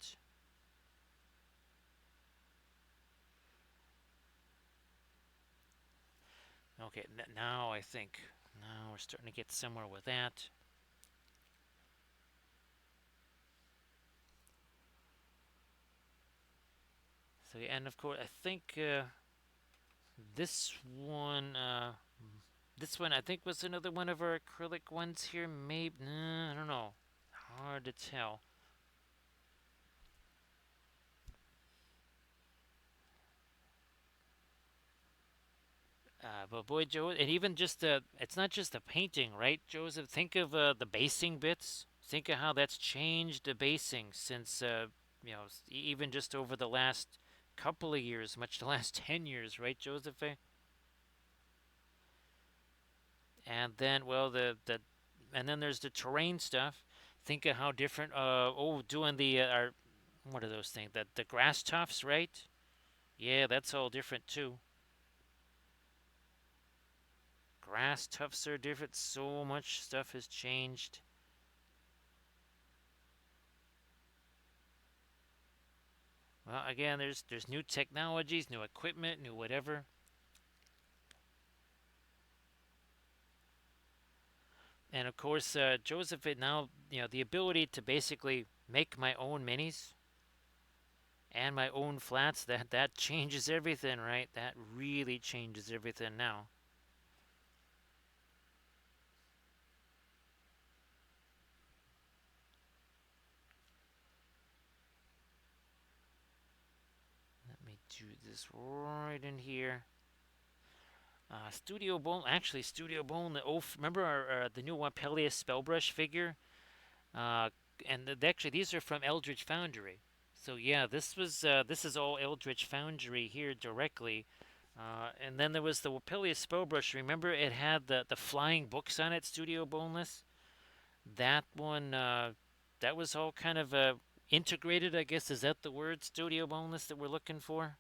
Speaker 1: Okay, now I think now we're starting to get somewhere with that. So and of course I think this one this one I think was another one of our acrylic ones here. Maybe I don't know. Hard to tell. But boy, Joe, and even just it's not just the painting, right, Joseph? Think of the basing bits. Think of how that's changed the basing since, even just over the last couple of years, much the last 10 years, right, Joseph? And then, well, and then there's the terrain stuff. Think of how different, doing what are those things? The grass tufts, right? Yeah, that's all different too. Grass tufts are different. So much stuff has changed. Well, again, there's new technologies, new equipment, new whatever, and of course, Joseph, it now the ability to basically make my own minis and my own flats. That changes everything, right? That really changes everything now. Let me do this right in here. Studio Bone, actually, Studio Bone. Remember the new one, Peleus Spellbrush figure? Uh, and actually, these are from Eldritch Foundry. So yeah, this is all Eldritch Foundry here directly. And then there was the Wapilius Spellbrush. Remember, it had the flying books on it, Studio Boneless. That one, that was all kind of integrated. I guess is that the word, Studio Boneless, that we're looking for?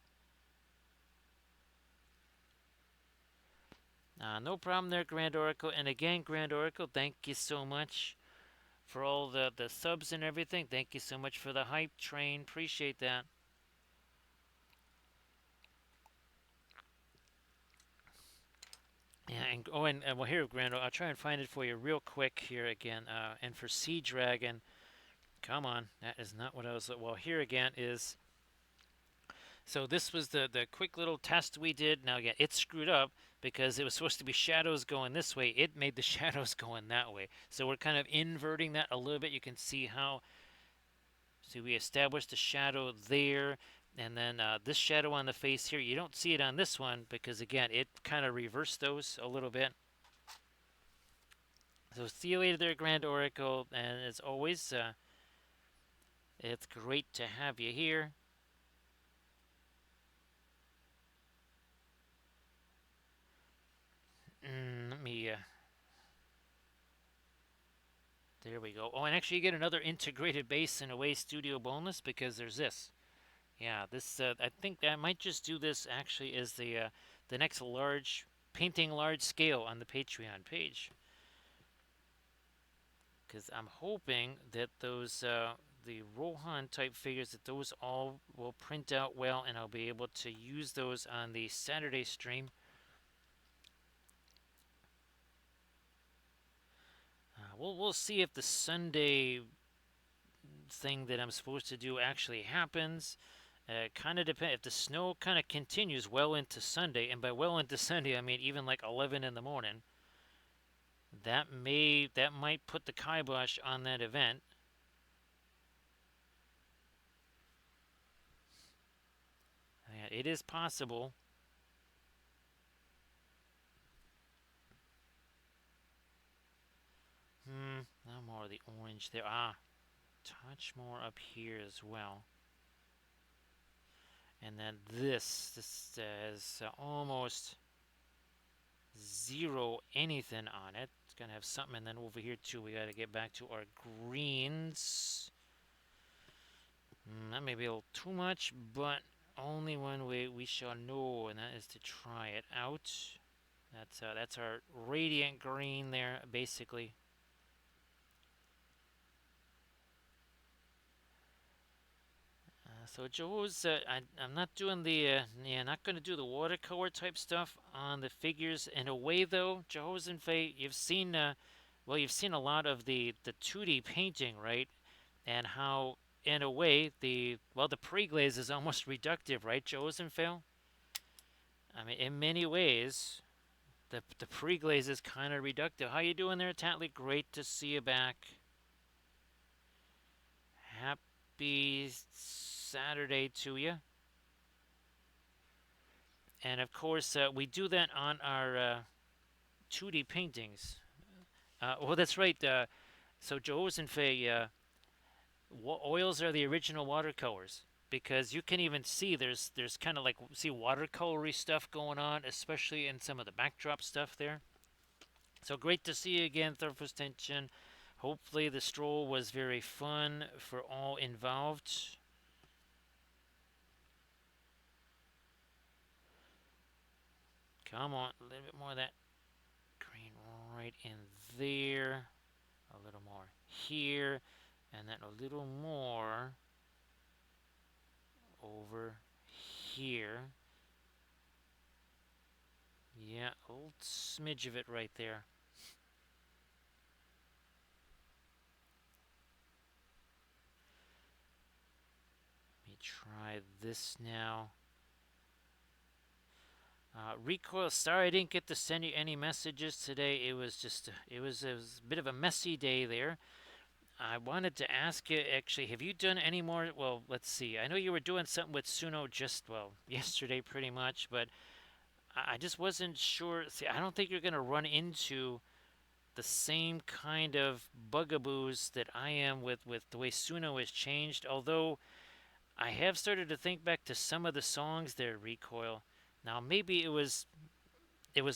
Speaker 1: No problem there, Grand Oracle. And again, Grand Oracle, thank you so much for all the subs and everything. Thank you so much for the hype train. Appreciate that. Yeah, and well, here, Grand, I'll try and find it for you real quick here again. And for Sea Dragon, come on, that is not what I was. Well, here again is. So this was the quick little test we did. Now again, it screwed up because it was supposed to be shadows going this way. It made the shadows going that way. So we're kind of inverting that a little bit. You can see how. See, we established a shadow there, and then this shadow on the face here. You don't see it on this one because again, it kind of reversed those a little bit. So see you later there, Grand Oracle, and as always, it's great to have you here. Let me. There we go. Oh, and actually, you get another integrated base in Away Studio bonus because there's this. Yeah, this. I think I might just do this actually as the next large painting large scale on the Patreon page because I'm hoping that those the Rohan type figures that those all will print out well and I'll be able to use those on the Saturday stream. We'll see if the Sunday thing that I'm supposed to do actually happens. Kind of depends if the snow kind of continues well into Sunday, and by well into Sunday I mean even like 11 in the morning. That might put the kibosh on that event. Yeah, it is possible. No more of the orange there. Touch more up here as well. And then this has almost zero anything on it. It's gonna have something, and then over here too, we gotta get back to our greens. That may be a little too much, but only one way we shall know, and that is to try it out. That's our radiant green there, basically. So Joe's, I'm not doing the, yeah, not going to do the watercolor type stuff on the figures. In a way, though, Joe's and Faye, you've seen, well, you've seen a lot of the 2D painting, right? And how, in a way, the pre-glaze is almost reductive, right, Joe's and Faye? I mean, in many ways, the pre-glaze is kind of reductive. How you doing there, Tatley? Great to see you back. Happy Saturday to you. And of course, we do that on our 2D paintings. Well, that's right. So Joe's and Faye, oils are the original watercolors because you can even see there's kind of like see watercolory stuff going on, especially in some of the backdrop stuff there. So great to see you again, Thurfus Tension. Hopefully the stroll was very fun for all involved. Come on, a little bit more of that green right in there. A little more here, and then a little more over here. Yeah, a little smidge of it right there. Let me try this now. Recoil, sorry I didn't get to send you any messages today. It was just, it was a bit of a messy day there. I wanted to ask you, actually, have you done any more? Well, let's see. I know you were doing something with Suno just, well, yesterday pretty much, but I just wasn't sure. See, I don't think you're going to run into the same kind of bugaboos that I am with the way Suno has changed. Although I have started to think back to some of the songs there, Recoil. Now maybe it was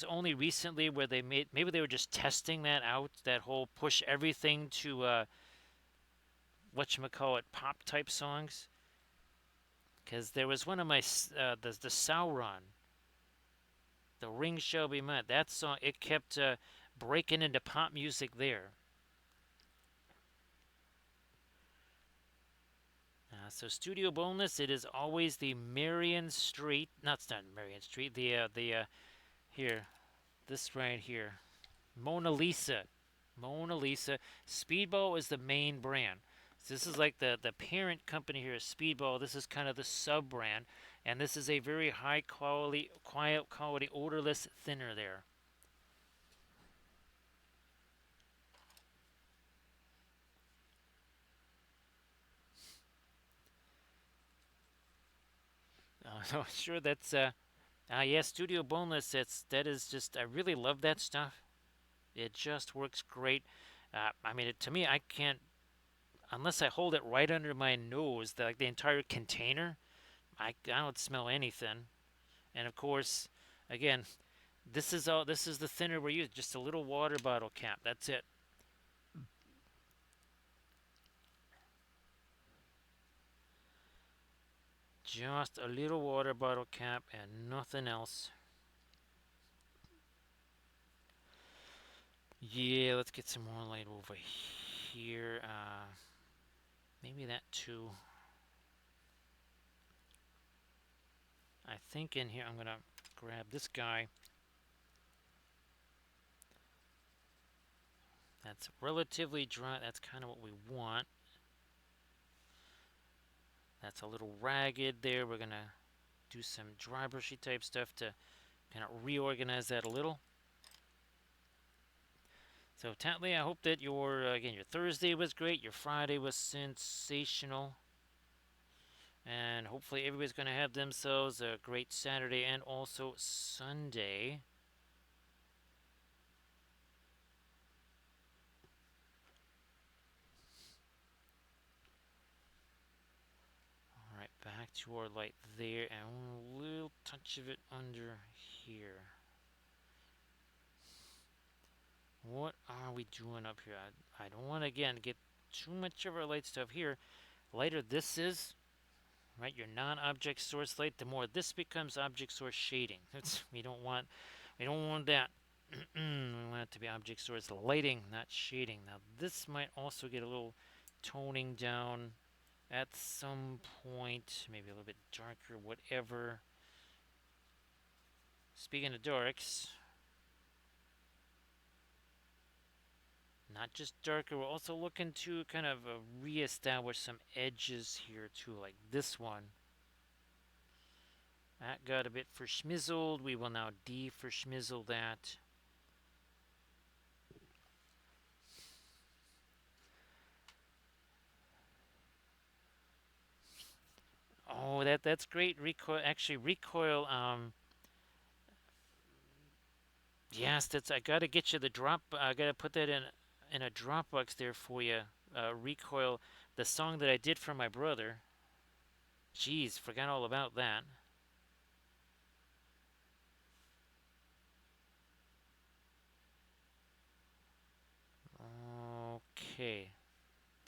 Speaker 1: only recently where they made maybe they were just testing that out, that whole push everything to whatchamacallit pop type songs. Because there was one of my the Sauron, the Ring Shall Be Met. That song it kept breaking into pop music there. So Studio Boneless, it is always the Marion Street. Not it's not Marion Street. The here, this right here, Mona Lisa. Mona Lisa. Speedball is the main brand. So this is like the parent company here is Speedball. This is kind of the sub brand, and this is a very high quality, quiet quality, odorless thinner there. So sure that's yeah, Studio Boneless. That is just I really love that stuff. It just works great. I mean, to me, I can't unless I hold it right under my nose, like the entire container. I don't smell anything. And of course, again, this is all. This is the thinner we're using. Just a little water bottle cap. That's it. Just a little water bottle cap and nothing else. Yeah, let's get some more light over here. Maybe that too. I think in here I'm gonna grab this guy. That's relatively dry. That's kind of what we want. That's a little ragged there. We're gonna do some dry brushy type stuff to kind of reorganize that a little. So Tatley, I hope that your again your Thursday was great, your Friday was sensational, and hopefully everybody's going to have themselves a great Saturday and also Sunday. All right, back to our light there, and a little touch of it under here. What are we doing up here? I don't want to again get too much of our light stuff here. Lighter this is, right? Your non-object source light. The more this becomes object source shading. We don't want that. We want it to be object source lighting, not shading. Now this might also get a little toning down at some point, maybe a little bit darker, whatever. Speaking of darks, not just darker, we're also looking to kind of re-establish some edges here too, like this one. That got a bit for schmizzled. We will now for schmizzle that. Oh, that's great. Recoil, actually, recoil. Yes, that's. I gotta get you the drop. I gotta put that in a Dropbox there for you. Recoil, the song that I did for my brother. Jeez, forgot all about that. Okay.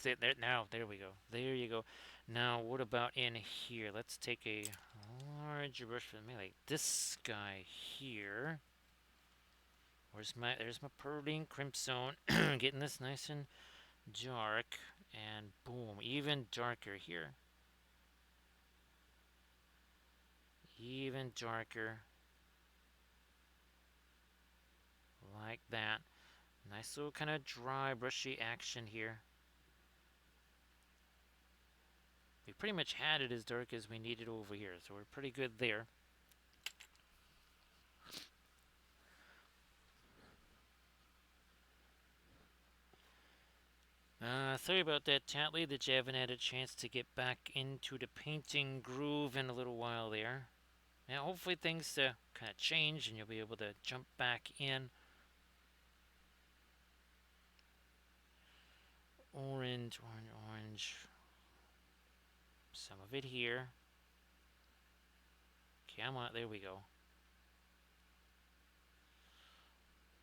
Speaker 1: There, now, there we go. There you go. Now, what about in here? Let's take a large brush for me, like this guy here. There's my Pearline Crimson. Getting this nice and dark. And boom, even darker here. Even darker. Like that. Nice little kind of dry, brushy action here. We pretty much had it as dark as we needed over here, so we're pretty good there. Sorry about that, Tatley, that you haven't had a chance to get back into the painting groove in a little while there. Now, hopefully things kind of change and you'll be able to jump back in. Orange, orange, orange. Some of it here. Come on, there we go.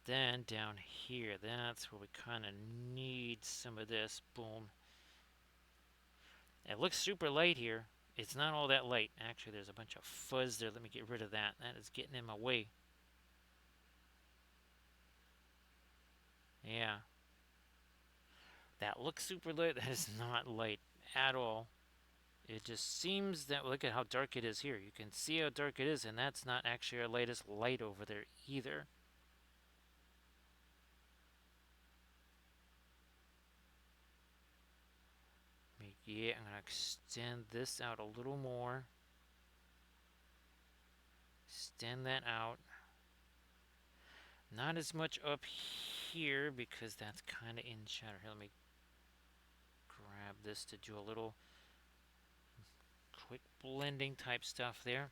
Speaker 1: Then down here, that's where we kind of need some of this. Boom. It looks super light here. It's not all that light. Actually, there's a bunch of fuzz there. Let me get rid of that. That is getting in my way. Yeah. That looks super light. That is not light at all. It just seems that, look at how dark it is here. You can see how dark it is, and that's not actually our latest light over there either. Yeah, I'm going to extend this out a little more. Extend that out. Not as much up here because that's kind of in shadow. Here, let me grab this to do a little quick blending type stuff there.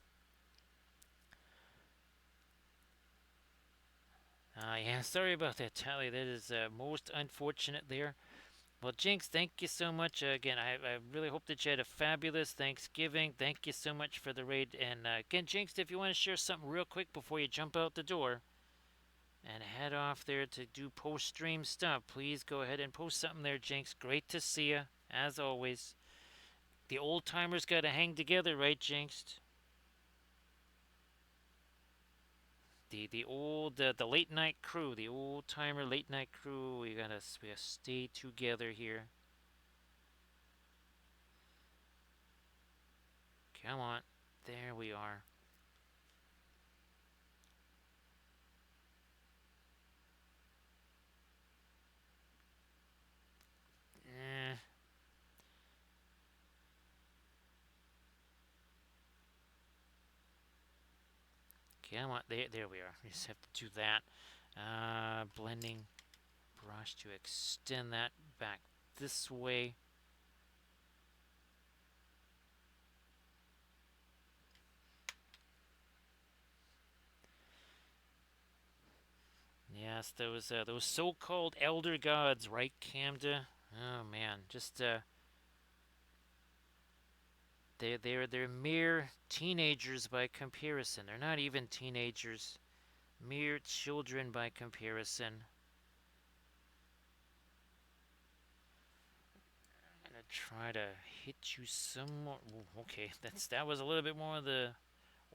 Speaker 1: Yeah, sorry about that, Tally. That is most unfortunate there. Well, Jinx, thank you so much. Again, I really hope that you had a fabulous Thanksgiving. Thank you so much for the raid. And again, Jinx, if you want to share something real quick before you jump out the door and head off there to do post-stream stuff, please go ahead and post something there, Jinx. Great to see you, as always. The old timers got to hang together, right, Jinx? The late night crew, the old timer late night crew. We gotta stay together here. Come on, there we are. Eh, come on, there we are. We just have to do that. Blending brush to extend that back this way. Yes, those so-called elder gods, right, Camda? Oh man, just they're mere teenagers by comparison. They're not even teenagers, mere children by comparison. I'm gonna try to hit you some more. Ooh, okay, that was a little bit more of the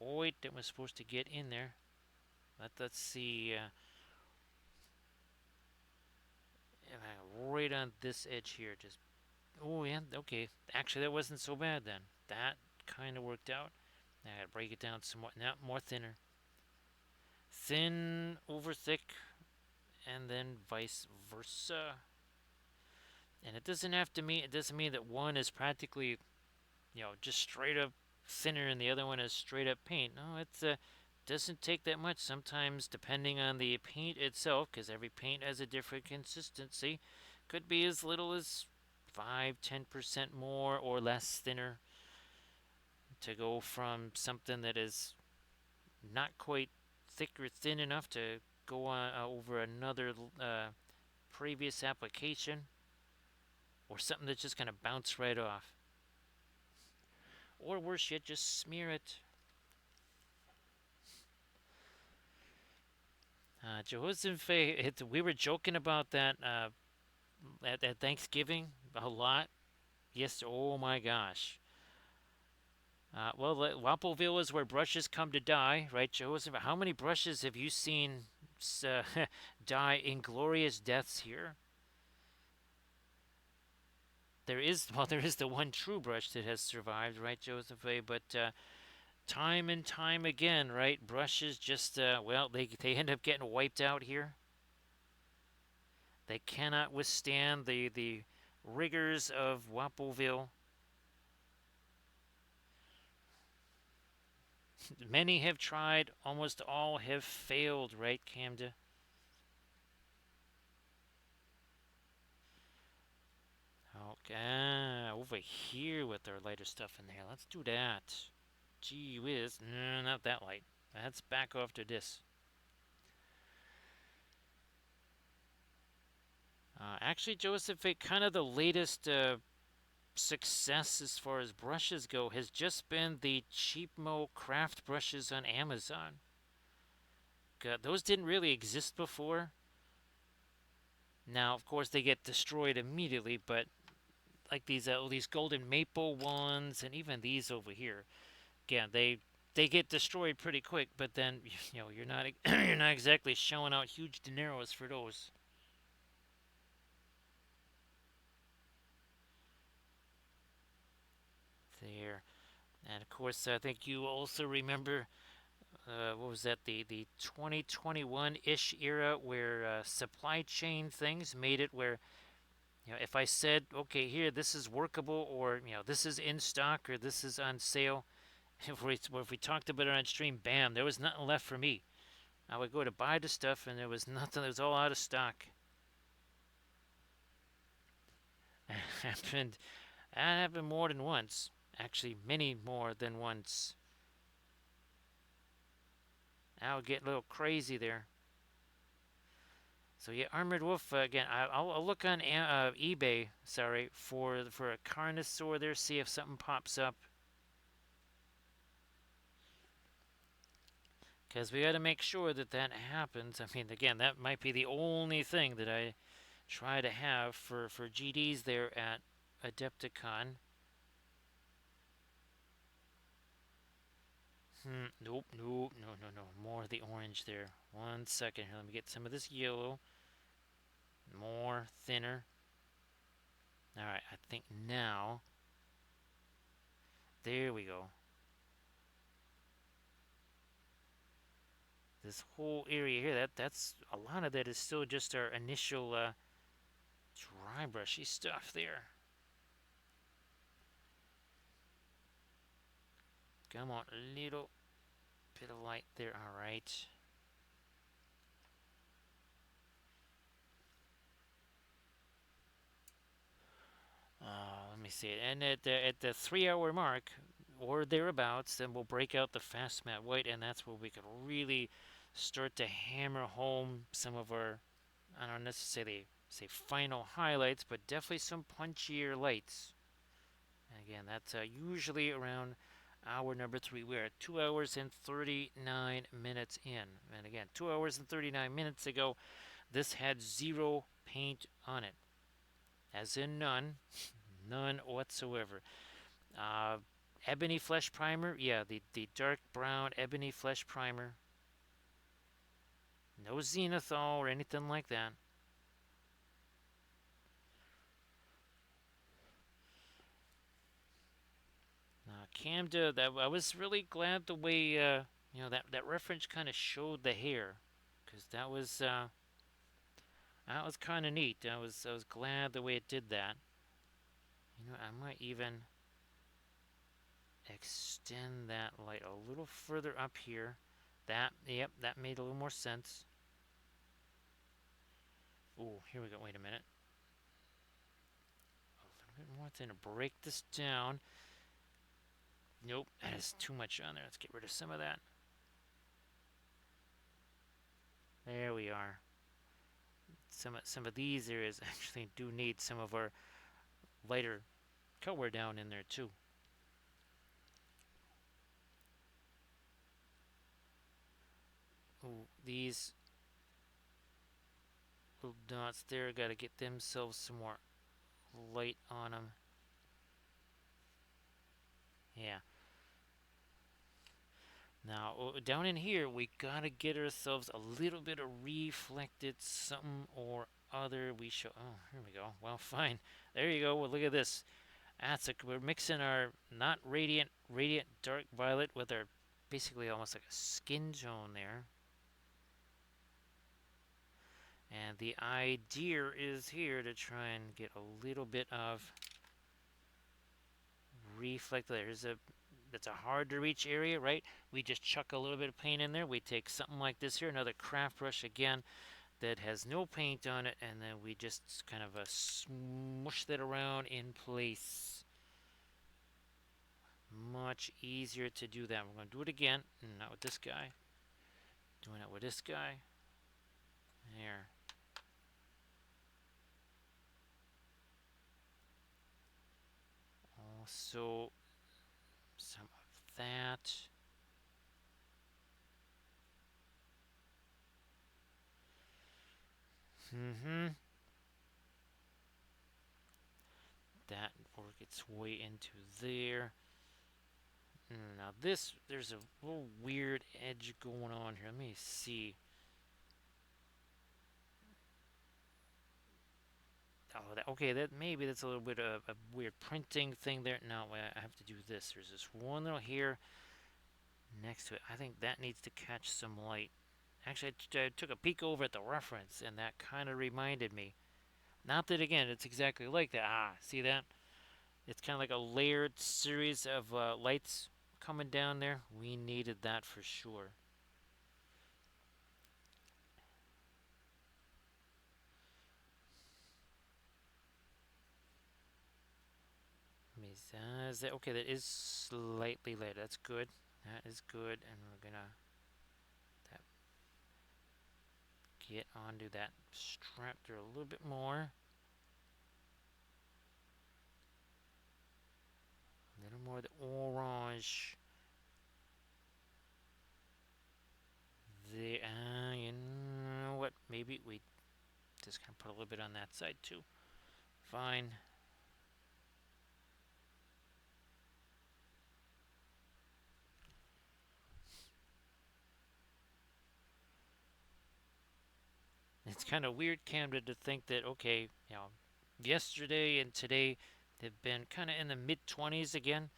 Speaker 1: oid that was supposed to get in there. Let's see. Right on this edge here, just Oh yeah, okay. Actually, that wasn't so bad then. That kind of worked out. I gotta break it down some more. Now more thinner, thin over thick, and then vice versa. And it doesn't have to mean it doesn't mean that one is practically just straight up thinner and the other one is straight up paint. No, it doesn't take that much. Sometimes, depending on the paint itself, because every paint has a different consistency, could be as little as 5-10% more or less thinner to go from something that is not quite thick or thin enough to go on over another previous application or something that's just going to bounce right off. Or worse yet, just smear it. Jehoshaphat, we were joking about that at Thanksgiving a lot. Yes, oh my gosh. Well, Wappleville is where brushes come to die, right, Jehoshaphat? How many brushes have you seen uh, die inglorious deaths here? There is the one true brush that has survived, right, Joseph? But time and time again, right, brushes just, they end up getting wiped out here. They cannot withstand the rigors of Wappleville. Many have tried, almost all have failed, right, Camden? Okay, over here with our lighter stuff in there. Let's do that. Gee whiz. No, not that light. Let's back off to this. Actually, Joseph, kind of the latest success as far as brushes go has just been the Cheapmo craft brushes on Amazon. Those didn't really exist before. Now, of course, they get destroyed immediately, but like these golden maple ones, and even these over here, again, they get destroyed pretty quick. But then you're not you're not exactly shelling out huge dineros for those. There, and of course, I think you also remember what was that, the 2021-ish era where supply chain things made it where if I said, okay, here, this is workable, or this is in stock, or this is on sale, if we talked about it on stream, bam, there was nothing left for me. I would go to buy the stuff and there was nothing, it was all out of stock. happened That happened more than once, actually many more than once. I would get a little crazy there. So yeah, Armored Wolf again. I'll look on eBay. Sorry, for a Carnosaur there. See if something pops up. Because we got to make sure that that happens. I mean, again, that might be the only thing that I try to have for GDs there at Adepticon. Nope, nope, no, no, no. More of the orange there. 1 second here. Let me get some of this yellow. More thinner. All right, I think now. There we go. This whole area here, that's a lot of that is still just our initial dry brushy stuff there. Come on, a little bit of light there. All right. Let me see it. And at the 3 hour mark or thereabouts, then we'll break out the fast matte white, and that's where we can really start to hammer home some of our, I don't necessarily say final highlights, but definitely some punchier lights. And again, that's usually around hour number 3. We're at 2 hours and 39 minutes in. And again, 2 hours and 39 minutes ago, this had 0 paint on it. As in none. None whatsoever. Uh, Ebony Flesh Primer. Yeah, the dark brown Ebony Flesh Primer. No zenithal or anything like that. Camda, that I was really glad the way that reference kind of showed the hair, because that was kind of neat. I was glad the way it did that. I might even extend that light a little further up here. Yep, that made a little more sense. Oh, here we go. Wait a minute. A little bit more. Then to break this down. Nope, that is too much on there. Let's get rid of some of that. There we are. Some of these areas actually do need some of our lighter color down in there too. Ooh, these little dots there, got to get themselves some more light on them. Yeah. Now, down in here, we gotta get ourselves a little bit of reflected something or other. Oh, here we go. Well, fine. There you go. Well, look at this. We're mixing our not radiant dark violet with our basically almost like a skin tone there. And the idea is here to try and get a little bit of reflect. That's a hard to reach area, right? We just chuck a little bit of paint in there. We take something like this here, another craft brush again that has no paint on it, and then we just kind of smush that around in place. Much easier to do that. We're going to do it again, not with this guy. Doing it with this guy. There. Also, some of that. That work its way into there. Now there's a little weird edge going on here. Let me see. Oh, okay. Maybe that's a little bit of a weird printing thing there. No, I have to do this. There's this one little here next to it. I think that needs to catch some light. Actually, I took a peek over at the reference, and that kind of reminded me. Not that again, it's exactly like that. See that? It's kind of like a layered series of lights coming down there. We needed that for sure. Okay, that is slightly later. That's good. That is good, and we're gonna get onto that strap there a little bit more. A little more of the orange. You know what? Maybe we just kind of put a little bit on that side too. Fine. It's kind of weird, Camden, to think that, okay, yesterday and today they've been kind of in the mid 20s again.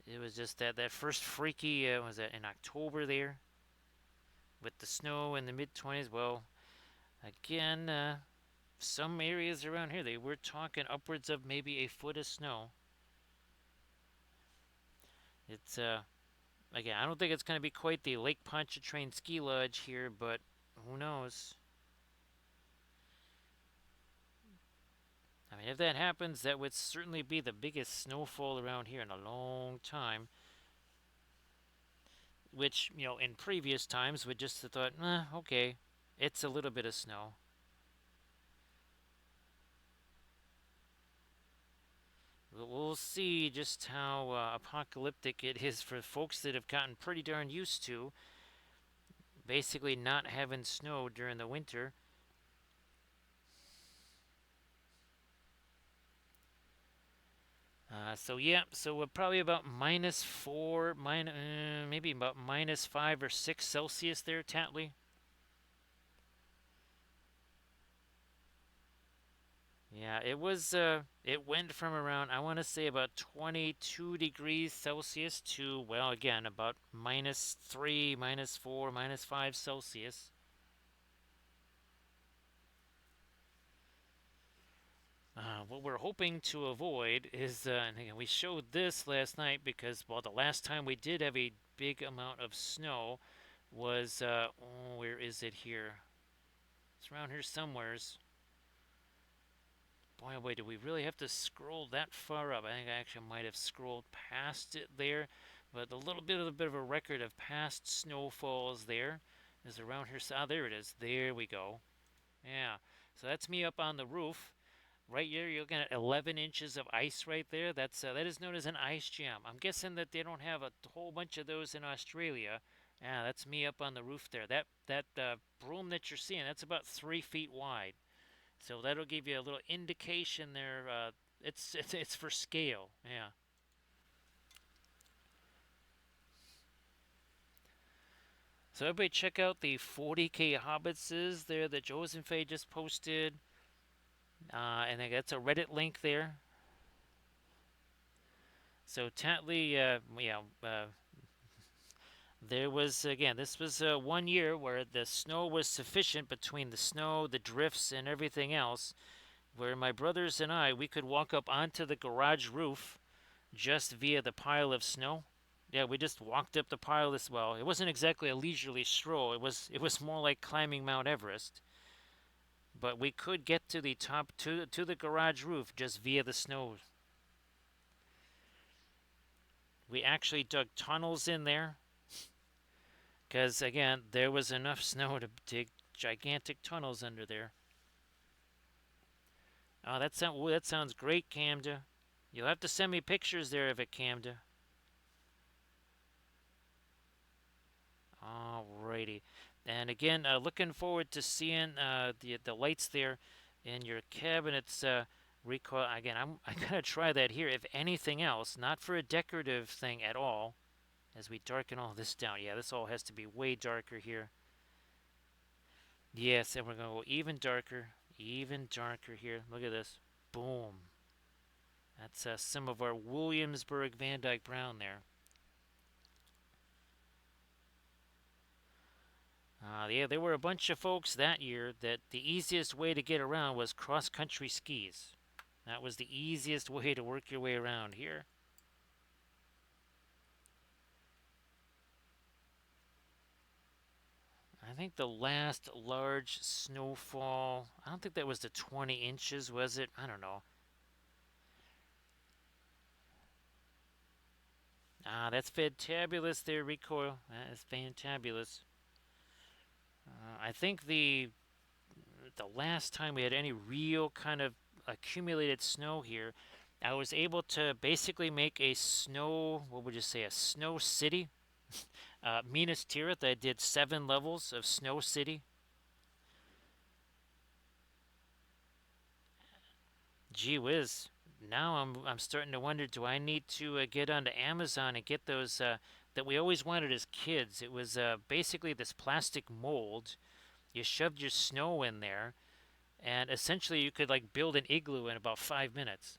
Speaker 1: It was just that first freaky, was that in October there? With the snow in the mid 20s. Well, again, some areas around here, they were talking upwards of maybe a foot of snow. It's, again, I don't think it's going to be quite the Lake Pontchartrain ski lodge here, but who knows? I mean, if that happens, that would certainly be the biggest snowfall around here in a long time. Which, in previous times would just have thought, okay, it's a little bit of snow. We'll see just how apocalyptic it is for folks that have gotten pretty darn used to basically not having snow during the winter. So we're probably about -4, maybe about -5 or 6 Celsius there, Tatley. Yeah, it was it went from around I want to say about 22 degrees Celsius to well again about -3, -4, -5 Celsius. What we're hoping to avoid is, and again, we showed this last night because, well, the last time we did have a big amount of snow was, oh, where is it here? It's around here somewheres. Boy, oh boy, do we really have to scroll that far up? I think I actually might have scrolled past it there, but a little bit of a record of past snowfalls there is around here. Ah, there it is. There we go. Yeah. So that's me up on the roof. Right here, you're looking at 11 inches of ice right there. That is known as an ice jam. I'm guessing that they don't have a whole bunch of those in Australia. Yeah, that's me up on the roof there. That broom that you're seeing, that's about 3 feet wide. So that'll give you a little indication there. It's for scale. Yeah. So everybody check out the 40K hobbitses there that Josephine just posted. And that's a Reddit link there. So Tatley, there was, again, this was 1 year where the snow was sufficient between the snow, the drifts, and everything else, where my brothers and I, we could walk up onto the garage roof just via the pile of snow. Yeah, we just walked up the pile as well. It wasn't exactly a leisurely stroll. It was more like climbing Mount Everest. But we could get to the top to the garage roof just via the snow. We actually dug tunnels in there because again, there was enough snow to dig gigantic tunnels under there. Oh, that sounds great, Camda. You'll have to send me pictures there of it, Camda. Alrighty. And again, looking forward to seeing the lights there in your cabinets. Recoil again. I gotta try that here. If anything else, not for a decorative thing at all. As we darken all this down. Yeah, this all has to be way darker here. Yes, and we're gonna go even darker here. Look at this. Boom. That's some of our Williamsburg Van Dyke Brown there. Yeah, there were a bunch of folks that year that the easiest way to get around was cross country skis. That was the easiest way to work your way around here. I think the last large snowfall, I don't think that was the 20 inches, was it? I don't know. That's fantabulous there, Recoil. That is fantabulous. I think the last time we had any real kind of accumulated snow here, I was able to basically make a snow, what would you say, a snow city? Minas Tirith, I did 7 levels of Snow City. Gee whiz. Now I'm starting to wonder, do I need to get onto Amazon and get those that we always wanted as kids? It was basically this plastic mold. You shoved your snow in there, and essentially you could like build an igloo in about 5 minutes.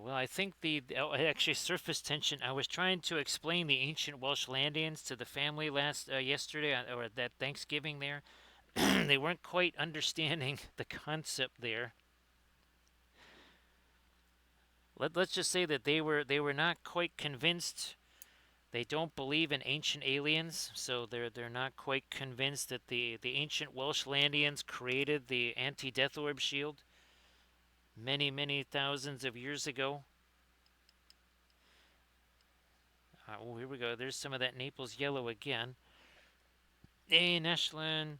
Speaker 1: Well, I think actually surface tension. I was trying to explain the ancient Welsh Landians to the family last yesterday or that Thanksgiving there. They weren't quite understanding the concept there. Let's just say that they were not quite convinced. They don't believe in ancient aliens, so they're not quite convinced that the ancient Welsh Landians created the anti-death orb shield many thousands of years ago. Oh, here we go. There's some of that Naples yellow again. Hey, Neshlin.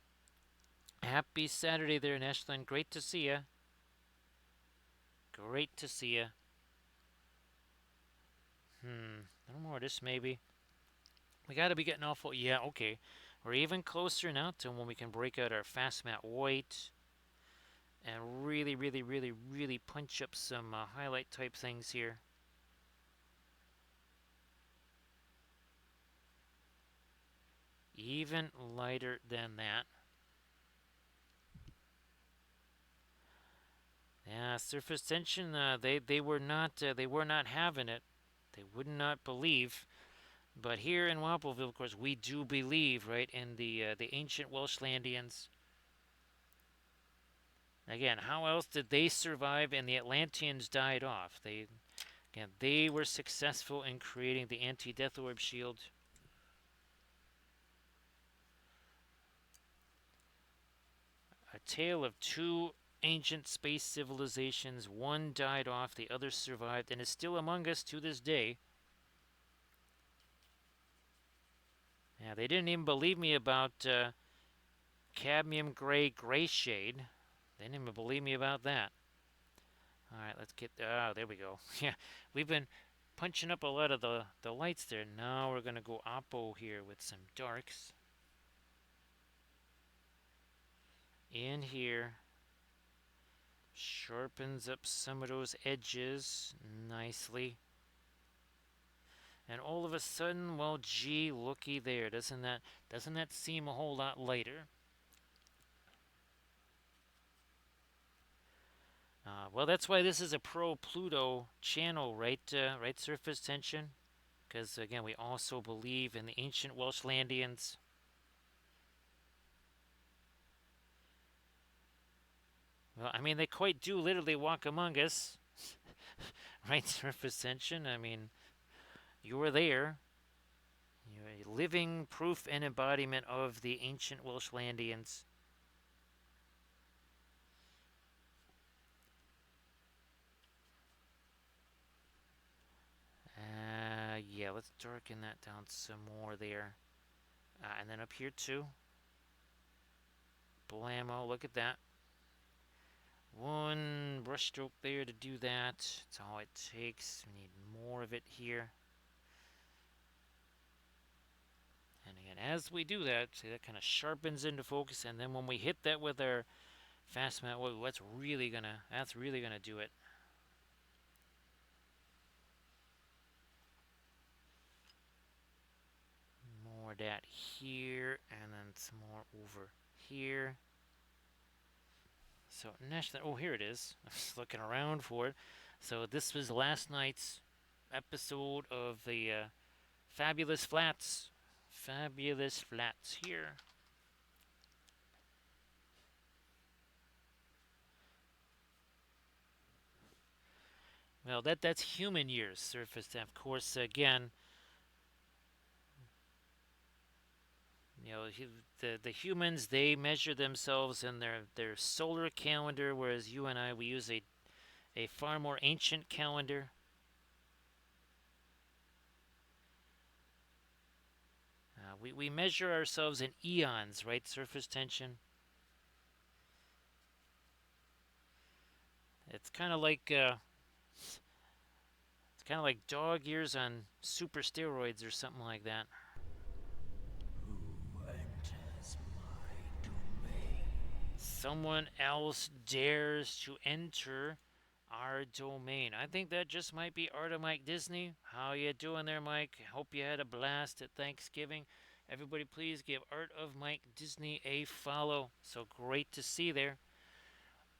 Speaker 1: Happy Saturday there, Neshlin. Great to see ya. Great to see ya. A little more of this maybe. We gotta be getting awful. Yeah, okay. We're even closer now to when we can break out our fast matte white and really punch up some highlight type things here. Even lighter than that. Yeah, surface tension. They were not having it. They would not believe. But here in Wapelville, of course, we do believe, right, in the ancient Welshlandians. Again, how else did they survive and the Atlanteans died off? They were successful in creating the anti-death orb shield. A tale of two ancient space civilizations. One died off, the other survived, and is still among us to this day. Yeah, they didn't even believe me about cadmium gray shade. They didn't even believe me about that. All right, let's get. Oh, there we go. Yeah, we've been punching up a lot of the lights there. Now we're gonna go oppo here with some darks in here. Sharpens up some of those edges nicely. And all of a sudden, well, gee, looky there. Doesn't that seem a whole lot lighter? Well, that's why this is a pro Pluto channel, right? Right, surface tension. Because again, we also believe in the ancient Welshlandians. Well, I mean, they quite do literally walk among us, right? Surface tension. I mean, you were there. You're a living proof and embodiment of the ancient Welshlandians. Yeah, let's darken that down some more there. And then up here too. Blammo, look at that. One brushstroke there to do that. That's all it takes. We need more of it here. And again, as we do that, see that kind of sharpens into focus, and then when we hit that with our fast mat, whoa, that's really gonna do it. More of that here, and then some more over here. So next, oh, here it is. I was looking around for it. So this was last night's episode of the Fabulous Flats. Fabulous Flats here. Well, that's human years surfaced. Of course, again, you know, the humans, they measure themselves in their solar calendar, whereas you and I, we use a far more ancient calendar. We measure ourselves in eons, right? Surface tension. It's kind of like dog years on super steroids or something like that.
Speaker 2: Who enters my domain?
Speaker 1: Someone else dares to enter our domain. I think that just might be Art of Mike Disney. How you doing there, Mike? Hope you had a blast at Thanksgiving. Everybody, please give Art of Mike Disney a follow. So great to see there.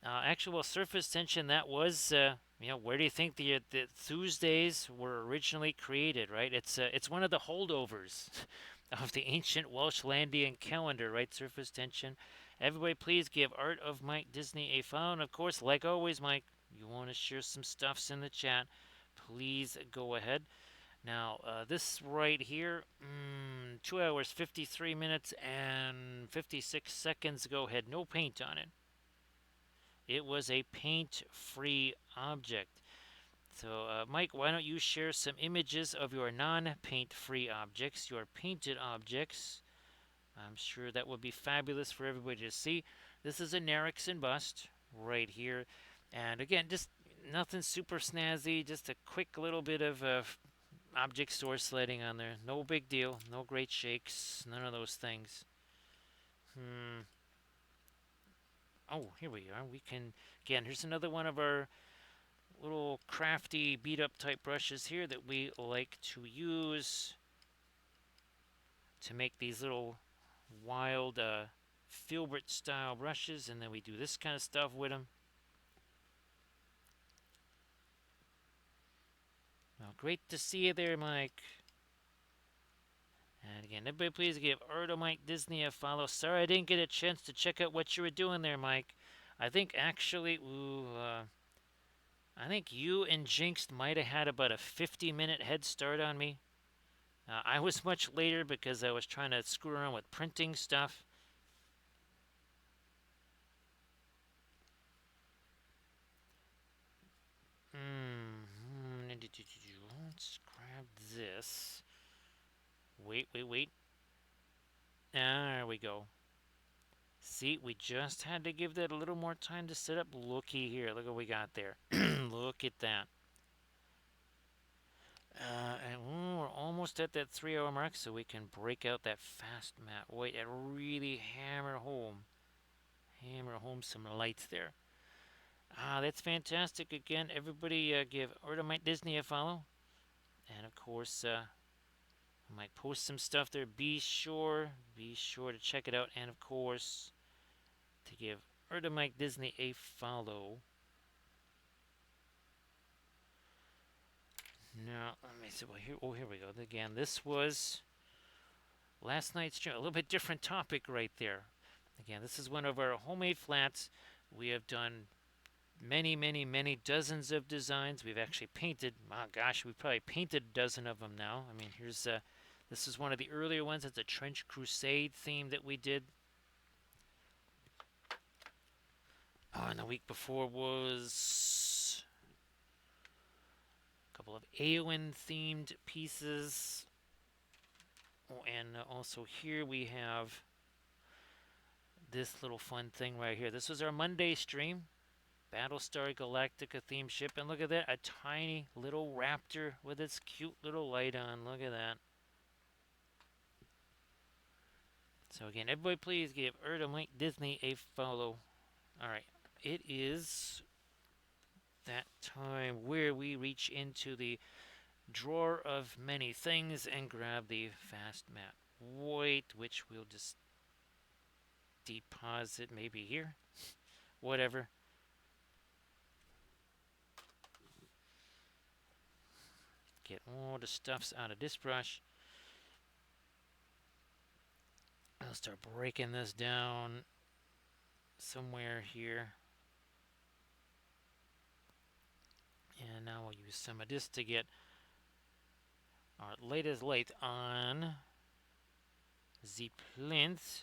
Speaker 1: Actual surface tension. That was, where do you think the Tuesdays were originally created? Right. It's one of the holdovers of the ancient Welshlandian calendar. Right. Surface tension. Everybody, please give Art of Mike Disney a follow. And of course, like always, Mike, you want to share some stuffs in the chat, please go ahead. Now, this right here, 2 hours, 53 minutes, and 56 seconds ago had no paint on it. It was a paint-free object. So, Mike, why don't you share some images of your non-paint-free objects, your painted objects. I'm sure that would be fabulous for everybody to see. This is a Nerikson bust right here. And again, just nothing super snazzy, just a quick little bit of object source sliding on there. No big deal, no great shakes, none of those things. Oh, here we are. We can, again, here's another one of our little crafty beat up type brushes here that we like to use to make these little wild filbert style brushes, and then we do this kind of stuff with them. Well, great to see you there, Mike. And again, everybody please give Mike Disney a follow. Sorry I didn't get a chance to check out what you were doing there, Mike. I think actually, I think you and Jinx might have had about a 50-minute head start on me. I was much later because I was trying to screw around with printing stuff. Let's grab this. Wait. There we go. See, we just had to give that a little more time to set up. Looky here. Look what we got there. Look at that. And we're almost at that 3 hour mark, so we can break out that fast mat. Wait, and really hammer home some lights there. That's fantastic. Again, everybody give Mike Disney a follow. And of course, I might post some stuff there. Be sure to check it out. And of course, to give Mike Disney a follow. Now, let me see. Well, here we go. Again, this was last night's stream. A little bit different topic right there. Again, this is one of our homemade flats. We have done many dozens of designs. We've actually painted, oh gosh, we've probably painted a dozen of them now. I mean, here's this is one of the earlier ones. It's a Trench Crusade theme that we did. Oh, and the week before was a couple of Eowyn themed pieces. Oh, and also here we have this little fun thing right here. This was our Monday stream. Battlestar Galactica themed ship. And look at that, a tiny little raptor with its cute little light on. Look at that. So again, everybody please give Mike Disney a follow. Alright, it is that time where we reach into the drawer of many things and grab the fast mat white, which we'll just deposit maybe here. Whatever. Get all the stuffs out of this brush. I'll start breaking this down somewhere here. And now we'll use some of this to get our latest light on the plinth.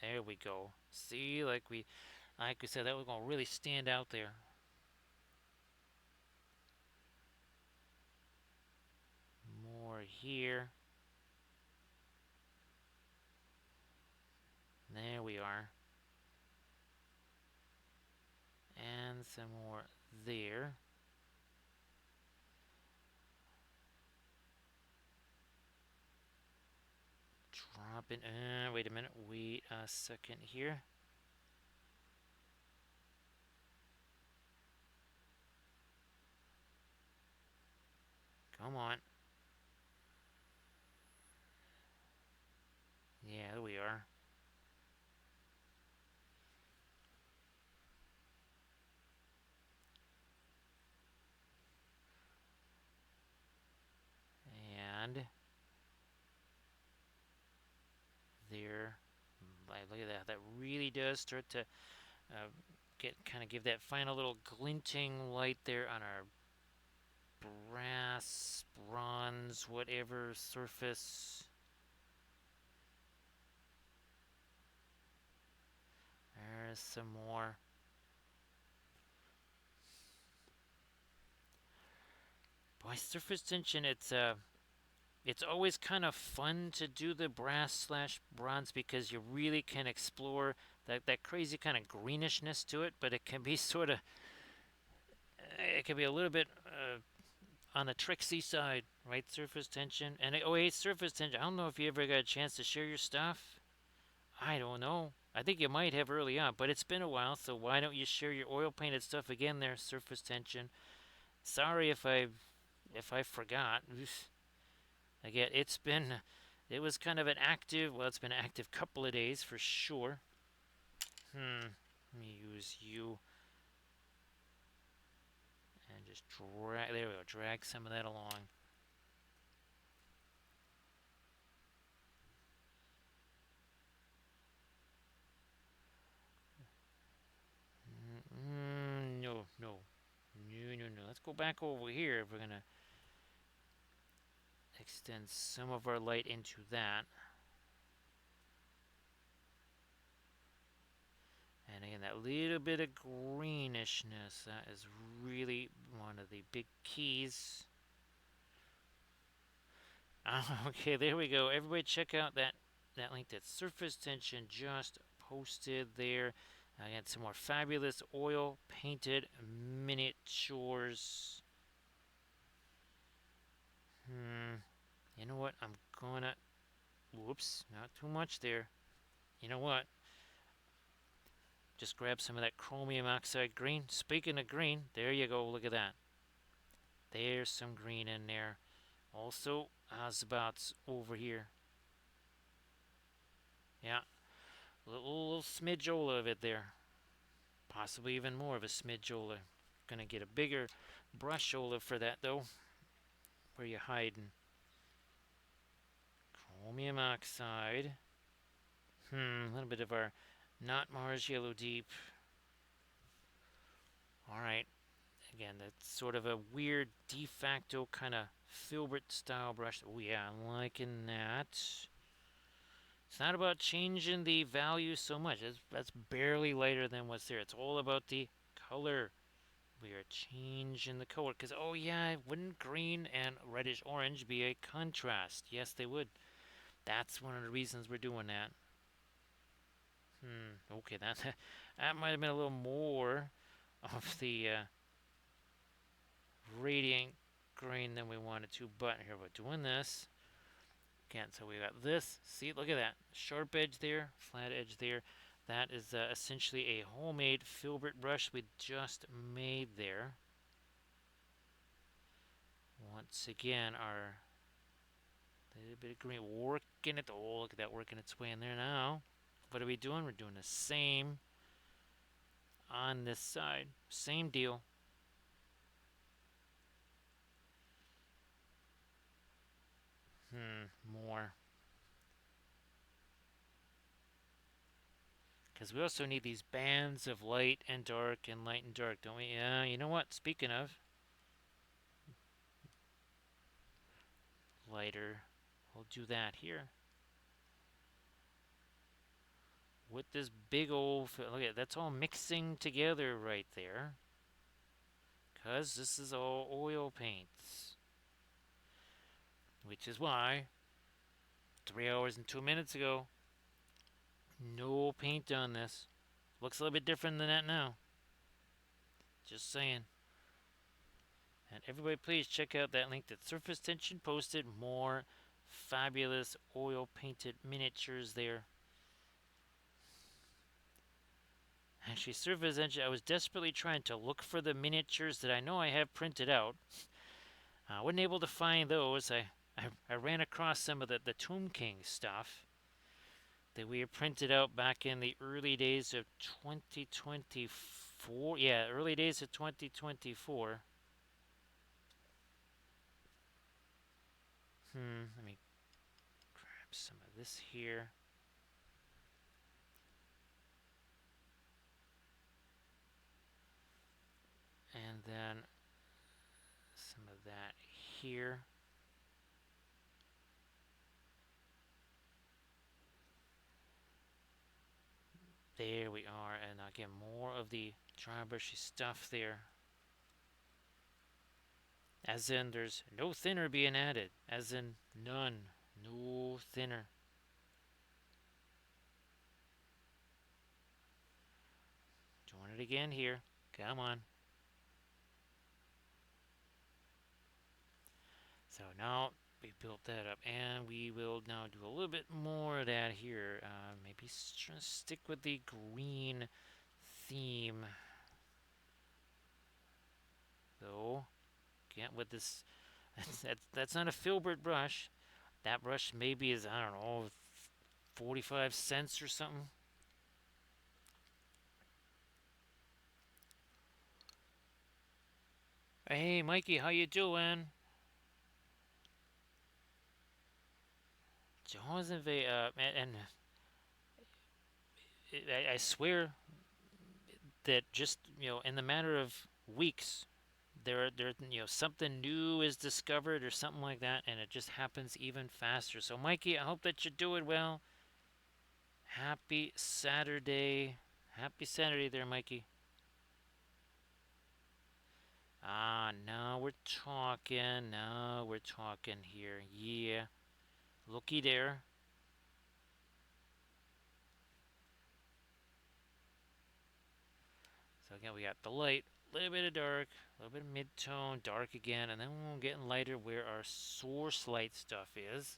Speaker 1: There we go. See, like we said, that was going to really stand out there. More here. There we are. And some more there. Drop it. Wait a minute. Wait a second here. Come on. Yeah, there we are. And there, look at that. That really does start to give that final little glinting light there on our brass, bronze, whatever surface. There's some more. Boy, surface tension, it's always kind of fun to do the brass slash bronze because you really can explore that crazy kind of greenishness to it, but it can be it can be a little bit on the tricksy side, right? Surface tension. And surface tension. I don't know if you ever got a chance to share your stuff. I don't know. I think you might have early on, but it's been a while, so why don't you share your oil painted stuff again there, surface tension. Sorry if I forgot. Again, it's been It was kind of an active, well, it's been an active couple of days for sure. Let me use you and just drag, there we go, drag some of that along. No, no, no, no, no. Let's go back over here if we're going to extend some of our light into that. And again, that little bit of greenishness, that is really one of the big keys. Okay, there we go. Everybody check out that link that Surface Tension just posted there. I got some more fabulous oil painted miniatures. You know what? I'm gonna. Whoops, not too much there. You know what? Just grab some of that chromium oxide green. Speaking of green, there you go. Look at that. There's some green in there. Also, Ozbots over here. Yeah, little smidgeola of it there. Possibly even more of a smidgeola. Gonna get a bigger brushola for that though. Where you hiding? Chromium oxide. A little bit of our not Mars Yellow Deep. Alright, again, that's sort of a weird de facto kind of filbert style brush. Oh yeah, I'm liking that. It's not about changing the value so much. That's barely lighter than what's there. It's all about the color. We are changing the color because, oh yeah, wouldn't green and reddish orange be a contrast? Yes, they would. That's one of the reasons we're doing that. Okay, that might have been a little more of the radiant green than we wanted to, but here we're doing this. Again, so we got this. See, look at that. Sharp edge there, flat edge there. That is essentially a homemade filbert brush we just made there. Once again, our little bit of green working it. Oh, look at that working its way in there now. What are we doing? We're doing the same on this side. Same deal. More. Because we also need these bands of light and dark and light and dark, don't we? Yeah, you know what? Speaking of lighter, we'll do that here. With this big old, look at that's all mixing together right there. Because this is all oil paints. Which is why 3 hours and 2 minutes ago, no paint on this. Looks a little bit different than that now. Just saying. And everybody, please check out that link that Surface Tension posted. More fabulous oil painted miniatures there. Actually, Surface Tension, I was desperately trying to look for the miniatures that I know I have printed out. I wasn't able to find those. I ran across some of the Tomb King stuff that we had printed out back in the early days of 2024. Yeah, early days of 2024. Let me grab some of this here. And then some of that here. There we are, and again, more of the dry brushy stuff there. As in, there's no thinner being added. As in, none. No thinner. Doing it again here. Come on. So now we built that up, and we will now do a little bit more of that here. Maybe stick with the green theme, though. Again, with this, that's not a filbert brush. That brush maybe is, I don't know, 45 cents or something. Hey, Mikey, how you doing? Jehoshaphat, and I swear that just in the matter of weeks, there something new is discovered or something like that, and it just happens even faster. So, Mikey, I hope that you're doing well. Happy Saturday. Happy Saturday there, Mikey. Ah, now we're talking. Now we're talking here. Yeah. Looky there. So again, we got the light, a little bit of dark, a little bit of mid-tone, dark again, and then we're getting lighter where our source light stuff is.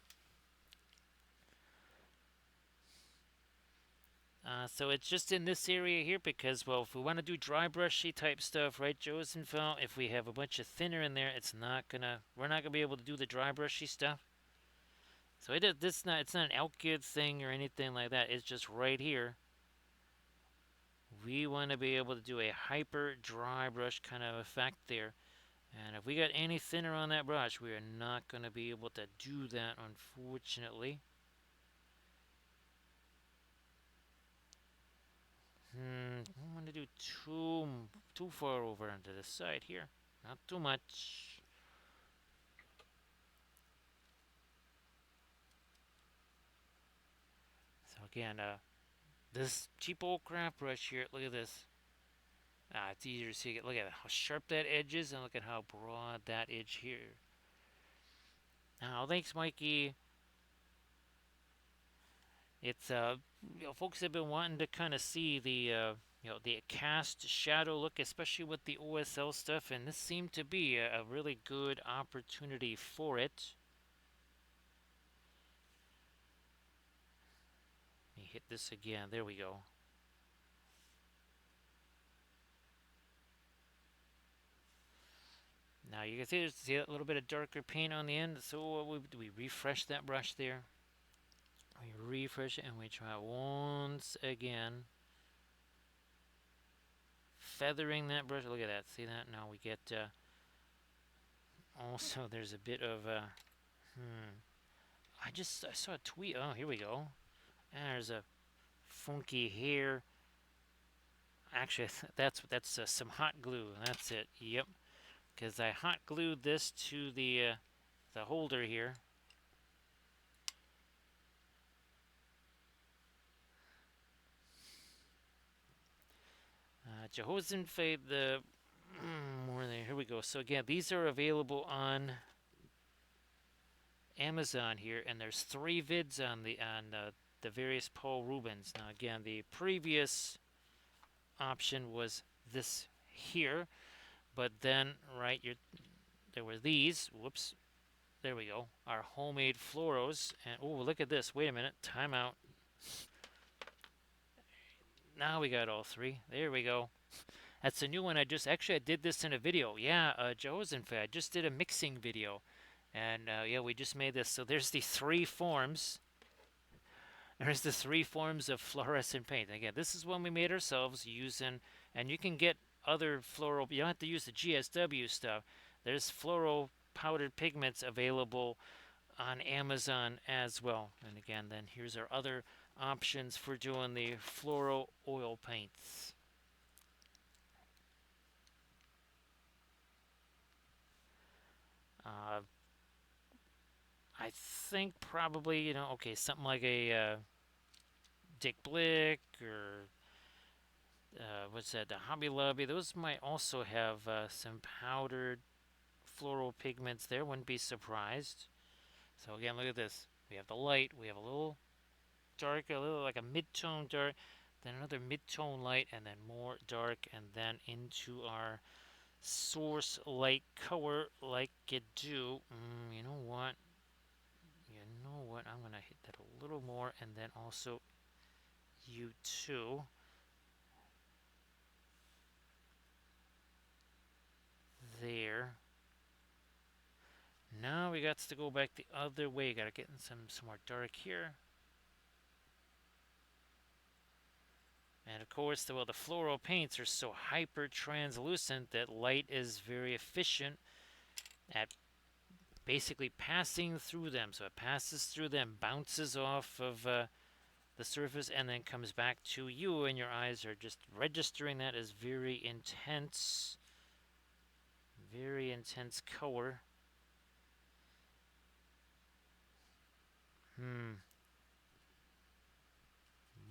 Speaker 1: So it's just in this area here because, well, if we want to do dry brushy type stuff, right, Josenfeld, if we have a bunch of thinner in there, we're not gonna be able to do the dry brushy stuff. So it's not an Elkid thing or anything like that. It's just right here. We want to be able to do a hyper dry brush kind of effect there. And if we got any thinner on that brush, we are not going to be able to do that, unfortunately. I want to do too far over onto the side here. Not too much. So again, this cheap old crap brush here, look at this. It's easier to see. Look at how sharp that edge is, and look at how broad that edge here. Now, thanks, Mikey. It's folks have been wanting to kind of see the the cast shadow look, especially with the OSL stuff, and this seemed to be a really good opportunity for it. Let me hit this again. There we go. Now you can see a little bit of darker paint on the end. So we refresh that brush there. We refresh it and we try once again. Feathering that brush. Look at that. See that? Now we get also there's a bit of I saw a tweet. Oh, here we go. There's a funky hair. Actually, that's some hot glue. That's it. Yep. Because I hot glued this to the holder here. Jehoshaphat, the more there. Here we go. So again, these are available on Amazon here, and there's 3 vids on the various Paul Rubens. Now again, the previous option was this here, but then there were these. Whoops. There we go. Our homemade floros. And oh, look at this. Wait a minute. Time out. Now we got all 3. There we go. That's a new one. I did this in a video. Yeah, Jehoshaphat. I just did a mixing video. And yeah, we just made this. So there's the 3 forms. There's the 3 forms of fluorescent paint. Again, this is one we made ourselves using, and you can get other floral, you don't have to use the GSW stuff. There's floral powdered pigments available on Amazon as well. And again, then here's our other options for doing the floral oil paints. I think probably, okay, something like a Dick Blick or what's that, the Hobby Lobby. Those might also have some powdered floral pigments there. Wouldn't be surprised. So again, look at this. We have the light. We have a little dark, a little like a mid-tone dark, then another mid-tone light, and then more dark, and then into our source light color like you do. You know what? You know what? I'm going to hit that a little more, and then also you too. There. Now we we got to go back the other way. Gotta get in some more dark here. And of course, the floral paints are so hyper translucent that light is very efficient at basically passing through them. So it passes through them, bounces off of the surface, and then comes back to you, and your eyes are just registering that as very intense color.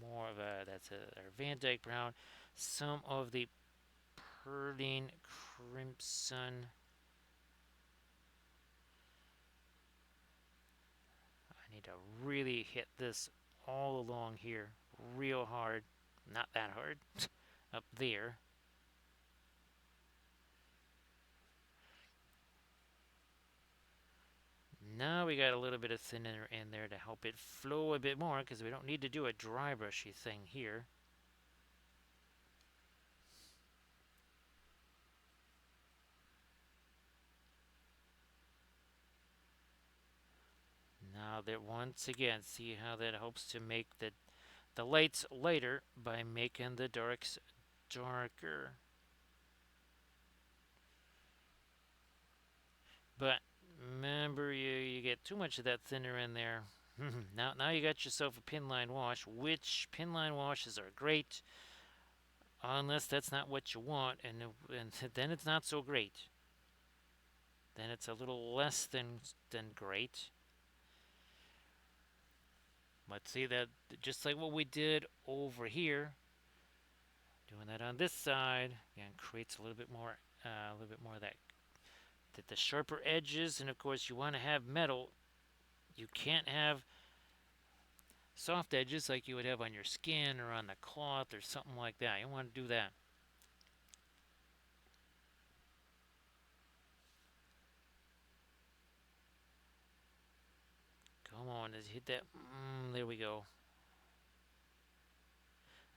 Speaker 1: More of that's our Van Dyke brown. Some of the pearling crimson. I need to really hit this all along here real hard. Not that hard. Up there. Now we got a little bit of thinner in there to help it flow a bit more, because we don't need to do a dry brushy thing here. Now that once again, see how that helps to make the lights lighter by making the darks darker. But remember, you get too much of that thinner in there. now you got yourself a pinline wash, which pinline washes are great, unless that's not what you want, and then it's not so great. Then it's a little less than great. Let's see that just like what we did over here, doing that on this side, again creates a little bit more of that the sharper edges, and of course you want to have metal. You can't have soft edges like you would have on your skin or on the cloth or something like that. You don't want to do that. Come on, let's hit that. There we go.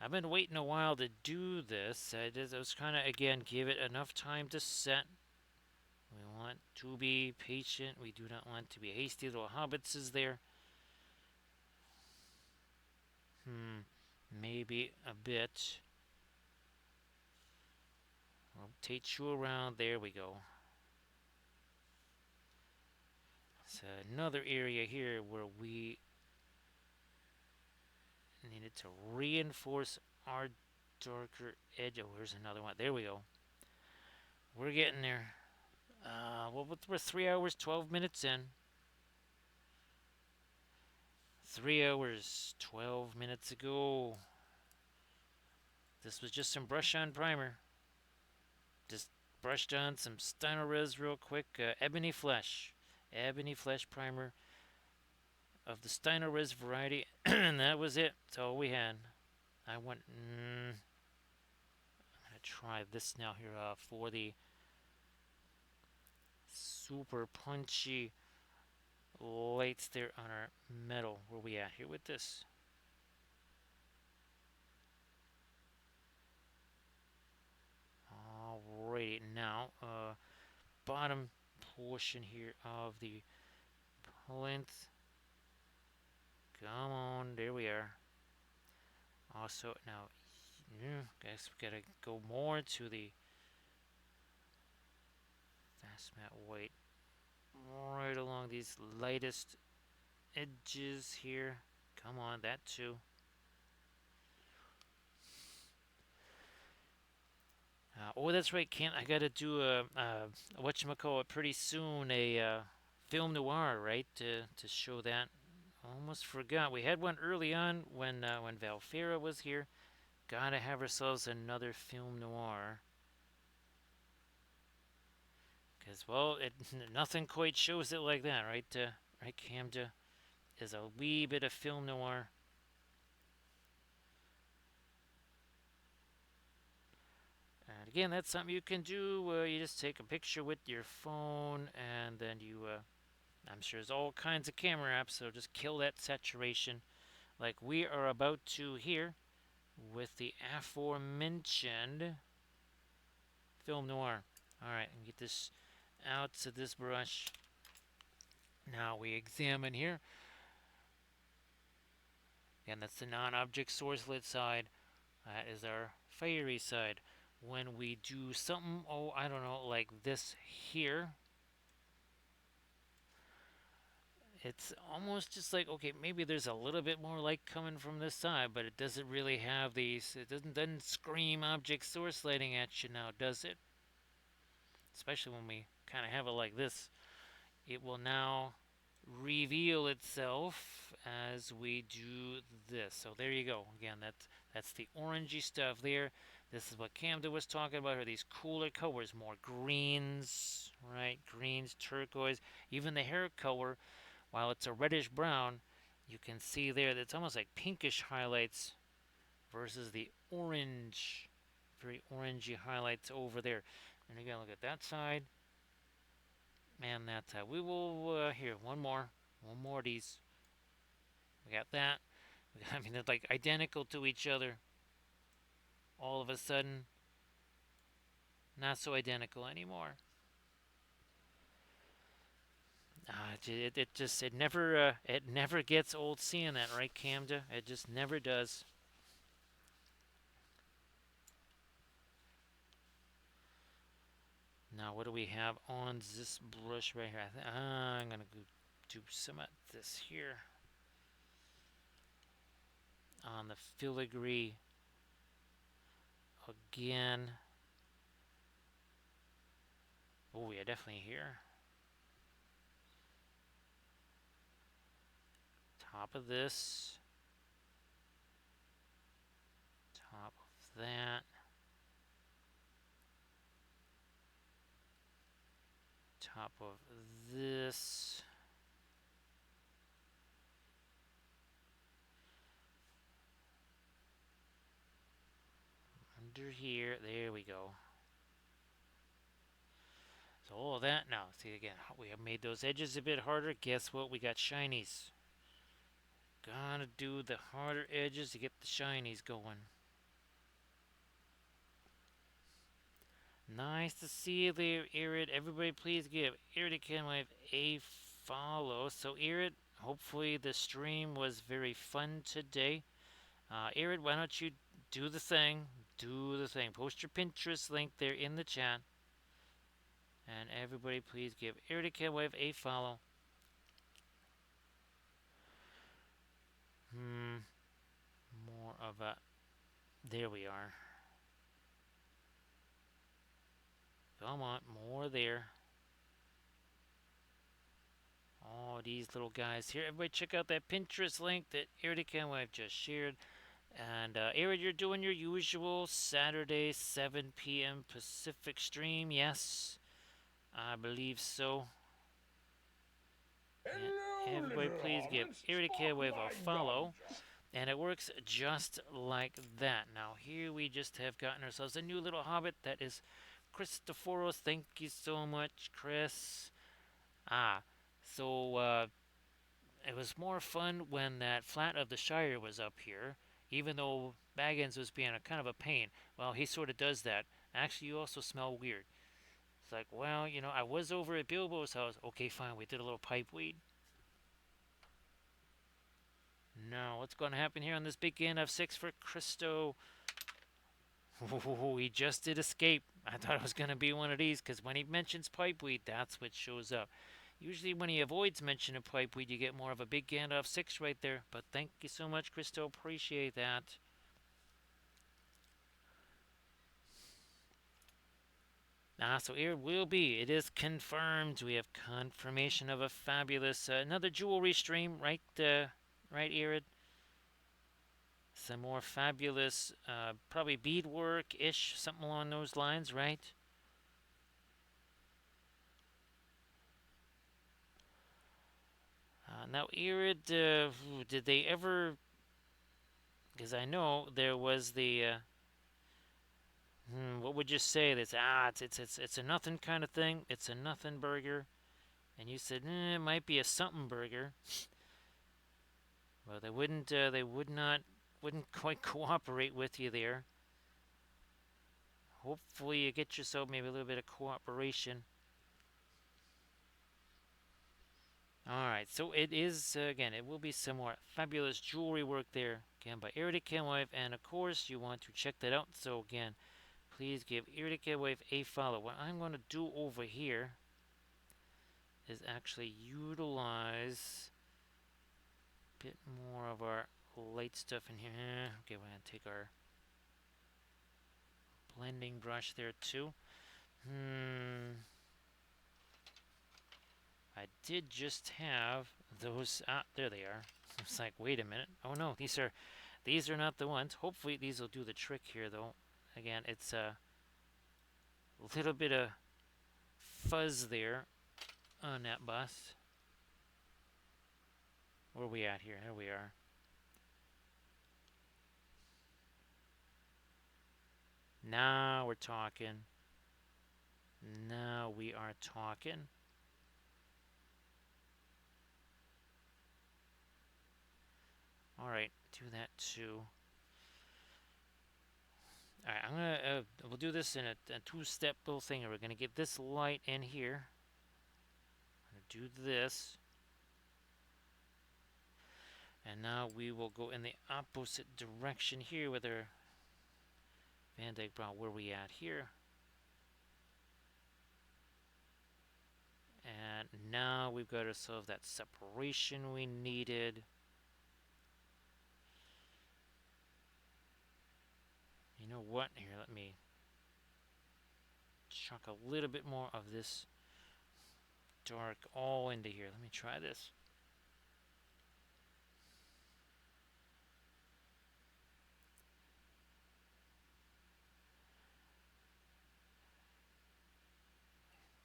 Speaker 1: I've been waiting a while to do this. I was kind of, again, give it enough time to set. We want to be patient. We do not want to be hasty. Little hobbits is there. Maybe a bit. Rotate you around. There we go. It's another area here where we needed to reinforce our darker edge. Oh, here's another one. There we go. We're getting there. Well, we're 3 hours, 12 minutes in. 3 hours, 12 minutes ago. This was just some brush on primer. Just brushed on some Stynylrez real quick. Ebony Flesh primer of the Stynylrez variety. And that was it. That's all we had. I went, I'm going to try this now here for the super punchy lights there on our metal. Where we at here with this? Alrighty, now bottom portion here of the plinth. Come on, there we are. Also, now, guess we gotta go more to the fast matte white, right along these lightest edges here. Come on, that too. Oh, that's right, Kent. I gotta do a whatchamacallit pretty soon, a film noir, right? To show that. Almost forgot. We had one early on when Valfera was here. Gotta have ourselves another film noir. Because, well, nothing quite shows it like that, right? Right, Camda? Is a wee bit of film noir. And again, that's something you can do. You just take a picture with your phone, and then you, I'm sure there's all kinds of camera apps, so just kill that saturation like we are about to here with the aforementioned film noir. Alright, and get this out to this brush. Now we examine here. Again, that's the non-object source lit side. That is our fiery side. When we do something, oh, I don't know, like this here, it's almost just like, okay, maybe there's a little bit more light coming from this side, but it doesn't really have these, it doesn't scream object source lighting at you now, does it? Especially when we kind of have it like this. It will now reveal itself as we do this. So there you go. Again, that's the orangey stuff there. This is what Camden was talking about, are these cooler colors, more greens, right? Greens, turquoise, even the hair color, while it's a reddish brown, you can see there that it's almost like pinkish highlights versus the orange, very orangey highlights over there. And again, look at that side and that side. We will, here, one more of these. We got that. I mean, they're like identical to each other. All of a sudden, not so identical anymore. It never gets old seeing that, right, Camda? It just never does. Now, what do we have on this brush right here? I'm gonna go do some of this here on the filigree again. Oh, yeah, definitely here. Top of this. Top of that. Top of this. Under here. There we go. So all of that now. See again, we have made those edges a bit harder. Guess what? We got shinies. Gotta do the harder edges to get the shinies going. Nice to see you there, Irid. Everybody please give Irid a follow. So Irid, hopefully the stream was very fun today. Irid, why don't you do the thing? Do the thing. Post your Pinterest link there in the chat. And everybody please give Irid a follow. More of a... There we are. Come on, more there. Oh, these little guys here. Everybody check out that Pinterest link that Irid just shared. And Irid, you're doing your usual Saturday 7 p.m. Pacific stream, yes? I believe so.
Speaker 3: Hello,
Speaker 1: Everybody
Speaker 3: little
Speaker 1: please give
Speaker 3: hobbits.
Speaker 1: Irid a
Speaker 3: Spotlight
Speaker 1: follow.
Speaker 3: Dodger.
Speaker 1: And it works just like that. Now here we just have gotten ourselves a new little hobbit. That is Christophoros. Thank you so much, Chris. So it was more fun when that Flat of the Shire was up here, even though Baggins was being a kind of a pain. Well, he sort of does that. Actually, you also smell weird. It's like, well, I was over at Bilbo's house. Okay, fine, we did a little pipe weed. No, what's going to happen here on this big end of 6 for Christo? Oh, he just did escape. I thought it was going to be one of these because when he mentions pipeweed, that's what shows up. Usually when he avoids mentioning pipeweed, you get more of a big Gandalf 6 right there. But thank you so much, Christo. Appreciate that. So here will be. It is confirmed. We have confirmation of a fabulous, another jewelry stream, right, right, Irid? Some more fabulous, probably beadwork-ish, something along those lines, right? Now, Irid, did they ever? Because I know there was the. What would you say? It's a nothing kind of thing. It's a nothing burger, and you said it might be a something burger. Well, they wouldn't. They would not. Wouldn't quite cooperate with you there. Hopefully, you get yourself maybe a little bit of cooperation. Alright, so it is, again, it will be some more fabulous jewelry work there, again, by Eradicate Wife, and of course, you want to check that out. So, again, please give Eradicate Wife a follow. What I'm going to do over here is actually utilize a bit more of our light stuff in here. Okay, we're going to take our blending brush there, too. I did just have those. Ah, there they are. It's like, wait a minute. Oh no, these are not the ones. Hopefully these will do the trick here, though. Again, it's a little bit of fuzz there on that bust. Where are we at here? Here we are. Now we're talking. Now we are talking. All right, do that too. All right, I'm gonna. We'll do this in a two-step little thing. We're gonna get this light in here. I'm gonna do this. And now we will go in the opposite direction here with our Van Dyke Brown. Where are we at here? And now we've got ourselves that separation we needed. You know what? Here, let me chuck a little bit more of this dark all into here. Let me try this.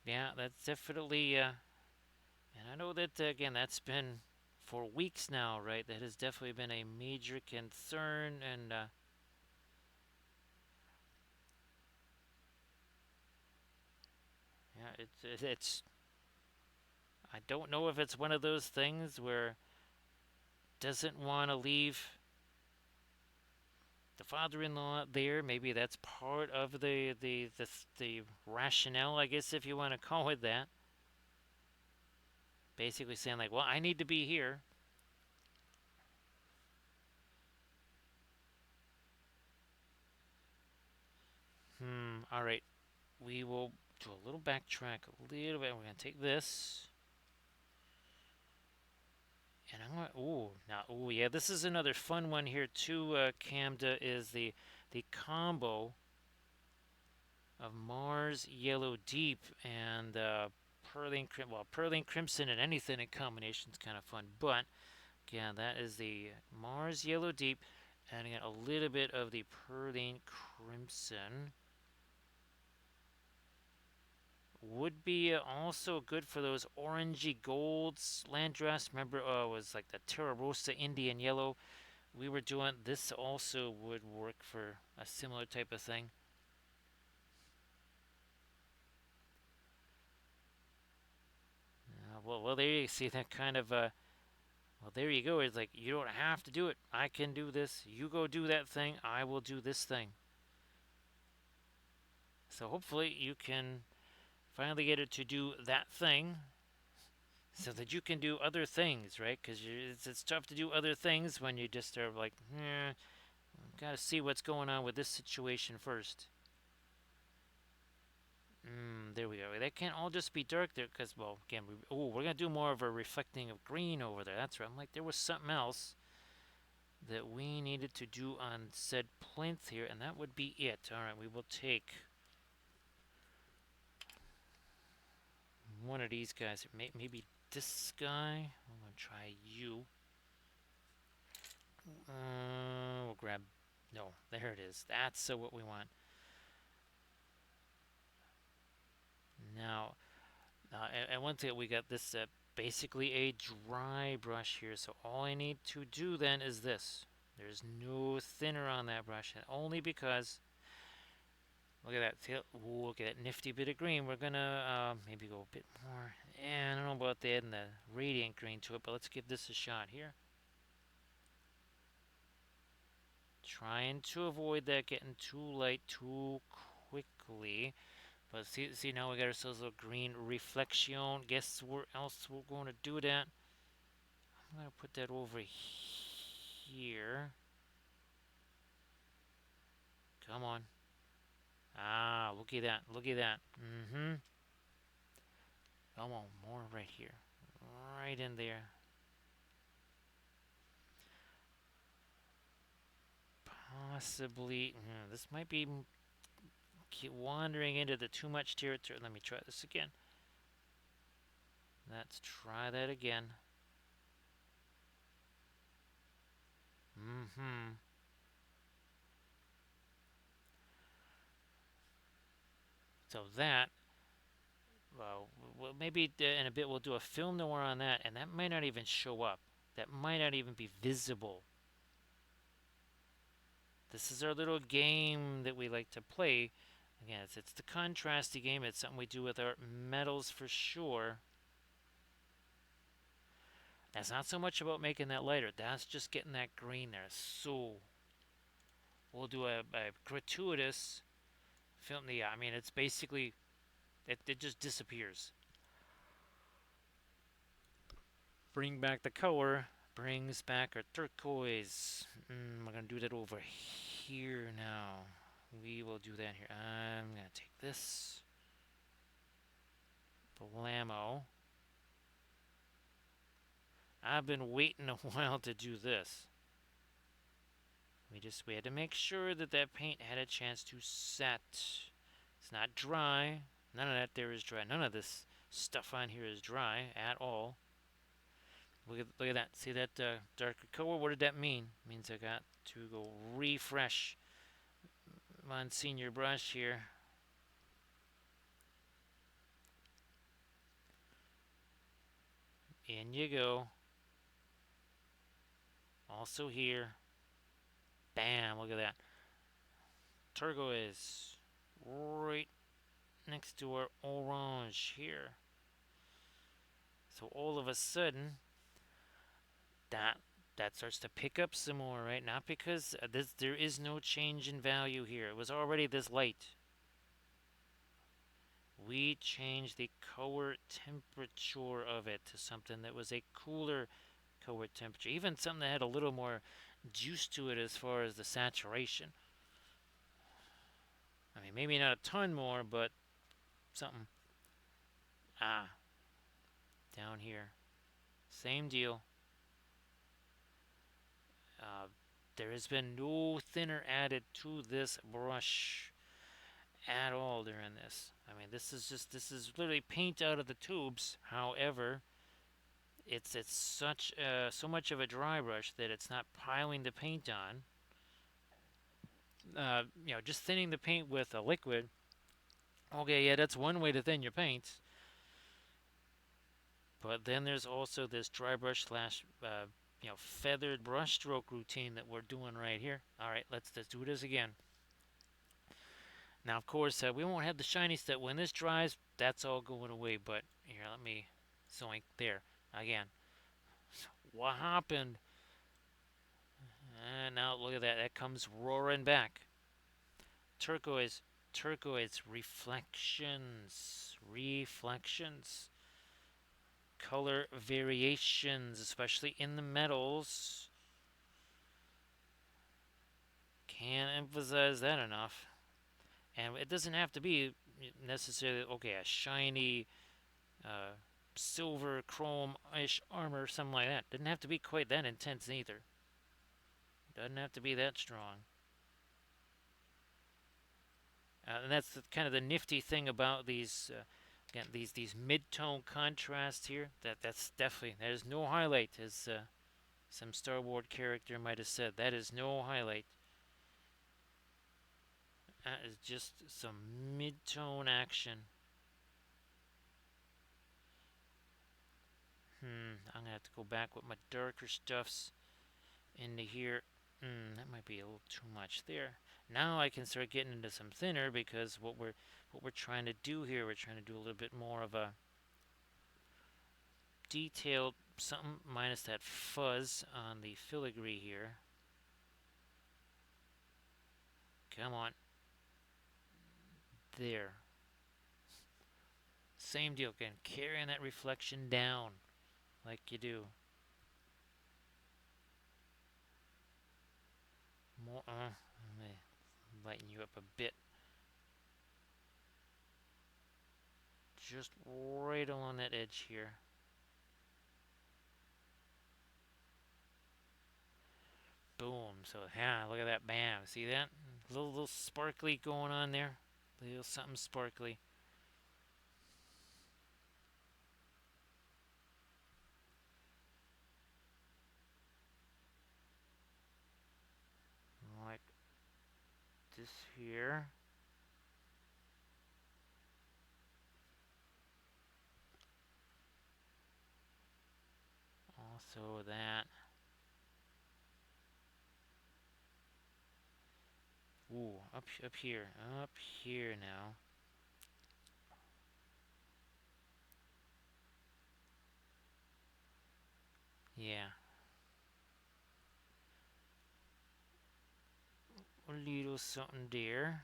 Speaker 1: Yeah, that's definitely, and I know that, again, that's been for weeks now, right? That has definitely been a major concern, and, yeah, it's, I don't know if it's one of those things where doesn't want to leave the father-in-law there. Maybe that's part of the rationale, I guess, if you want to call it that. Basically saying like, well, I need to be here. All right. We will do a little backtrack a little bit. We're gonna take this, and I'm gonna. Ooh, now, ooh, yeah. This is another fun one here too. Camda is the combo of Mars Yellow Deep and Pearling Crimson and anything in combination is kind of fun. But again, that is the Mars Yellow Deep, and again a little bit of the Pearling Crimson. Would be also good for those orangey golds land dress. Remember, it was like the Terra Rosa Indian Yellow we were doing. This also would work for a similar type of thing. Well, there you see that kind of well, there you go. It's like you don't have to do it. I can do this. You go do that thing. I will do this thing. So hopefully you can finally get it to do that thing so that you can do other things, right? Because it's tough to do other things when you just are like, gotta see what's going on with this situation first. There we go. That can't all just be dark there, because, well, again, we're gonna do more of a reflecting of green over there. That's right. I'm like, there was something else that we needed to do on said plinth here, and that would be it. All right, we will take one of these guys. Maybe this guy. I'm gonna try you. We'll grab. No, there it is. That's what we want. Now, and one thing, we got this basically a dry brush here. So all I need to do then is this. There's no thinner on that brush, and only because, look at that. Ooh, look at that nifty bit of green. We're gonna maybe go a bit more. I don't know about adding the radiant green to it, but let's give this a shot here. Trying to avoid that getting too light too quickly. But see now we got ourselves a little green reflection. Guess where else we're going to do that? I'm going to put that over here. Come on. Ah, look at that. Look at that. Mm-hmm. Come on, more right here. Right in there. Possibly. This might be keep wandering into the too much territory. Let me try this again. Let's try that again. Mm-hmm. So that, well, maybe in a bit we'll do a film noir on that, and that might not even show up. That might not even be visible. This is our little game that we like to play. Again, it's the contrasty game. It's something we do with our metals for sure. That's not so much about making that lighter. That's just getting that green there. So we'll do a gratuitous film. Yeah, I mean, it's basically, it just disappears. Bring back the color. Brings back our turquoise. We're going to do that over here now. We will do that here. I'm going to take this. Blammo. I've been waiting a while to do this. We had to make sure that that paint had a chance to set. It's not dry. None of that there is dry. None of this stuff on here is dry at all. Look at that. See that darker color? What did that mean? It means I got to go refresh Monsignor brush here. In you go. Also here. Bam, look at that. Turquoise. Right next to our orange here. So all of a sudden, that starts to pick up some more, right? Not because there is no change in value here. It was already this light. We changed the color temperature of it to something that was a cooler color temperature. Even something that had a little more juice to it as far as the saturation. I mean, maybe not a ton more, but something. Ah, down here. Same deal. There has been no thinner added to this brush at all during this. I mean, this is literally paint out of the tubes. However, it's such so much of a dry brush that it's not piling the paint on. Just thinning the paint with a liquid. Okay, yeah, that's one way to thin your paints. But then there's also this dry brush slash feathered brush stroke routine that we're doing right here. All right, let's do this again. Now, of course, we won't have the shiny stuff. When this dries, that's all going away. But here, let me zoink there again. What happened? And now look at that. That comes roaring back. Turquoise, turquoise, reflections, reflections. Color variations, especially in the metals. Can't emphasize that enough. And it doesn't have to be necessarily, okay, a shiny uh, silver chrome-ish armor, something like that. Doesn't have to be quite that intense either. Doesn't have to be that strong. And that's kind of the nifty thing about these, again, these mid-tone contrasts here. That's definitely, there's no highlight, as some Star Wars character might have said. That is no highlight. That is just some mid-tone action. I'm gonna have to go back with my darker stuffs into here. That might be a little too much there. Now I can start getting into some thinner because what we're trying to do here, we're trying to do a little bit more of a detailed something minus that fuzz on the filigree here. Come on. There. Same deal again, carrying that reflection down like you do. More, lighten you up a bit. Just right along that edge here. Boom. So yeah, look at that. Bam. See that? Little sparkly going on there. Little something sparkly. Like this here. Also that. Ooh, up here. Up here now. Yeah. A little something there.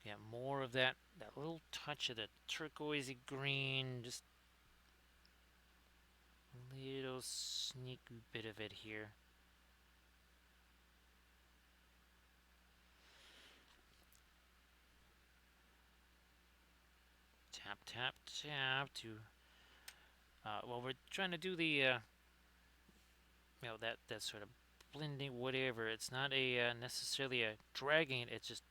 Speaker 1: Yeah, more of that little touch of the turquoisey green, just a little sneaky bit of it here. Tap, tap, tap to. Well, we're trying to do the, that sort of blending, whatever. It's not a necessarily a dragging. It's just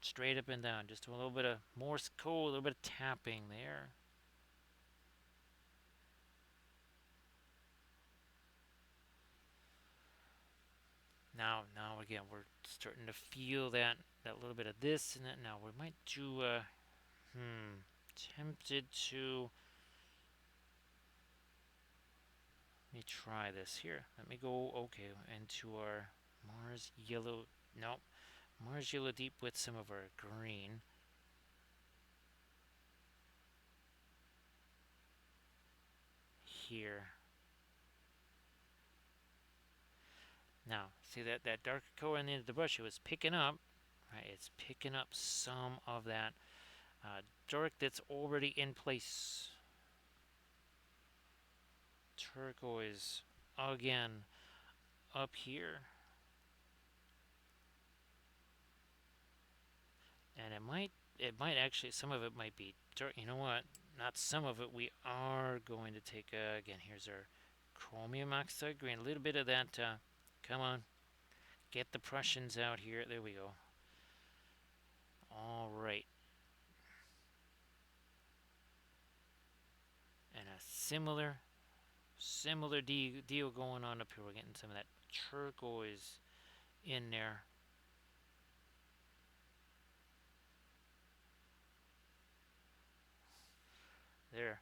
Speaker 1: straight up and down. Just a little bit of Morse code, a little bit of tapping there. Now again, we're starting to feel that little bit of this and that. Now we might do. Tempted to. Let me try this here. Let me go. Okay, into our Mars yellow. No, Mars yellow deep with some of our green. Here. Now, see that darker color on the end of the brush, it was picking up, right? It's picking up some of that dark that's already in place. Turquoise again up here. And it might actually, some of it might be dark. You know what? Not some of it. We are going to take, again, here's our chromium oxide green. A little bit of that, come on. Get the Prussians out here. There we go. All right. And a similar deal going on up here. We're getting some of that turquoise in there. There.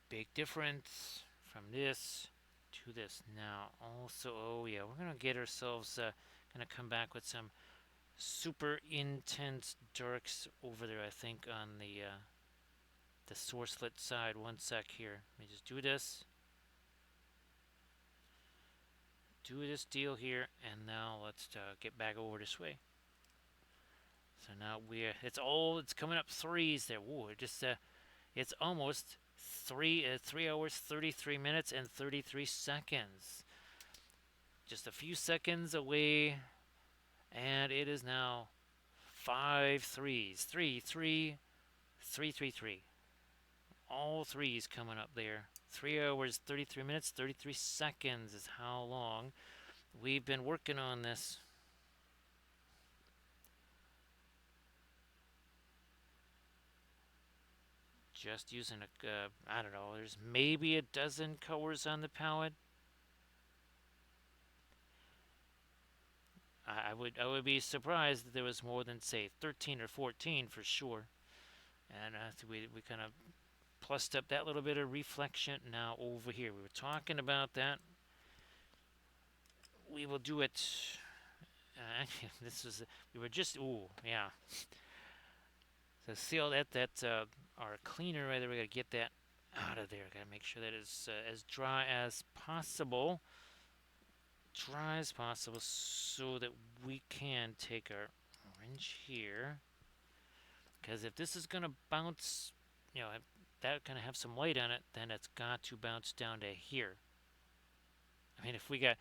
Speaker 1: Big difference from this to this. Now, also, oh yeah, we're going to get ourselves, going to come back with some super intense darks over there, I think, on the sourcelet side. One sec here. Let me just do this. Do this deal here, and now let's get back over this way. So now it's coming up threes there. Whoa, it's almost 3 hours, 33 minutes, and 33 seconds. Just a few seconds away, and it is now 5 3s. 3 3 3 3 3. All threes coming up there. 3 hours, 33 minutes, 33 seconds is how long we've been working on this. Just using I don't know, there's maybe a dozen colors on the palette. I would be surprised if there was more than, say, 13 or 14 for sure. And we kind of plussed up that little bit of reflection. Now over here, we were talking about that. We will do it. We were just, ooh, yeah. So see all that our cleaner right there. We gotta get that out of there. Gotta make sure that it's as dry as possible. dry as possible so that we can take our orange here. Because if this is going to bounce, if that's going to have some light on it, then it's got to bounce down to here. I mean, if we got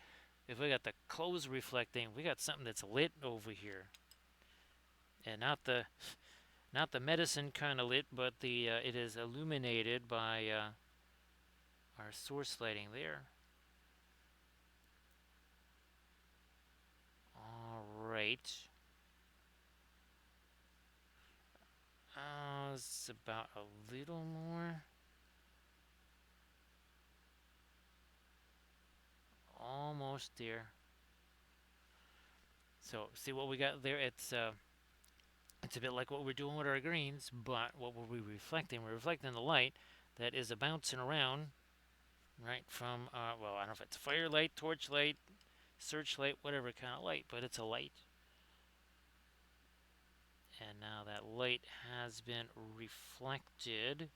Speaker 1: the clothes reflecting, we got something that's lit over here, and not the medicine kind of lit, but the it is illuminated by our source lighting there. All right. It's about a little more. Almost there. So see what we got there. It's a bit like what we're doing with our greens, but what were we reflecting? We're reflecting the light that is a bouncing around, right? From well, I don't know if it's firelight, torchlight, searchlight, whatever kind of light, but it's a light. And now that light has been reflected.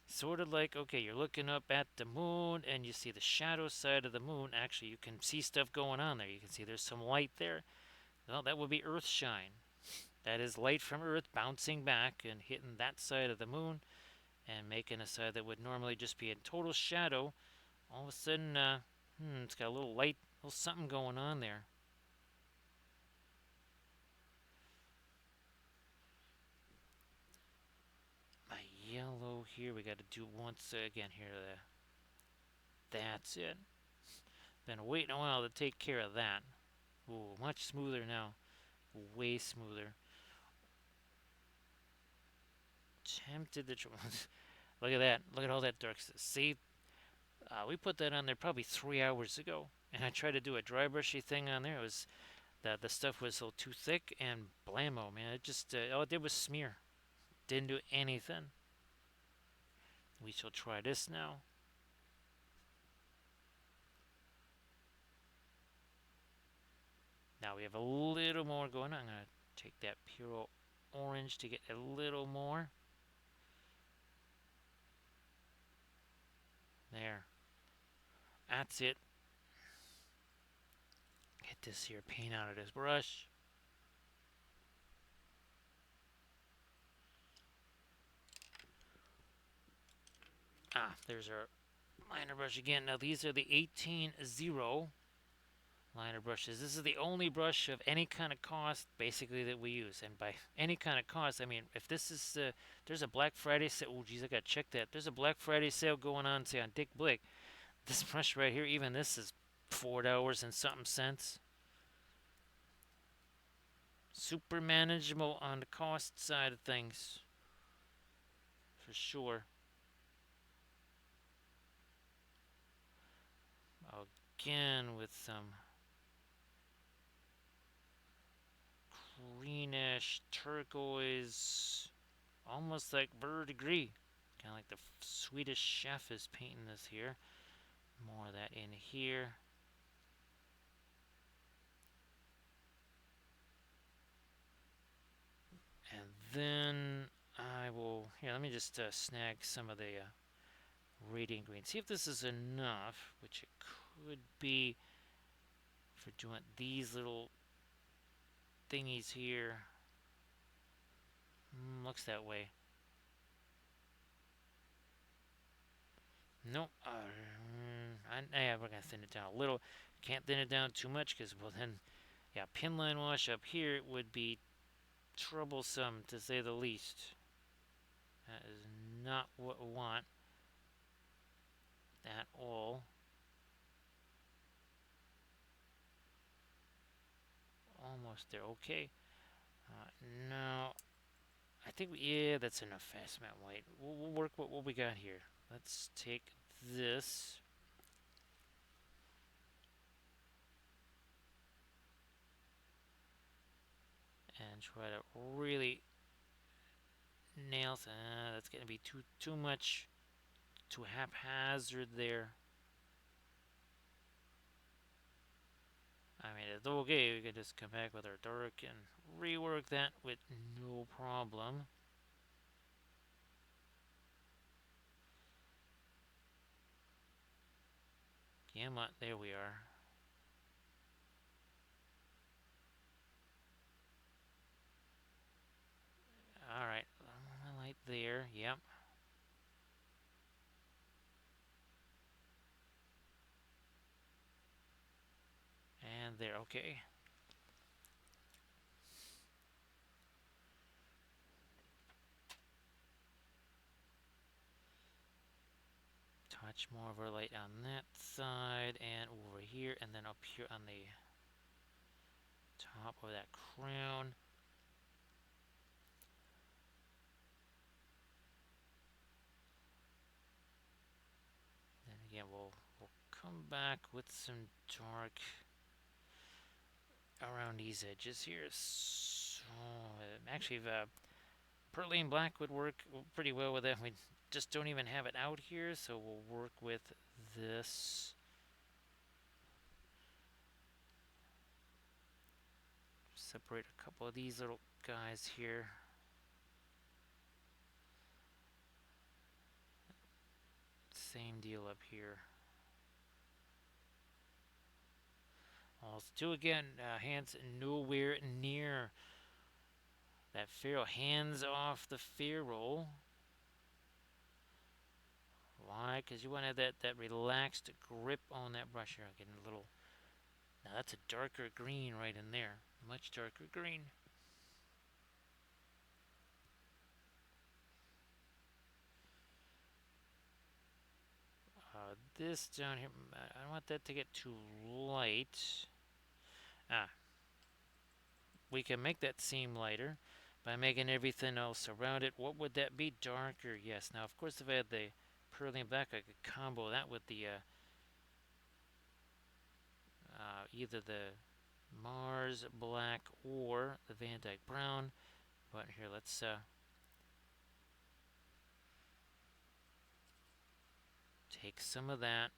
Speaker 1: Sort of like, okay, you're looking up at the moon and you see the shadow side of the moon. Actually, you can see stuff going on there. You can see there's some light there. Well, that would be Earth shine. That is light from Earth bouncing back and hitting that side of the moon and making a side that would normally just be in total shadow. All of a sudden, it's got a little light, a little something going on there. My yellow here, we got to do once again here. That's it. Been waiting a while to take care of that. Ooh, much smoother now. Way smoother. Tempted to try. Look at that. Look at all that dark stuff. See, we put that on there probably 3 hours ago, and I tried to do a dry brushy thing on there. It was the stuff was a little too thick, and blammo, man! It just all it did was smear. Didn't do anything. We shall try this now. Now we have a little more going on. I'm gonna take that pure orange to get a little more. There. That's it. Get this here paint out of this brush. There's our liner brush again. Now these are the 18-0 liner brushes. This is the only brush of any kind of cost basically that we use. And by any kind of cost, I mean if this is there's a Black Friday sale. Oh geez, I gotta check that. There's a Black Friday sale going on, say on Dick Blick. This brush right here, even this is $4 and something cents. Super manageable on the cost side of things, for sure. Again with some greenish turquoise, almost like verdigris. Kind of like the Swedish chef is painting this here. More of that in here. And then I will, here, let me just snag some of the radiant green. See if this is enough, which it could be for doing these little thingies here. Looks that way. Nope. Yeah, we're going to thin it down a little. Can't thin it down too much because, well, then, yeah, pin line wash up here would be troublesome to say the least. That is not what we want at all. Almost there. Okay. Now, I think, yeah, that's enough fast matte white. We'll work with what we got here. Let's take this. And try to really nail. That's going to be too much, too haphazard there. I mean, it's okay. We can just come back with our dark and rework that with no problem. Gamma, there we are. Alright, light there, yep. And there, okay. Touch more of our light on that side and over here, and then up here on the top of that crown. Then again, we'll come back with some dark around these edges here. So actually, Perlene black would work pretty well with that. We just don't even have it out here, so we'll work with this. Separate a couple of these little guys here. Same deal up here. Also, do again, hands nowhere near that ferrule. Hands off the ferrule. Why? Because you want to have that relaxed grip on that brush here. Getting a little. Now that's a darker green right in there. Much darker green. This down here, I don't want that to get too light. We can make that seem lighter by making everything else around it. What would that be? Darker, yes. Now, of course, if I had the pearly black, I could combo that with the either the Mars black or the Van Dyke brown. But here, let's take some of that.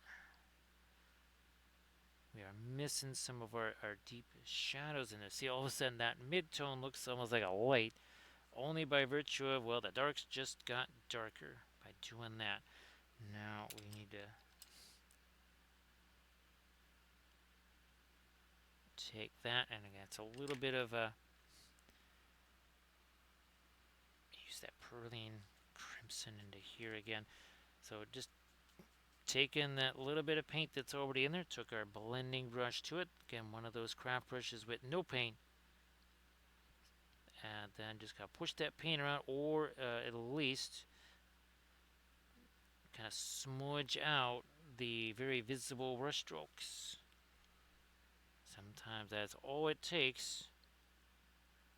Speaker 1: We are missing some of our deep shadows in there. See, all of a sudden that mid-tone looks almost like a light, only by virtue of, well, the darks just got darker by doing that. Now we need to take that, and again, it's a little bit of a, use that Perlene crimson into here again. So just taking that little bit of paint that's already in there, took our blending brush to it. Again, one of those craft brushes with no paint. And then just gotta push that paint around, or at least kind of smudge out the very visible brush strokes. Sometimes that's all it takes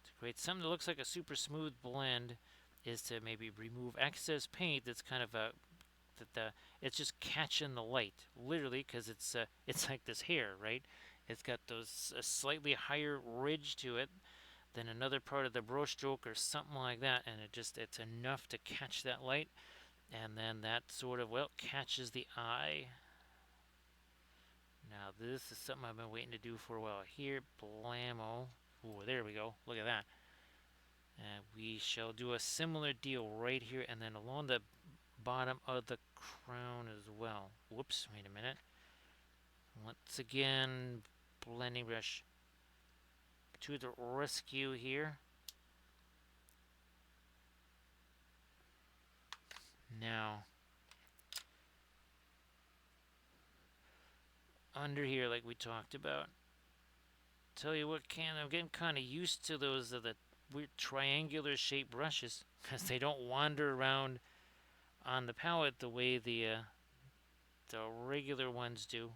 Speaker 1: to create something that looks like a super smooth blend, is to maybe remove excess paint that's kind of a it's just catching the light, literally, because it's like this hair, right? It's got those a slightly higher ridge to it than another part of the brush stroke or something like that, and it's enough to catch that light, and then that sort of, well, catches the eye. Now this is something I've been waiting to do for a while. Here, blammo. Ooh, there we go. Look at that. And we shall do a similar deal right here, and then along the bottom of the crown as well. Whoops, wait a minute. Once again, blending brush to the rescue here. Now, under here, like we talked about, tell you what, I'm getting kind of used to those the weird triangular shaped brushes, because they don't wander around on the palette the way the regular ones do.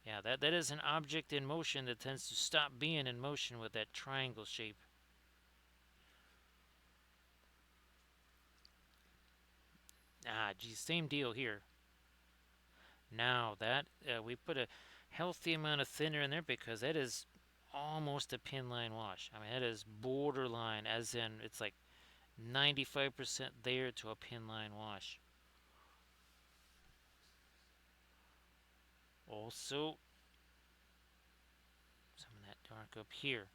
Speaker 1: Yeah, that is an object in motion that tends to stop being in motion with that triangle shape. Geez, same deal here. Now that we put a healthy amount of thinner in there, because that is almost a pin line wash. I mean, that is borderline, as in it's like 95% there to a pin line wash. Also, some of that dark up here.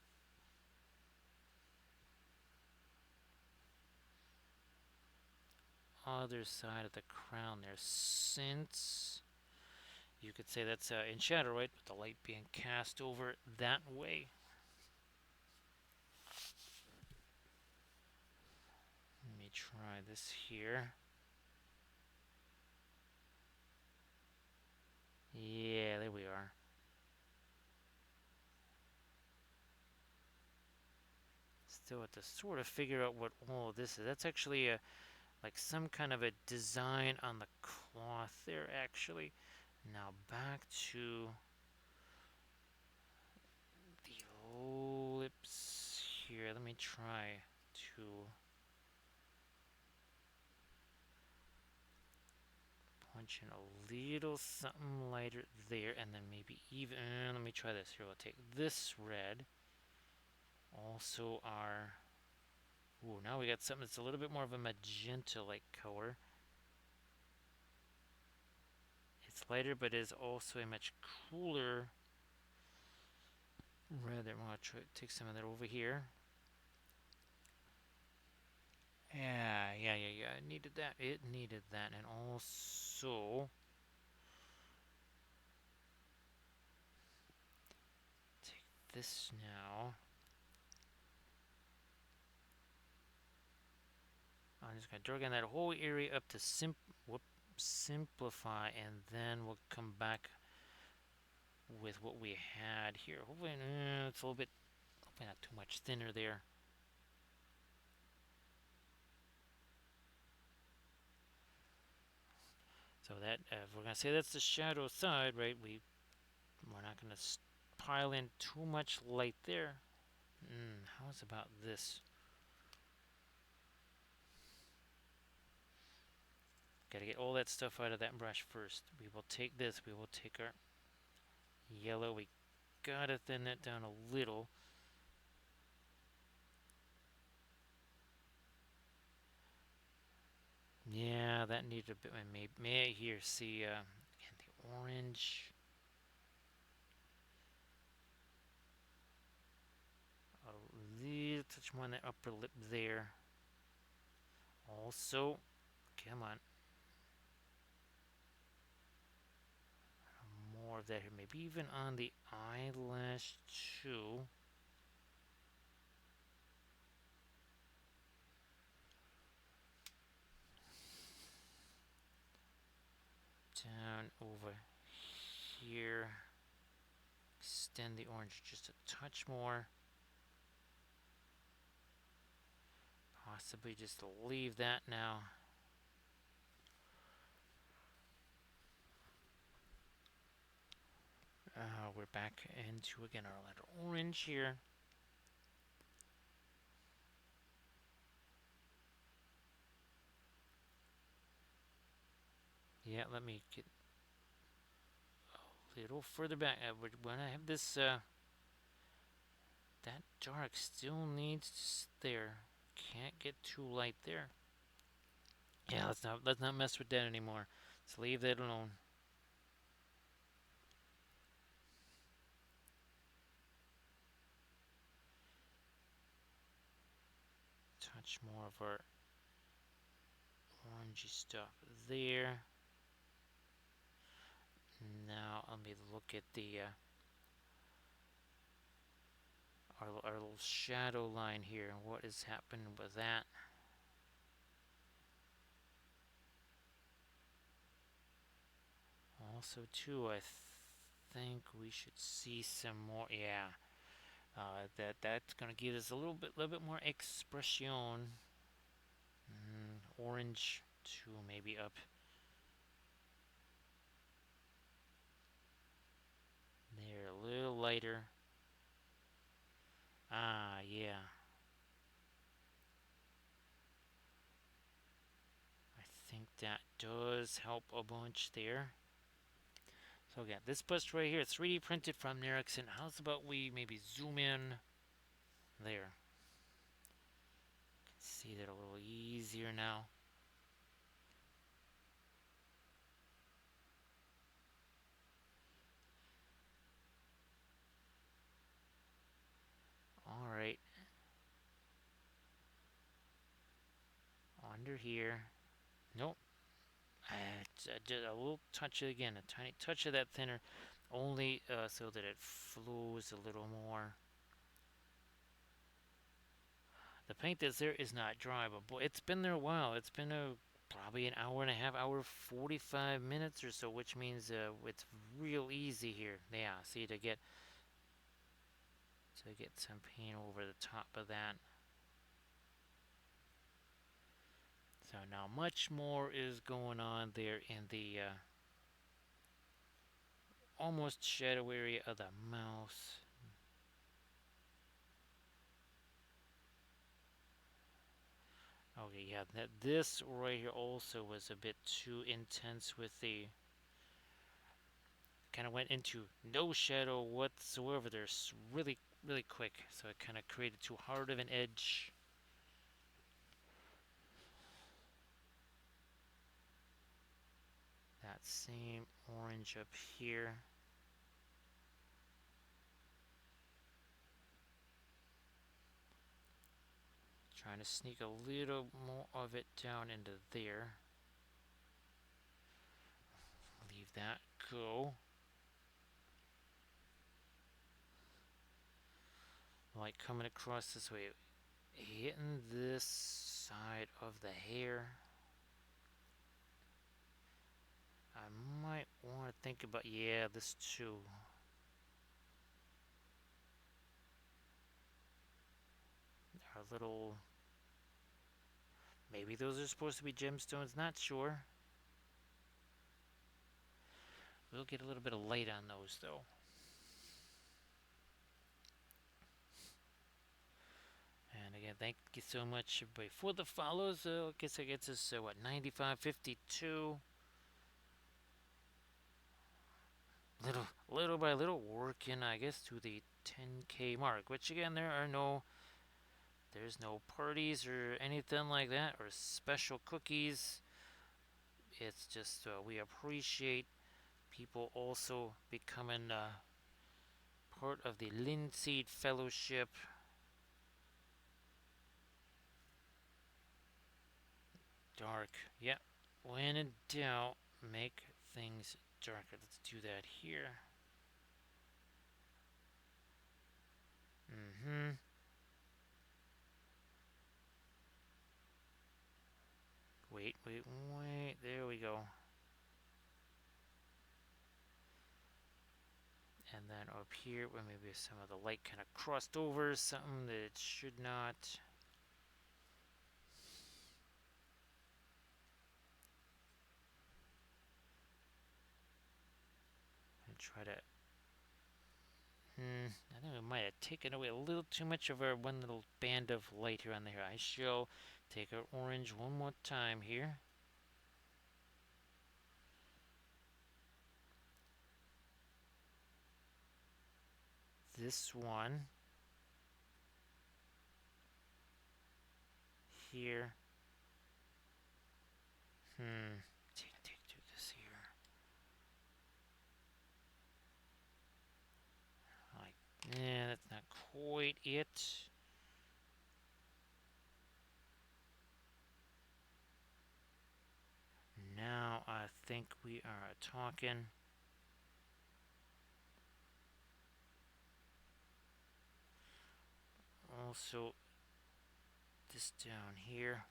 Speaker 1: other side of the crown there, since you could say that's in shadow, right? With the light being cast over that way. Let me try this here. Yeah, there we are. Still have to sort of figure out what all of this is. That's actually like some kind of a design on the cloth there, actually. Now back to the lips here. Let me try to punch in a little something lighter there, and then maybe even, let me try this here. We'll take this red, also our, ooh, now we got something that's a little bit more of a magenta-like color. It's lighter, but is also a much cooler red. I'm gonna try to take some of that over here. Yeah. It needed that. It needed that, and also take this now. I'm just gonna drag in that whole area up to simplify, and then we'll come back with what we had here. Hopefully, it's a little bit, hopefully not too much thinner there. So that, if we're gonna say that's the shadow side, right? We're not gonna pile in too much light there. How's about this? Gotta get all that stuff out of that brush first. We will take this, we will take our yellow, we gotta thin that down a little. Yeah, that needed a bit, maybe here, see, again, the orange. A little touch more on that upper lip there. Also, come on. More of that here, maybe even on the eyelash too. Down over here. Extend the orange just a touch more. Possibly just leave that now. We're back into, again, our letter orange here. Yeah, let me get a little further back. When I have this, that dark still needs there. Can't get too light there. Yeah, let's not mess with that anymore. Let's leave that alone. Touch more of our orangey stuff there. Now let me look at the our little shadow line here. What is happening with that? Also, too, I think we should see some more. Yeah, that's gonna give us a little bit more expression. Orange too, maybe up. There, a little lighter. Ah, yeah. I think that does help a bunch there. So again, this bust right here, 3D printed from Nerikson. How's about we maybe zoom in there? See that a little easier now. All right. Under here. Nope. Just a little touch again, a tiny touch of that thinner, only so that it flows a little more. The paint that's there is not dry, but boy, it's been there a while. It's been probably an hour and a half, hour 45 minutes or so, which means it's real easy here. Yeah, see to get some paint over the top of that. So now much more is going on there in the almost shadow area of the mouse. Okay, yeah, this right here also was a bit too intense with the kind of went into no shadow whatsoever. There's really, really quick, so it kind of created too hard of an edge. That same orange up here. Trying to sneak a little more of it down into there. Leave that go. Like coming across this way, hitting this side of the hair. I might want to think about, yeah, this too. Our little, maybe those are supposed to be gemstones, not sure. We'll get a little bit of light on those though. And again, thank you so much everybody for the follows. I guess it gets us what, 95.52. Little by little, working I guess to the 10K mark. Which again, there's no parties or anything like that or special cookies. It's just we appreciate people also becoming part of the Linseed Fellowship. Dark. Yep. When in doubt, make things darker. Let's do that here. Mm-hmm. Wait. There we go. And then up here, where maybe some of the light kind of crossed over something that it should not. And try to. I think we might have taken away a little too much of our one little band of light here on the hair. I shall take our orange one more time here. This one here. Take this here. Like, yeah, that's not quite it. Now I think we are talking. Also, this down here.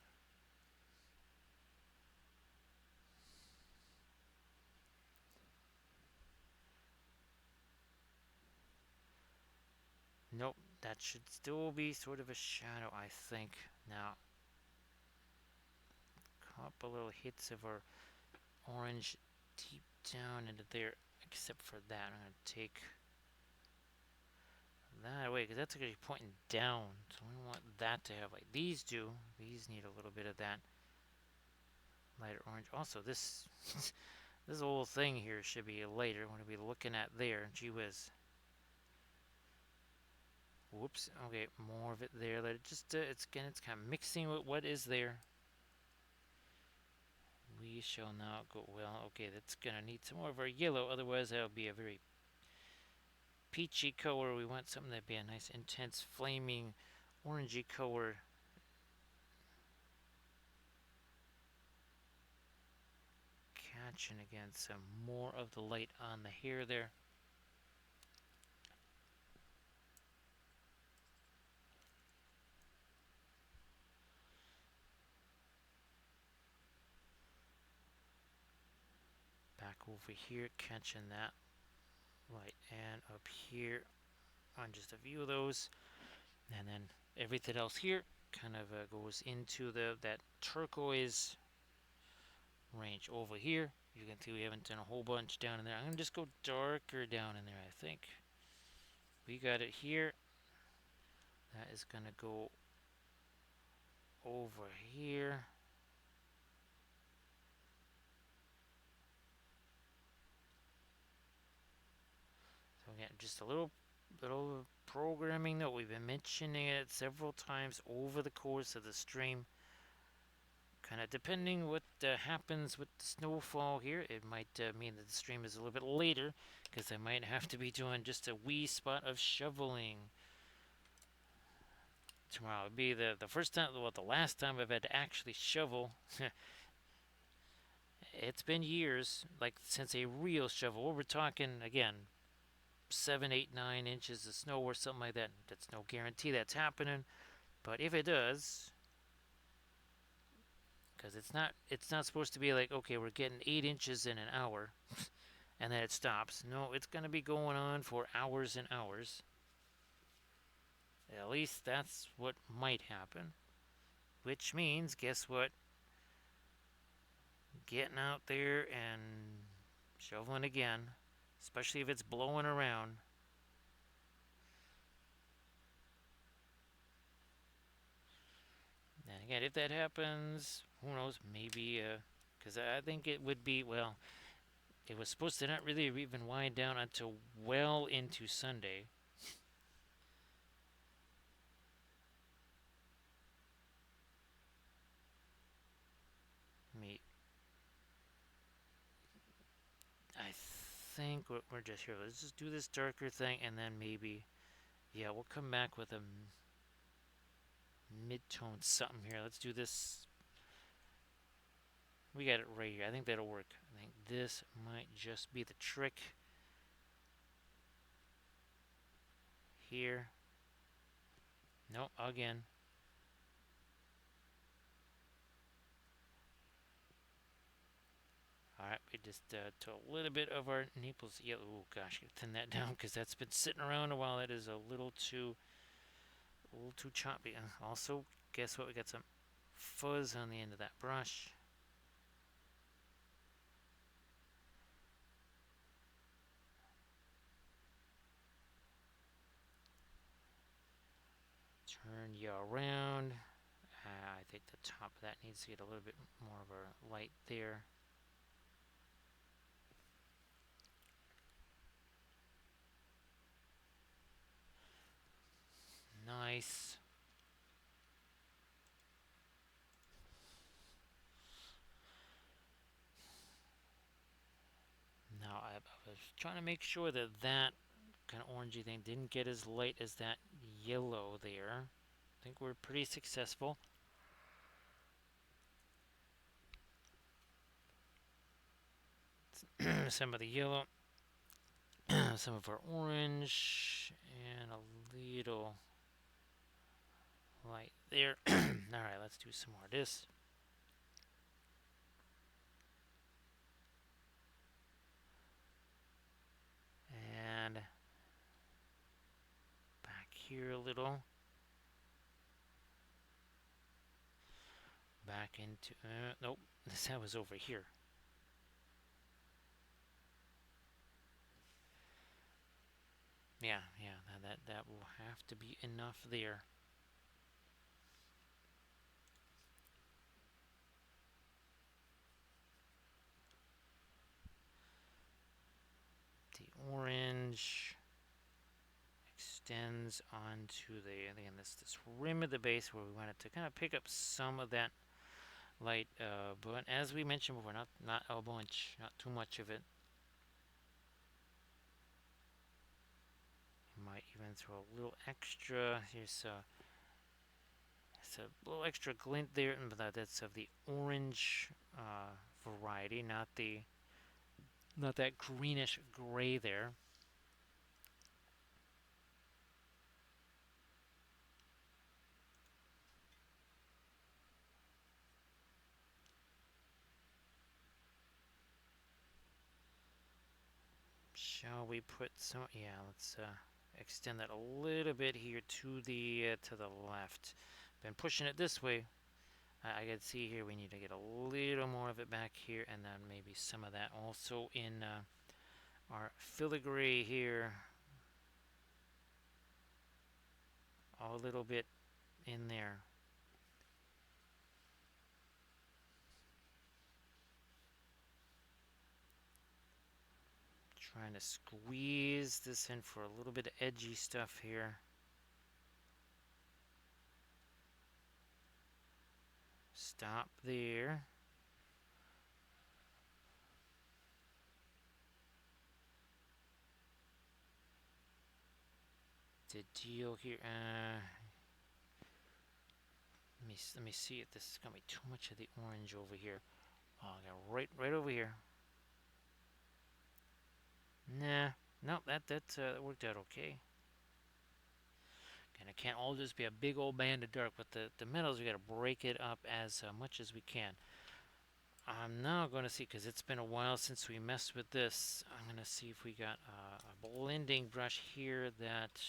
Speaker 1: Nope, that should still be sort of a shadow, I think. Now, couple little hits of our orange deep down into there. Except for that, I'm going to take that away because that's actually pointing down. So we don't want that to have like these do. These need a little bit of that lighter orange. Also, this this whole thing here should be lighter. What are we looking at there? Gee whiz. Whoops. Okay, more of it there. Let it just it's kind of mixing with what is there. We shall now go. Well, okay, that's gonna need some more of our yellow. Otherwise, that'll be a very peachy color. We want something that'd be a nice, intense, flaming, orangey color. catching again some more of the light on the hair there. Back over here, catching that light, and up here on just a few of those, and then everything else here kind of goes into that turquoise range over here. You can see we haven't done a whole bunch down in there. I'm gonna just go darker down in there. I think we got it here. That is gonna go over here. So again, just a little programming that we've been mentioning it several times over the course of the stream. Kind of depending what happens with the snowfall here, it might mean that the stream is a little bit later because I might have to be doing just a wee spot of shoveling tomorrow. It'll be the first time, well, the last time I've had to actually shovel. It's been years, like since a real shovel. We're talking again 7, 8, 9 inches of snow or something like that. That's no guarantee that's happening, but if it does, because it's not supposed to be like, okay, we're getting 8 inches in an hour and then it stops. No, it's going to be going on for hours and hours. At least that's what might happen, which means, guess what, getting out there and shoveling again, especially if it's blowing around. And again, if that happens, who knows, maybe, because I think it would be, well, it was supposed to not really even wind down until well into Sunday. Me, I think we're just here. Let's just do this darker thing, and then maybe, yeah, we'll come back with a mid-tone something here. Let's do this. We got it right here. I think that'll work. I think this might just be the trick here. Nope, again. Alright, we just took a little bit of our Naples yellow. Oh gosh, gotta thin that down because that's been sitting around a while. That is a little too choppy. Also, guess what? We got some fuzz on the end of that brush. Turn you around. I think the top of that needs to get a little bit more of a light there. Nice. Now I was trying to make sure that that kind of orangey thing didn't get as light as that yellow there. I think we're pretty successful. Some of the yellow, some of our orange, and a little light there. Alright, let's do some more of this. And back here a little. Back into, nope, that was over here. Yeah, that will have to be enough there. The orange extends onto the, again, this rim of the base where we wanted to kind of pick up some of that light, but as we mentioned before, not a bunch, not too much of it. You might even throw a little extra. Here's a little extra glint there, but that's of the orange variety, not the Not that greenish gray there. Shall we put some? Yeah, let's extend that a little bit here to the left. Been pushing it this way. I can see here we need to get a little more of it back here, and then maybe some of that also in our filigree here. A little bit in there. Trying to squeeze this in for a little bit of edgy stuff here. Stop there. The deal here. Let me see if this is gonna be too much of the orange over here. Oh, I got right over here. Nah, no, that worked out okay. And it can't all just be a big old band of dark, but the metals we got to break it up as much as we can. I'm now going to see, because it's been a while since we messed with this, I'm going to see if we got a blending brush here that,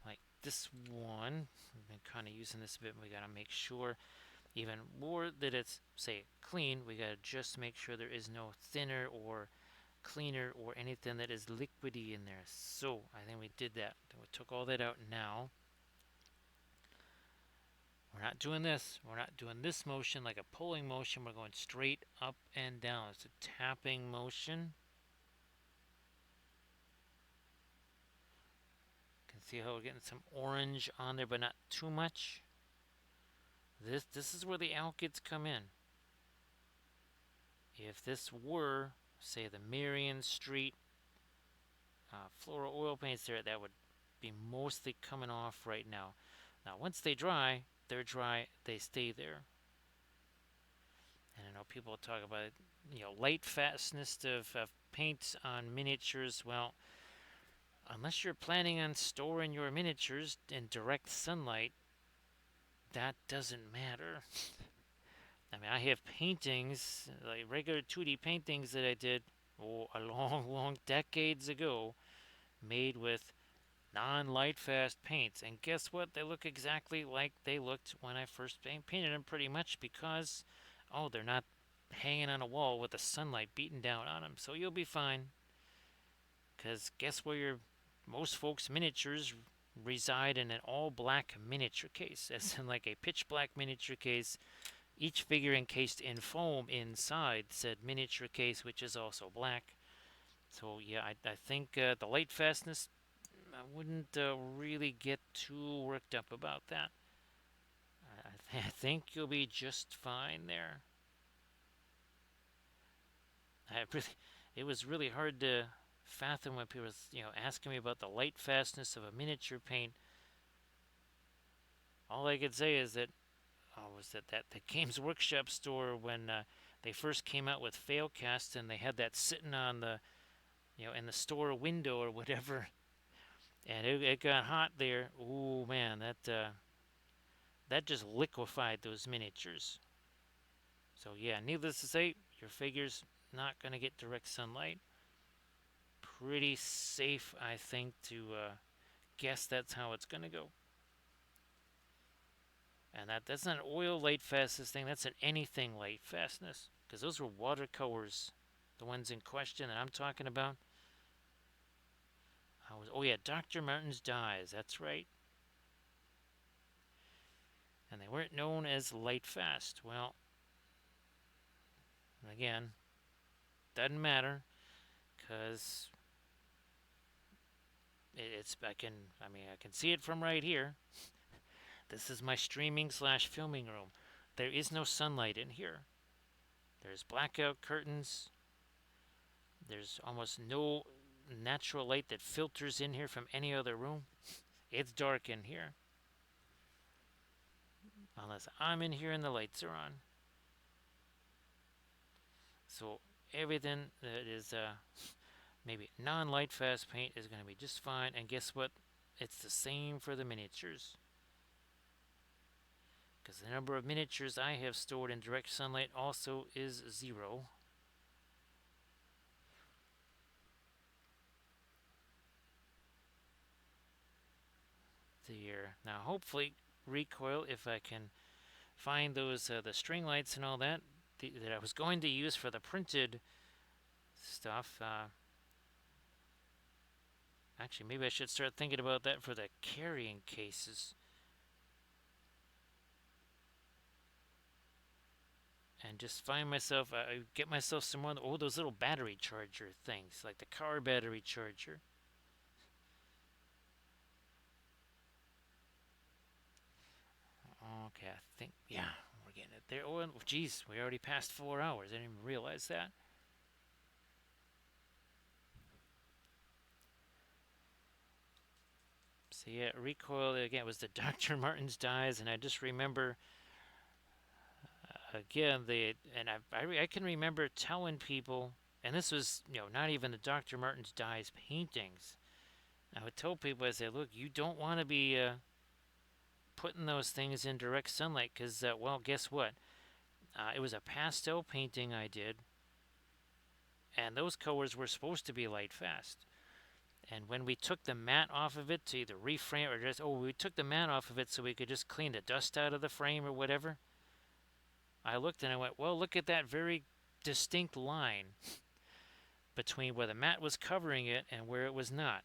Speaker 1: like this one, we've been kind of using this a bit, but we got to make sure even more that it's, say, clean. We got to just make sure there is no thinner or cleaner or anything that is liquidy in there. So I think we did that. We took all that out now. We're not doing this. We're not doing this motion like a pulling motion. We're going straight up and down. It's a tapping motion. You can see how we're getting some orange on there, but not too much. This is where the alkyds come in. If this were, say, the Marion Street floral oil paints there, that would be mostly coming off right now. Now, once they dry, they're dry, they stay there. And I know people talk about, light fastness of paint on miniatures. Well, unless you're planning on storing your miniatures in direct sunlight, that doesn't matter. I mean, I have paintings, like regular 2D paintings that I did a long decades ago, made with non-light fast paints. And guess what? They look exactly like they looked when I first painted them, pretty much because, they're not hanging on a wall with the sunlight beating down on them. So you'll be fine. Because guess where most folks' miniatures reside? In an all black miniature case, as in like a pitch black miniature case, each figure encased in foam inside said miniature case, which is also black. So yeah, I think the light fastness, I wouldn't really get too worked up about that. I think you'll be just fine there. It was really hard to fathom when people was, asking me about the light fastness of a miniature paint. All I could say is that was that the Games Workshop store when they first came out with Failcast, and they had that sitting on the, in the store window or whatever, and it got hot there. Oh man, that just liquefied those miniatures. So yeah, needless to say, your figure's not gonna get direct sunlight. Pretty safe, I think, to guess that's how it's gonna go. And that's not an oil light fastness thing, that's an anything light fastness. Because those were watercolors, the ones in question that I'm talking about. Oh yeah, Dr. Martin's dyes, that's right. And they weren't known as light fast. Well, again, doesn't matter, because I can see it from right here. This is my streaming/filming room. There is no sunlight in here. There's blackout curtains. There's almost no natural light that filters in here from any other room. It's dark in here. Unless I'm in here and the lights are on. So everything that is maybe non-light fast paint is going to be just fine. And guess what? It's the same for the miniatures. Because the number of miniatures I have stored in direct sunlight also is 0. There. Now, hopefully, recoil, if I can find those the string lights and all that that I was going to use for the printed stuff. Actually, maybe I should start thinking about that for the carrying cases. And just find myself, get myself some more, oh, those little battery charger things, like the car battery charger. Okay, I think, yeah, we're getting it there. Oh, geez, we already passed 4 hours. I didn't even realize that. So yeah, recoil again was the Dr. Martin's dies, and I just remember again I can remember telling people, and this was not even the Dr. Martin's dies paintings. I would tell people, I say, look, you don't want to be putting those things in direct sunlight because well, guess what? It was a pastel painting I did, and those colors were supposed to be light fast. And when we took the matte off of it to either reframe or just, we took the matte off of it so we could just clean the dust out of the frame or whatever. I looked and I went, well, look at that very distinct line between where the matte was covering it and where it was not.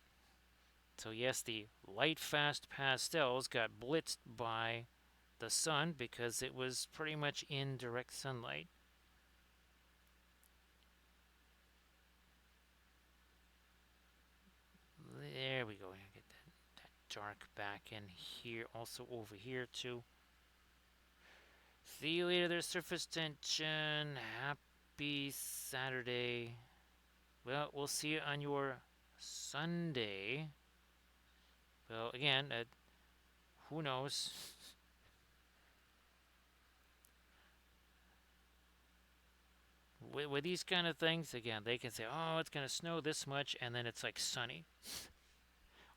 Speaker 1: So yes, the light fast pastels got blitzed by the sun because it was pretty much in direct sunlight. There we go. Get that dark back in here, also over here too. See you later there, surface tension. Happy Saturday. Well, we'll see you on your Sunday. Well, again, who knows? With these kind of things, again, they can say, oh, it's going to snow this much, and then it's like sunny.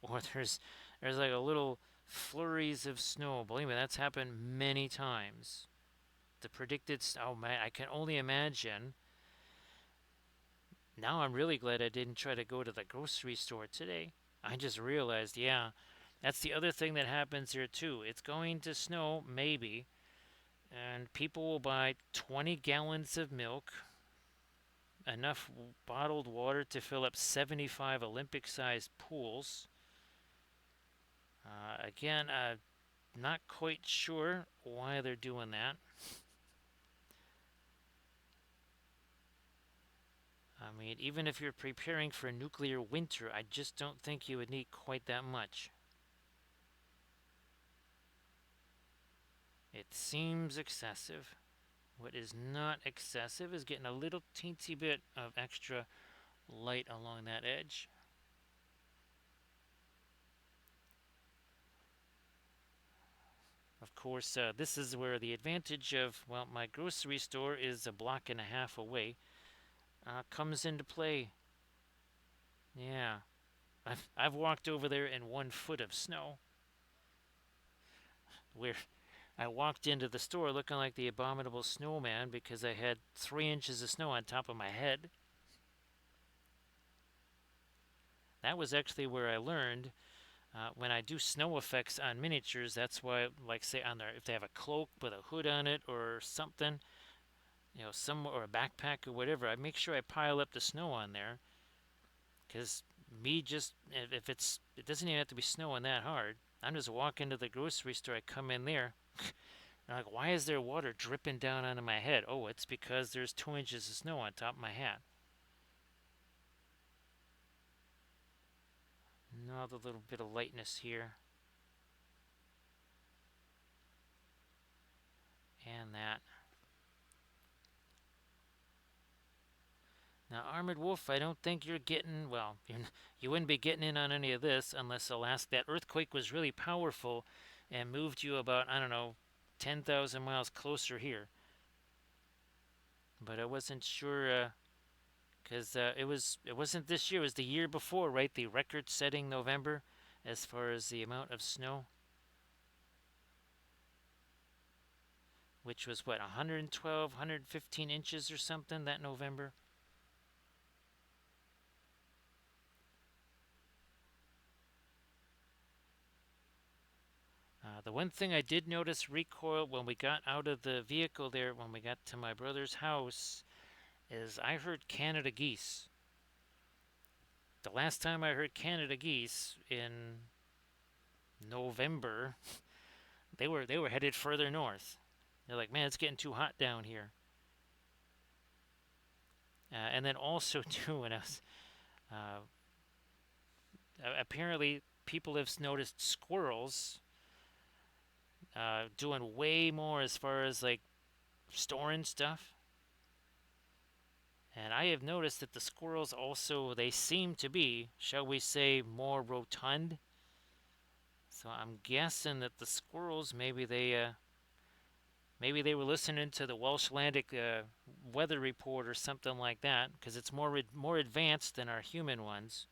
Speaker 1: Or there's like a little flurries of snow. Believe me, that's happened many times. The predicted, oh man, I can only imagine. Now I'm really glad I didn't try to go to the grocery store today. I just realized, yeah, that's the other thing that happens here too. It's going to snow, maybe, and people will buy 20 gallons of milk, enough bottled water to fill up 75 Olympic sized pools. Again, not quite sure why they're doing that. I mean, even if you're preparing for a nuclear winter, I just don't think you would need quite that much. It seems excessive. What is not excessive is getting a little teensy bit of extra light along that edge. Of course, this is where the advantage of, well, my grocery store is a block and a half away, comes into play. Yeah, I've walked over there in 1 foot of snow. Where I walked into the store looking like the abominable snowman because I had 3 inches of snow on top of my head. That was actually where I learned when I do snow effects on miniatures. That's why, like, say on there, if they have a cloak with a hood on it or something, some or a backpack or whatever, I make sure I pile up the snow on there. Because me just if it doesn't even have to be snowing that hard. I'm just walking to the grocery store. I come in there. I'm like, why is there water dripping down onto my head? Oh, it's because there's 2 inches of snow on top of my hat. Another little bit of lightness here. And that. Now, Armored Wolf, I don't think you're getting, well, you wouldn't be getting in on any of this unless that earthquake was really powerful and moved you about, I don't know, 10,000 miles closer here. but I wasn't sure because it wasn't this year. It was the year before, right? The record-setting November as far as the amount of snow, which was what 112, 115 inches or something that November. The one thing I did notice recoil when we got out of the vehicle there, when we got to my brother's house, is I heard Canada geese. The last time I heard Canada geese in November, they were headed further north. They're like, man, it's getting too hot down here. And then also too, when I was uh, apparently people have noticed squirrels doing way more as far as like storing stuff. And I have noticed that the squirrels also they seem to be, shall we say, more rotund. So I'm guessing that the squirrels maybe they were listening to the Welshlandic weather report or something like that because it's more advanced than our human ones.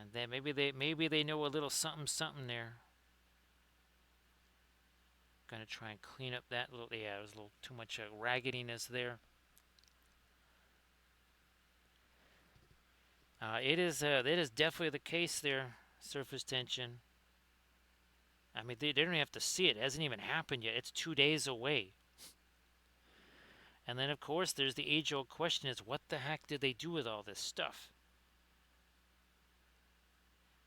Speaker 1: And then maybe they know a little something something there. Gonna try and clean up that little yeah, it was a little too much raggediness there. It is definitely the case there. Surface tension. I mean, they don't even have to see it. It hasn't even happened yet. It's 2 days away. And then, of course, there's the age-old question: is what the heck did they do with all this stuff?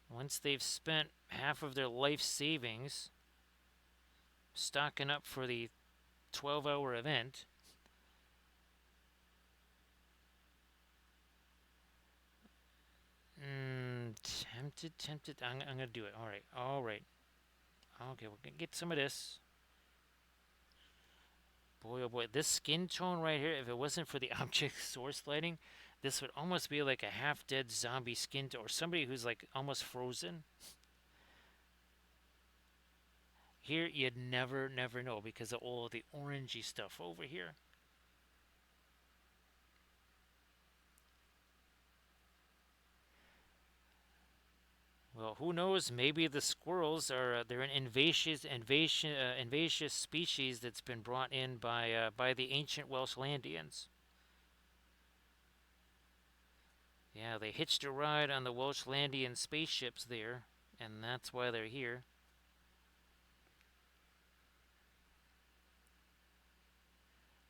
Speaker 1: Once they've spent half of their life savings stocking up for the 12-hour event, tempted. I'm gonna do it. All right. Okay, we're gonna get some of this. Boy, oh boy, this skin tone right here, if it wasn't for the object source lighting, this would almost be like a half-dead zombie skin tone, or somebody who's like almost frozen. Here, you'd never know because of all the orangey stuff over here. Well, who knows? Maybe the squirrels they're an invasive species that's been brought in by the ancient Welshlandians. Yeah, they hitched a ride on the Welshlandian spaceships there, and that's why they're here.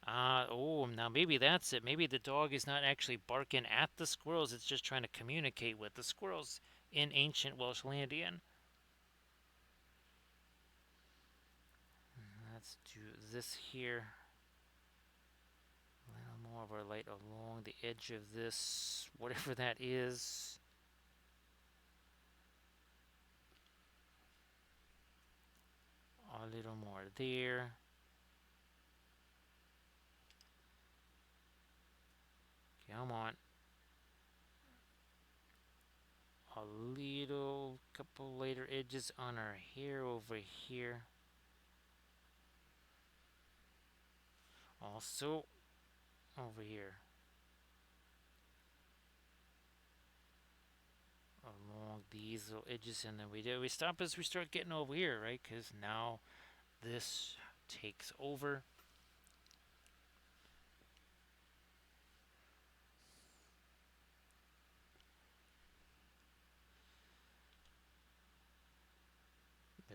Speaker 1: Now maybe that's it. Maybe the dog is not actually barking at the squirrels, it's just trying to communicate with the squirrels in ancient Welshlandian. Let's do this here. A little more of our light along the edge of this, whatever that is. A little more there. Come on. A little couple lighter edges on our hair over here. Also over here. Along these little edges, and then we stop as we start getting over here, right? Because now this takes over.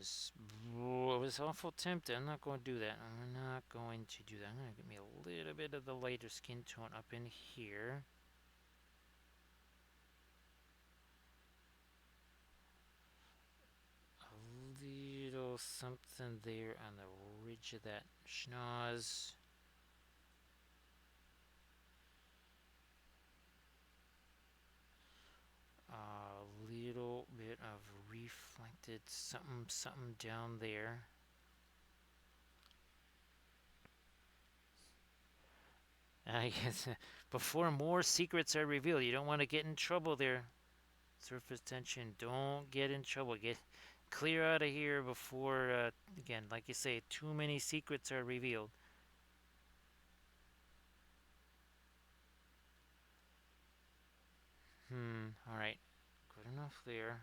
Speaker 1: It was awful tempting. I'm not going to do that. I'm not going to do that. I'm going to get me a little bit of the lighter skin tone up in here. A little something there on the ridge of that schnoz. A little bit of reflected something down there. I guess before more secrets are revealed, you don't want to get in trouble there. Surface tension, don't get in trouble. Get clear out of here before, again, like you say, too many secrets are revealed. off there.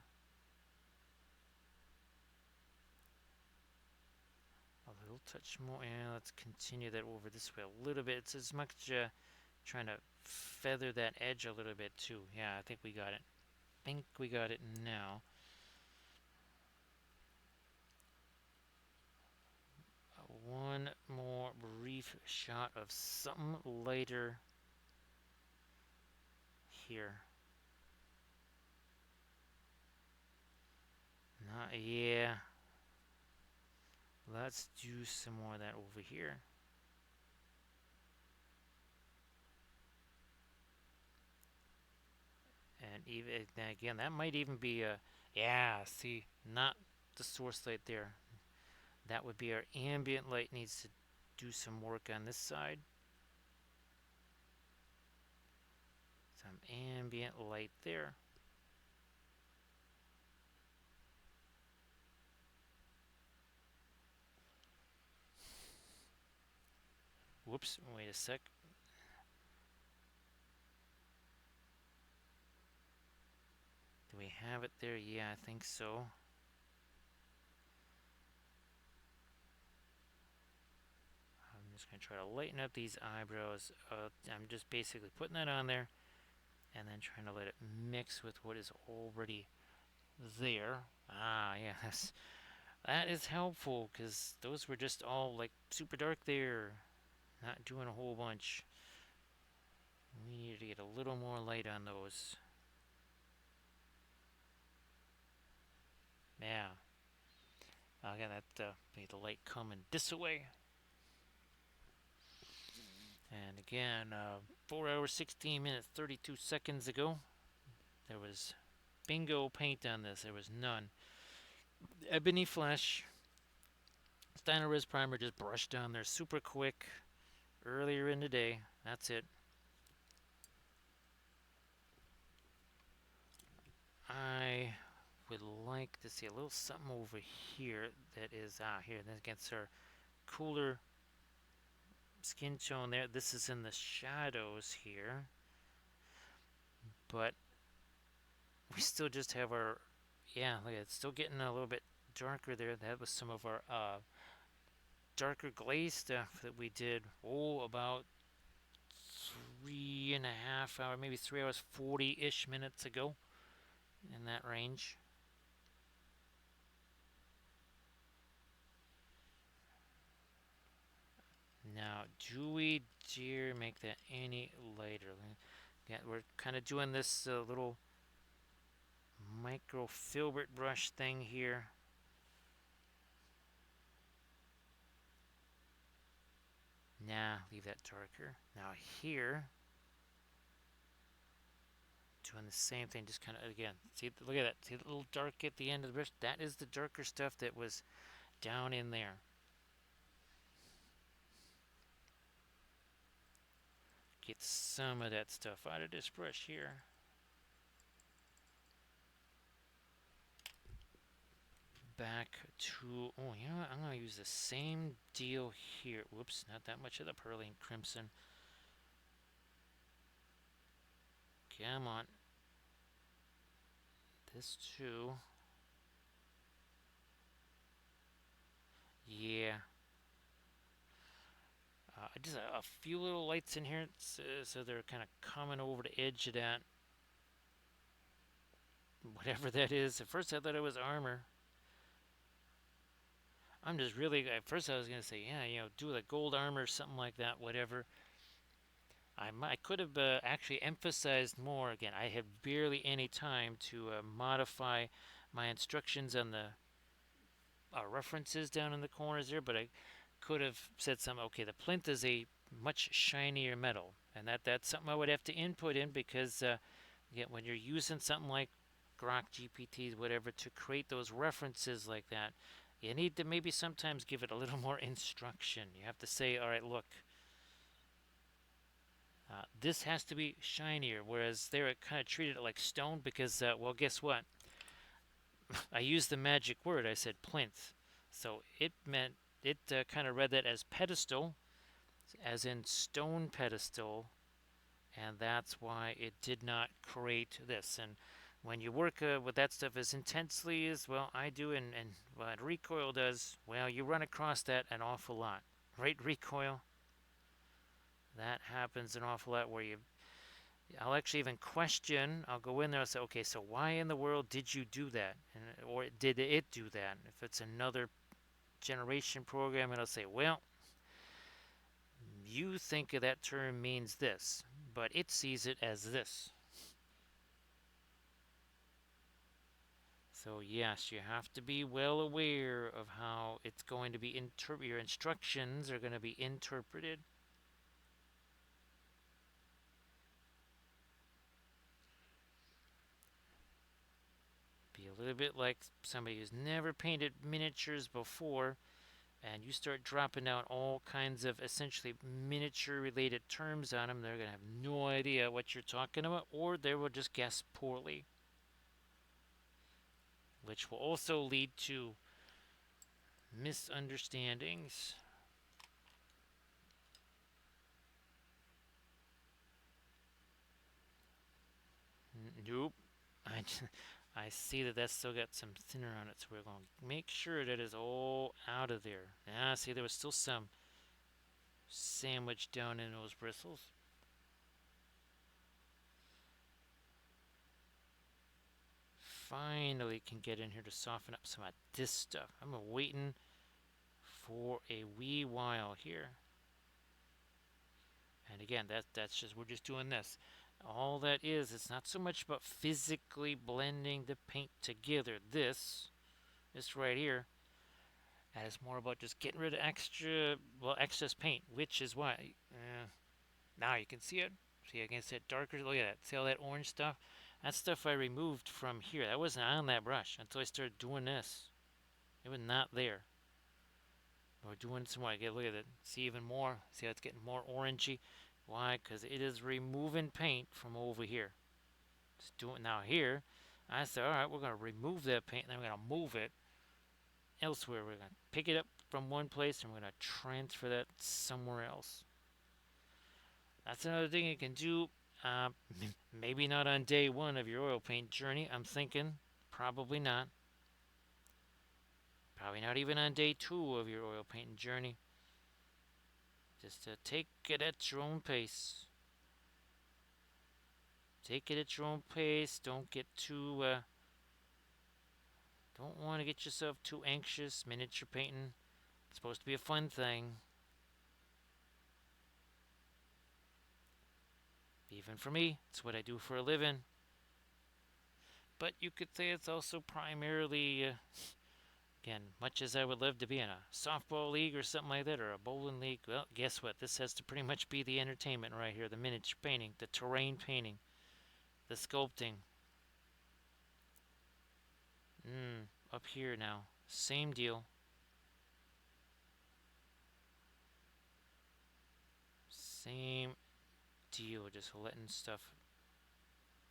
Speaker 1: A little touch more, and let's continue that over this way a little bit. It's as much trying to feather that edge a little bit too. Yeah, I think we got it. I think we got it now. One more brief shot of something lighter here. Not, yeah. Let's do some more of that over here. And even again, that might even be a, yeah, see, not the source light there. That would be our ambient light needs to do some work on this side. Some ambient light there. Whoops, wait a sec. Do we have it there? Yeah, I think so. I'm just going to try to lighten up these eyebrows. I'm just basically putting that on there and then trying to let it mix with what is already there. Ah, yes. That is helpful because those were just all like super dark there. Not doing a whole bunch. We need to get a little more light on those. Yeah. Again, that made the light coming this way. And again, 4 hours, 16 minutes, 32 seconds ago, there was bingo paint on this. There was none. Ebony Flesh. Steiner Riz Primer just brushed on there super quick earlier in the day. That's it. I would like to see a little something over here that is, here, that gets our cooler skin tone there. This is in the shadows here. But we still just have our, yeah, look, it's still getting a little bit darker there. That was some of our darker glaze stuff that we did, about 3.5 hours, maybe 3 hours, 40-ish minutes ago, in that range. Now, do we dare make that any lighter? Yeah, we're kind of doing this little micro filbert brush thing here. Nah, leave that darker. Now here, doing the same thing, just kind of, again, see, look at that, see the little dark at the end of the brush? That is the darker stuff that was down in there. Get some of that stuff out of this brush here. Back to, oh, you know what? I'm going to use the same deal here. Whoops, not that much of the Pearly Crimson. Come on. This too. Yeah. Just a few little lights in here, so they're kind of coming over the edge of that. Whatever that is. At first I thought it was armor. I'm just really, at first I was going to say, yeah, do the gold armor or something like that, whatever. I could have actually emphasized more. Again, I have barely any time to modify my instructions on the references down in the corners there, but I could have said something. Okay, the plinth is a much shinier metal, and that's something I would have to input in because again, when you're using something like Grok GPTs, whatever, to create those references like that, you need to maybe sometimes give it a little more instruction. You have to say, all right, look, this has to be shinier, whereas there it kind of treated it like stone because, well, guess what? I used the magic word. I said plinth. So it meant, it kind of read that as pedestal, as in stone pedestal, and that's why it did not create this. And when you work with that stuff as intensely as well I do, and what recoil does, well, you run across that an awful lot, right? Recoil, that happens an awful lot where I'll actually even question. I'll go in there and say, okay, so why in the world did you do that, or did it do that? If it's another generation program, it'll say, well, you think that term means this, but it sees it as this. So yes, you have to be well aware of how it's going to be your instructions are going to be interpreted. Be a little bit like somebody who's never painted miniatures before, and you start dropping down all kinds of essentially miniature related terms on them. They're going to have no idea what you're talking about, or they will just guess poorly, which will also lead to misunderstandings. Nope. I, I see that that's still got some thinner on it, so we're going to make sure that is all out of there. Ah, see, there was still some sandwich down in those bristles. Finally can get in here to soften up some of this stuff. I'm waiting for a wee while here. And again, that's just, we're just doing this. All that is, it's not so much about physically blending the paint together. This right here, that is more about just getting rid of excess paint, which is why, now you can see it. See, I can see it darker. Look at that. See all that orange stuff? That stuff I removed from here. That wasn't on that brush until I started doing this. It was not there. We're doing some more. Look at it. See even more. See how it's getting more orangey? Why? Because it is removing paint from over here. Just doing now here. I said, all right, we're going to remove that paint, and then we're going to move it elsewhere. We're going to pick it up from one place, and we're going to transfer that somewhere else. That's another thing you can do. Uh, maybe not on day one of your oil paint journey. I'm thinking probably not. Probably not even on day 2 of your oil painting journey. Just take it at your own pace. Take it at your own pace. Don't get too. Don't want to get yourself too anxious. Miniature painting. It's supposed to be a fun thing. Even for me, it's what I do for a living. But you could say it's also primarily, again, much as I would love to be in a softball league or something like that, or a bowling league, well, guess what? This has to pretty much be the entertainment right here. The miniature painting, the terrain painting, the sculpting. Up here now. Same deal. Same deal. Just letting stuff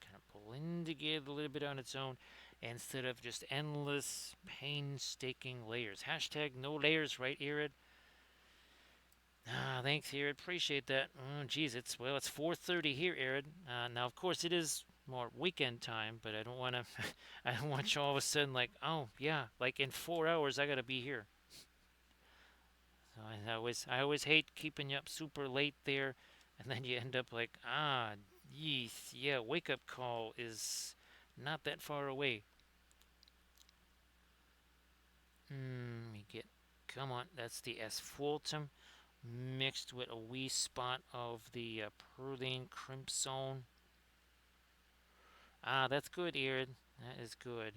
Speaker 1: kind of blend together a little bit on its own instead of just endless, painstaking layers. Hashtag no layers, right, Irid? Ah, thanks, Irid. Appreciate that. Oh, geez, it's 4:30 here, Irid. Now, of course, it is more weekend time, but I don't want to. I don't want you all of a sudden like, oh yeah, like in 4 hours I gotta be here. So I always hate keeping you up super late there, and then you end up like, yeesh, yeah, wake up call is not that far away. We get, come on, that's the asphaltum mixed with a wee spot of the perline crimson. Ah, that's good, Erin. That is good.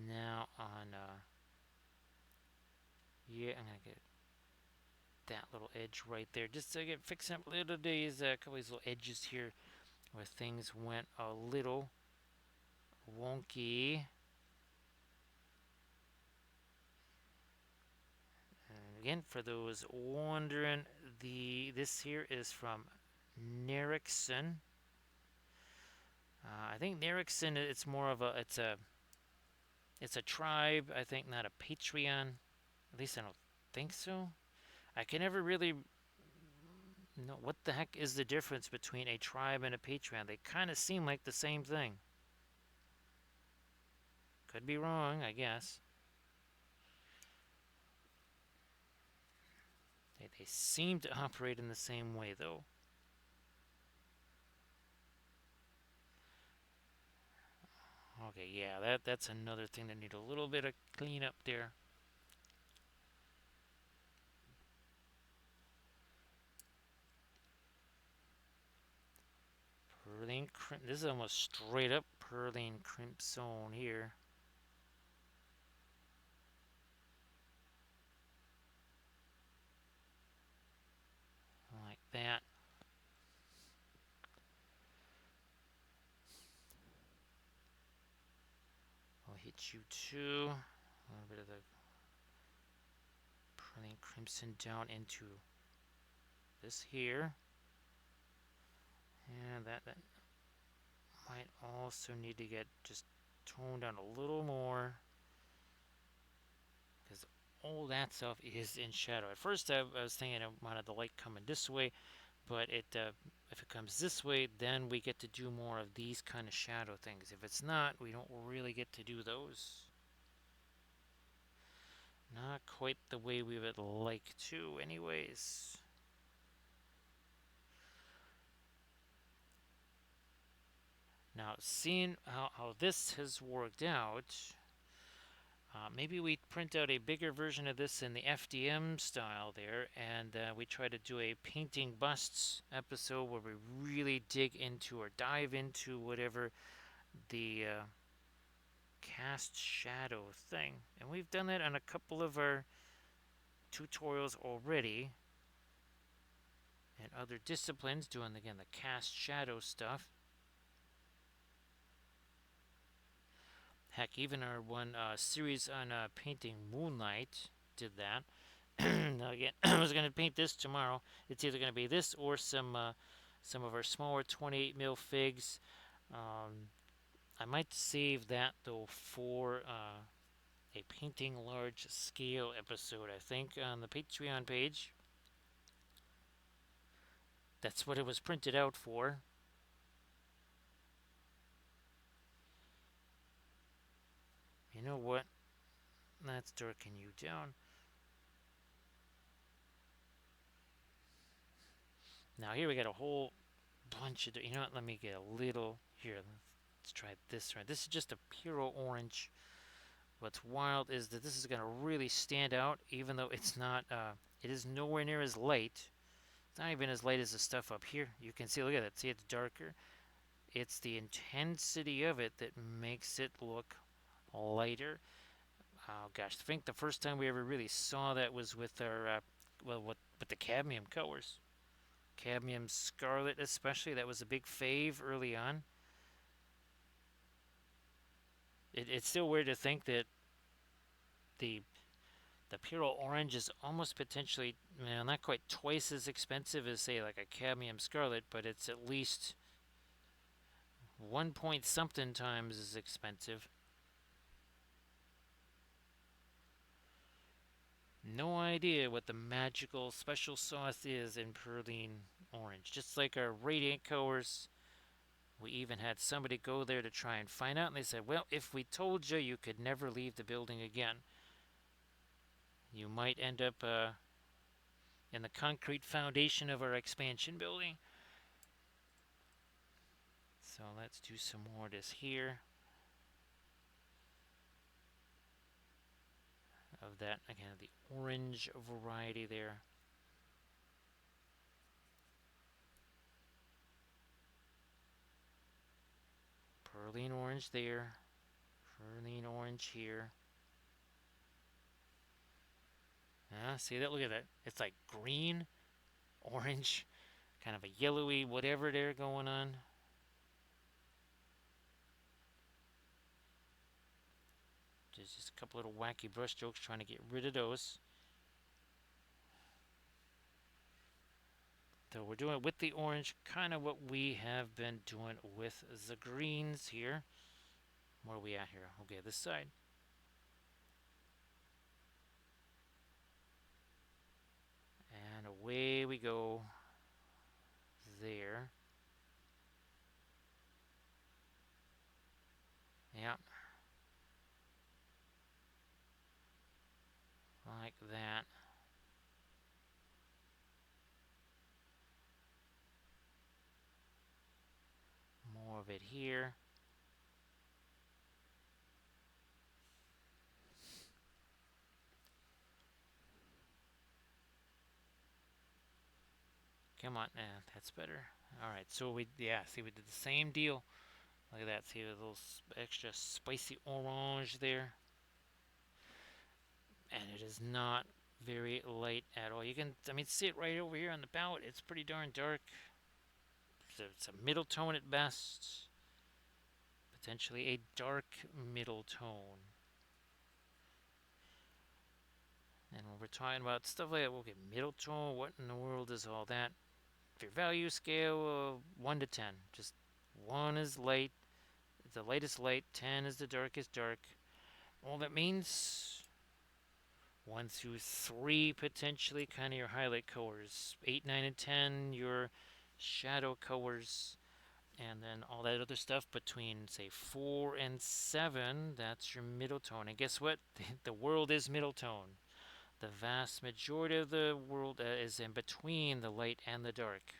Speaker 1: Now on, yeah, I'm gonna get that little edge right there, just to get fixing up little these couple of these little edges here where things went a little wonky. And again, for those wondering, this here is from Nerikson. I think Nerikson, it's more of it's a tribe. I think not a Patreon. At least I don't think so. I can never really No, what the heck is the difference between a tribe and a Patreon? They kind of seem like the same thing. Could be wrong, I guess. They seem to operate in the same way, though. Okay, yeah, that's another thing that need a little bit of cleanup there. Perline crimp. This is almost straight up perline crimp zone here, like that. I'll hit you too. A little bit of the perline crimson down into this here, and that might also need to get just toned down a little more, because all that stuff is in shadow. At first I was thinking I wanted the light coming this way, but if it comes this way, then we get to do more of these kind of shadow things. If it's not, we don't really get to do those. Not quite the way we would like to, anyways. Now, seeing how this has worked out, maybe we print out a bigger version of this in the FDM style there, and we try to do a painting busts episode where we really dig into or dive into whatever the cast shadow thing. And we've done that on a couple of our tutorials already and other disciplines, doing again the cast shadow stuff. Heck, even our one series on painting Moonlight did that. Now again, I was going to paint this tomorrow. It's either going to be this or some of our smaller 28 mil figs. I might save that though for a painting large scale episode, I think, on the Patreon page. That's what it was printed out for. You know what? Let's darken you down. Now here we got a whole bunch of, you know what, let me get a little, here, let's try this right. This is just a pure orange. What's wild is that this is going to really stand out, even though it's not, it is nowhere near as light. It's not even as light as the stuff up here. You can see, look at that, see it's darker. It's the intensity of it that makes it look lighter. Oh gosh, I think the first time we ever really saw that was with our, with the cadmium colors. Cadmium Scarlet especially, that was a big fave early on. It's still weird to think that the the pure orange is almost potentially, well, not quite twice as expensive as say like a cadmium scarlet, but it's at least 1 point something times as expensive. No idea what the magical special sauce is in Perline Orange. Just like our Radiant colors, we even had somebody go there to try and find out, and they said, well, if we told you you could never leave the building again, you might end up in the concrete foundation of our expansion building. So let's do some more of this here. Of that, again, the orange variety there. Perline orange there. Perline orange here. See that? Look at that. It's like green, orange, kind of a yellowy whatever there going on. There's just a couple little wacky brush strokes trying to get rid of those. So we're doing it with the orange, kind of what we have been doing with the greens here. Where are we at here? Okay, this side. And away we go. there. Yep, like that. More of it here. Come on, that's better. All right, so see, we did the same deal. Look at that. See a little extra spicy orange there, and it is not very light at all. You can, I mean, see it right over here on the ballot. It's pretty darn dark. It's a middle tone at best, potentially a dark middle tone. And when we're talking about stuff like that, we'll get middle tone. What in the world is all that? Your value scale of 1 to 10. Just 1 is light, the lightest light, 10 is the darkest dark. All that means 1 through 3 potentially kind of your highlight colors. 8, 9, and 10 your shadow colors. And then all that other stuff between, say, 4 and 7, that's your middle tone. And guess what? The world is middle tone. The vast majority of the world is in between the light and the dark.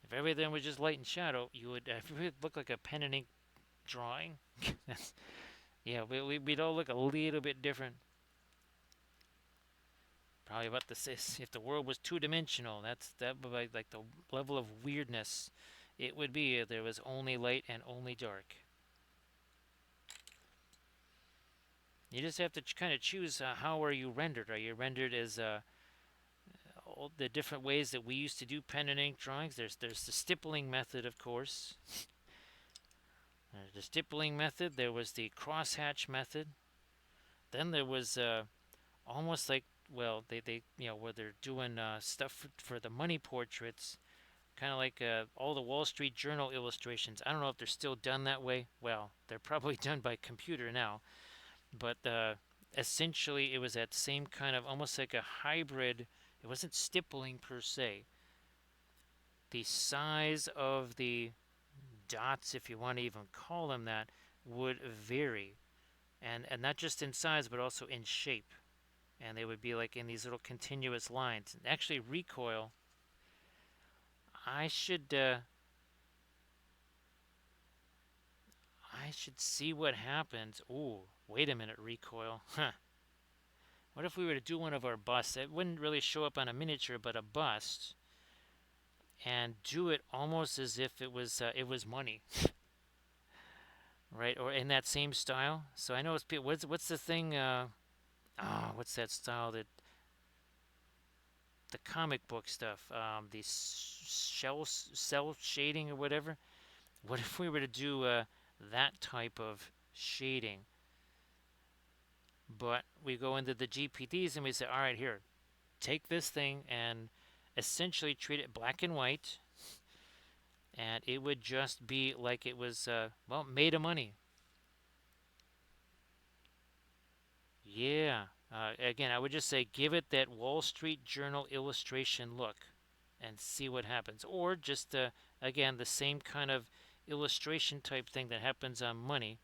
Speaker 1: If everything was just light and shadow, you would look like a pen and ink drawing. Yeah, we'd all look a little bit different. Probably about the if the world was two-dimensional, that would be like the level of weirdness it would be if there was only light and only dark. You just have to kind of choose how are you rendered. Are you rendered as all the different ways that we used to do pen and ink drawings? There's the stippling method, of course. The stippling method. There was the crosshatch method. Then there was almost like, well, they where they're doing stuff for the money portraits, kind of like all the Wall Street Journal illustrations. I don't know if they're still done that way. Well, they're probably done by computer now, but essentially it was that same kind of almost like a hybrid. It wasn't stippling per se. The size of the dots, if you want to even call them that, would vary, and not just in size but also in shape, and they would be like in these little continuous lines. And actually, recoil. I should see what happens. Ooh, wait a minute, recoil. Huh. What if we were to do one of our busts? It wouldn't really show up on a miniature, but a bust, and do it almost as if it was money, right? Or in that same style. So I know it's what's the thing? What's that style that the comic book stuff? The cell shading or whatever. What if we were to do that type of shading? But we go into the GPTs and we say, all right, here, take this thing and essentially treat it black and white, and it would just be like it was, well, made of money. Yeah. Again, I would just say give it that Wall Street Journal illustration look and see what happens. Or just, again, the same kind of illustration type thing that happens on money,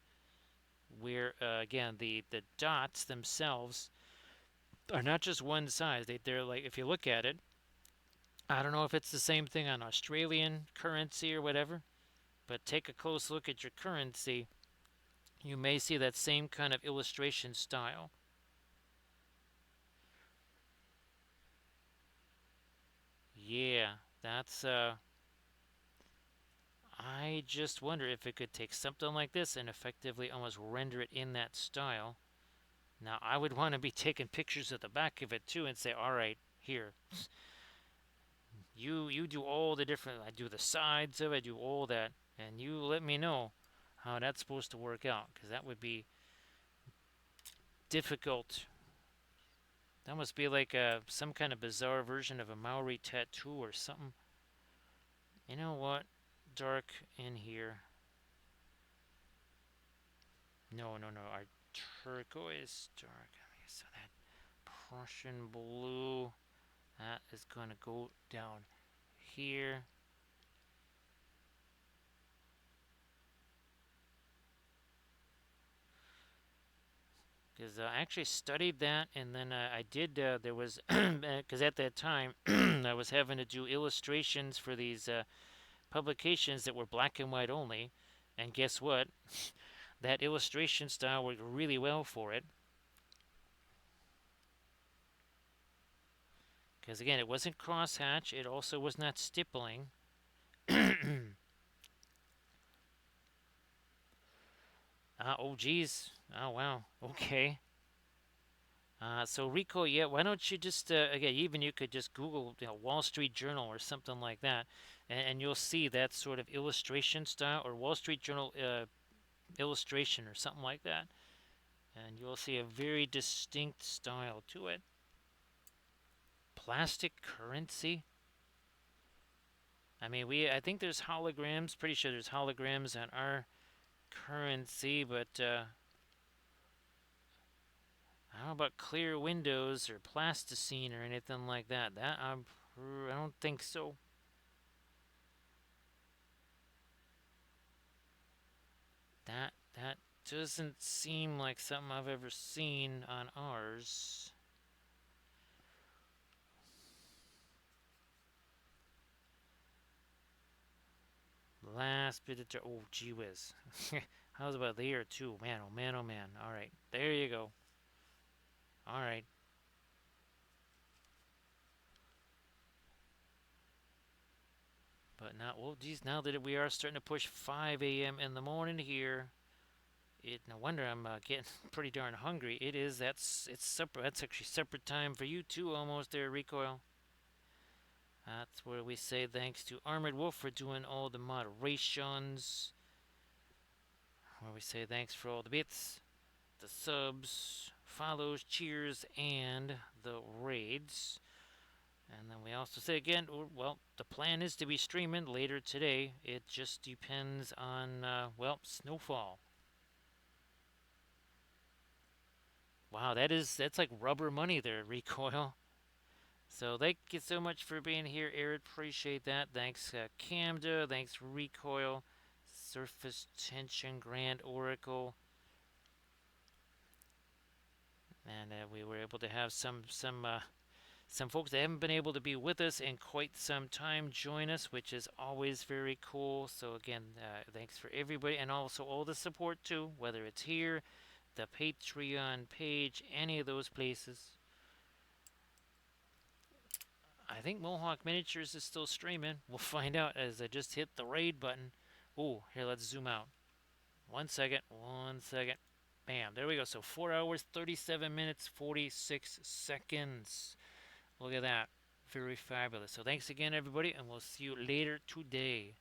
Speaker 1: where, again, the dots themselves are not just one size. They're like, if you look at it, I don't know if it's the same thing on Australian currency or whatever, but take a close look at your currency. You may see that same kind of illustration style. Yeah, that's I just wonder if it could take something like this and effectively almost render it in that style. Now, I would want to be taking pictures of the back of it too and say, all right, here, you do all the different, I do the sides of it, I do all that, and you let me know how that's supposed to work out, because that would be difficult. That must be like some kind of bizarre version of a Maori tattoo or something. You know what? Dark in here. No, no, no. Our turquoise dark. So that Prussian blue, that is going to go down here. Because I actually studied that, and then I did. There was because at that time I was having to do illustrations for these publications that were black and white only, and guess what? That illustration style worked really well for it. Because again, it wasn't crosshatch. It also was not stippling. Oh geez. Oh wow. Okay. So Rico, yeah, why don't you just again, even you could just Google, Wall Street Journal or something like that, and you'll see that sort of illustration style or Wall Street Journal illustration or something like that, and you'll see a very distinct style to it. Plastic currency. I mean, I think there's holograms. Pretty sure there's holograms on our currency, but I don't know about clear windows or plasticine or anything like that. I don't think so. That doesn't seem like something I've ever seen on ours. Last bit of oh gee whiz. How's about there too? Man, oh man, oh man. All right, there you go. All right, but now, well, geez, now that we are starting to push 5 a.m. in the morning here, no wonder I'm getting pretty darn hungry. It is. It's supper. That's actually separate time for you too. Almost there, Recoil. That's where we say thanks to Armored Wolf for doing all the moderations. Where we say thanks for all the bits, the subs, follows, cheers, and the raids. And then we also say again, well, the plan is to be streaming later today. It just depends on, well, snowfall. Wow, that's like rubber money there, Recoil. So thank you so much for being here, Eric. Appreciate that. Thanks, Camda. Thanks, Recoil. Surface Tension, Grand Oracle. And we were able to have some folks that haven't been able to be with us in quite some time join us, which is always very cool. So again, thanks for everybody and also all the support too, whether it's here, the Patreon page, any of those places. I think Mohawk Miniatures is still streaming. We'll find out as I just hit the raid button. Oh, here, let's zoom out. 1 second, 1 second. Bam, there we go. So 4 hours, 37 minutes, 46 seconds. Look at that. Very fabulous. So thanks again, everybody, and we'll see you later today.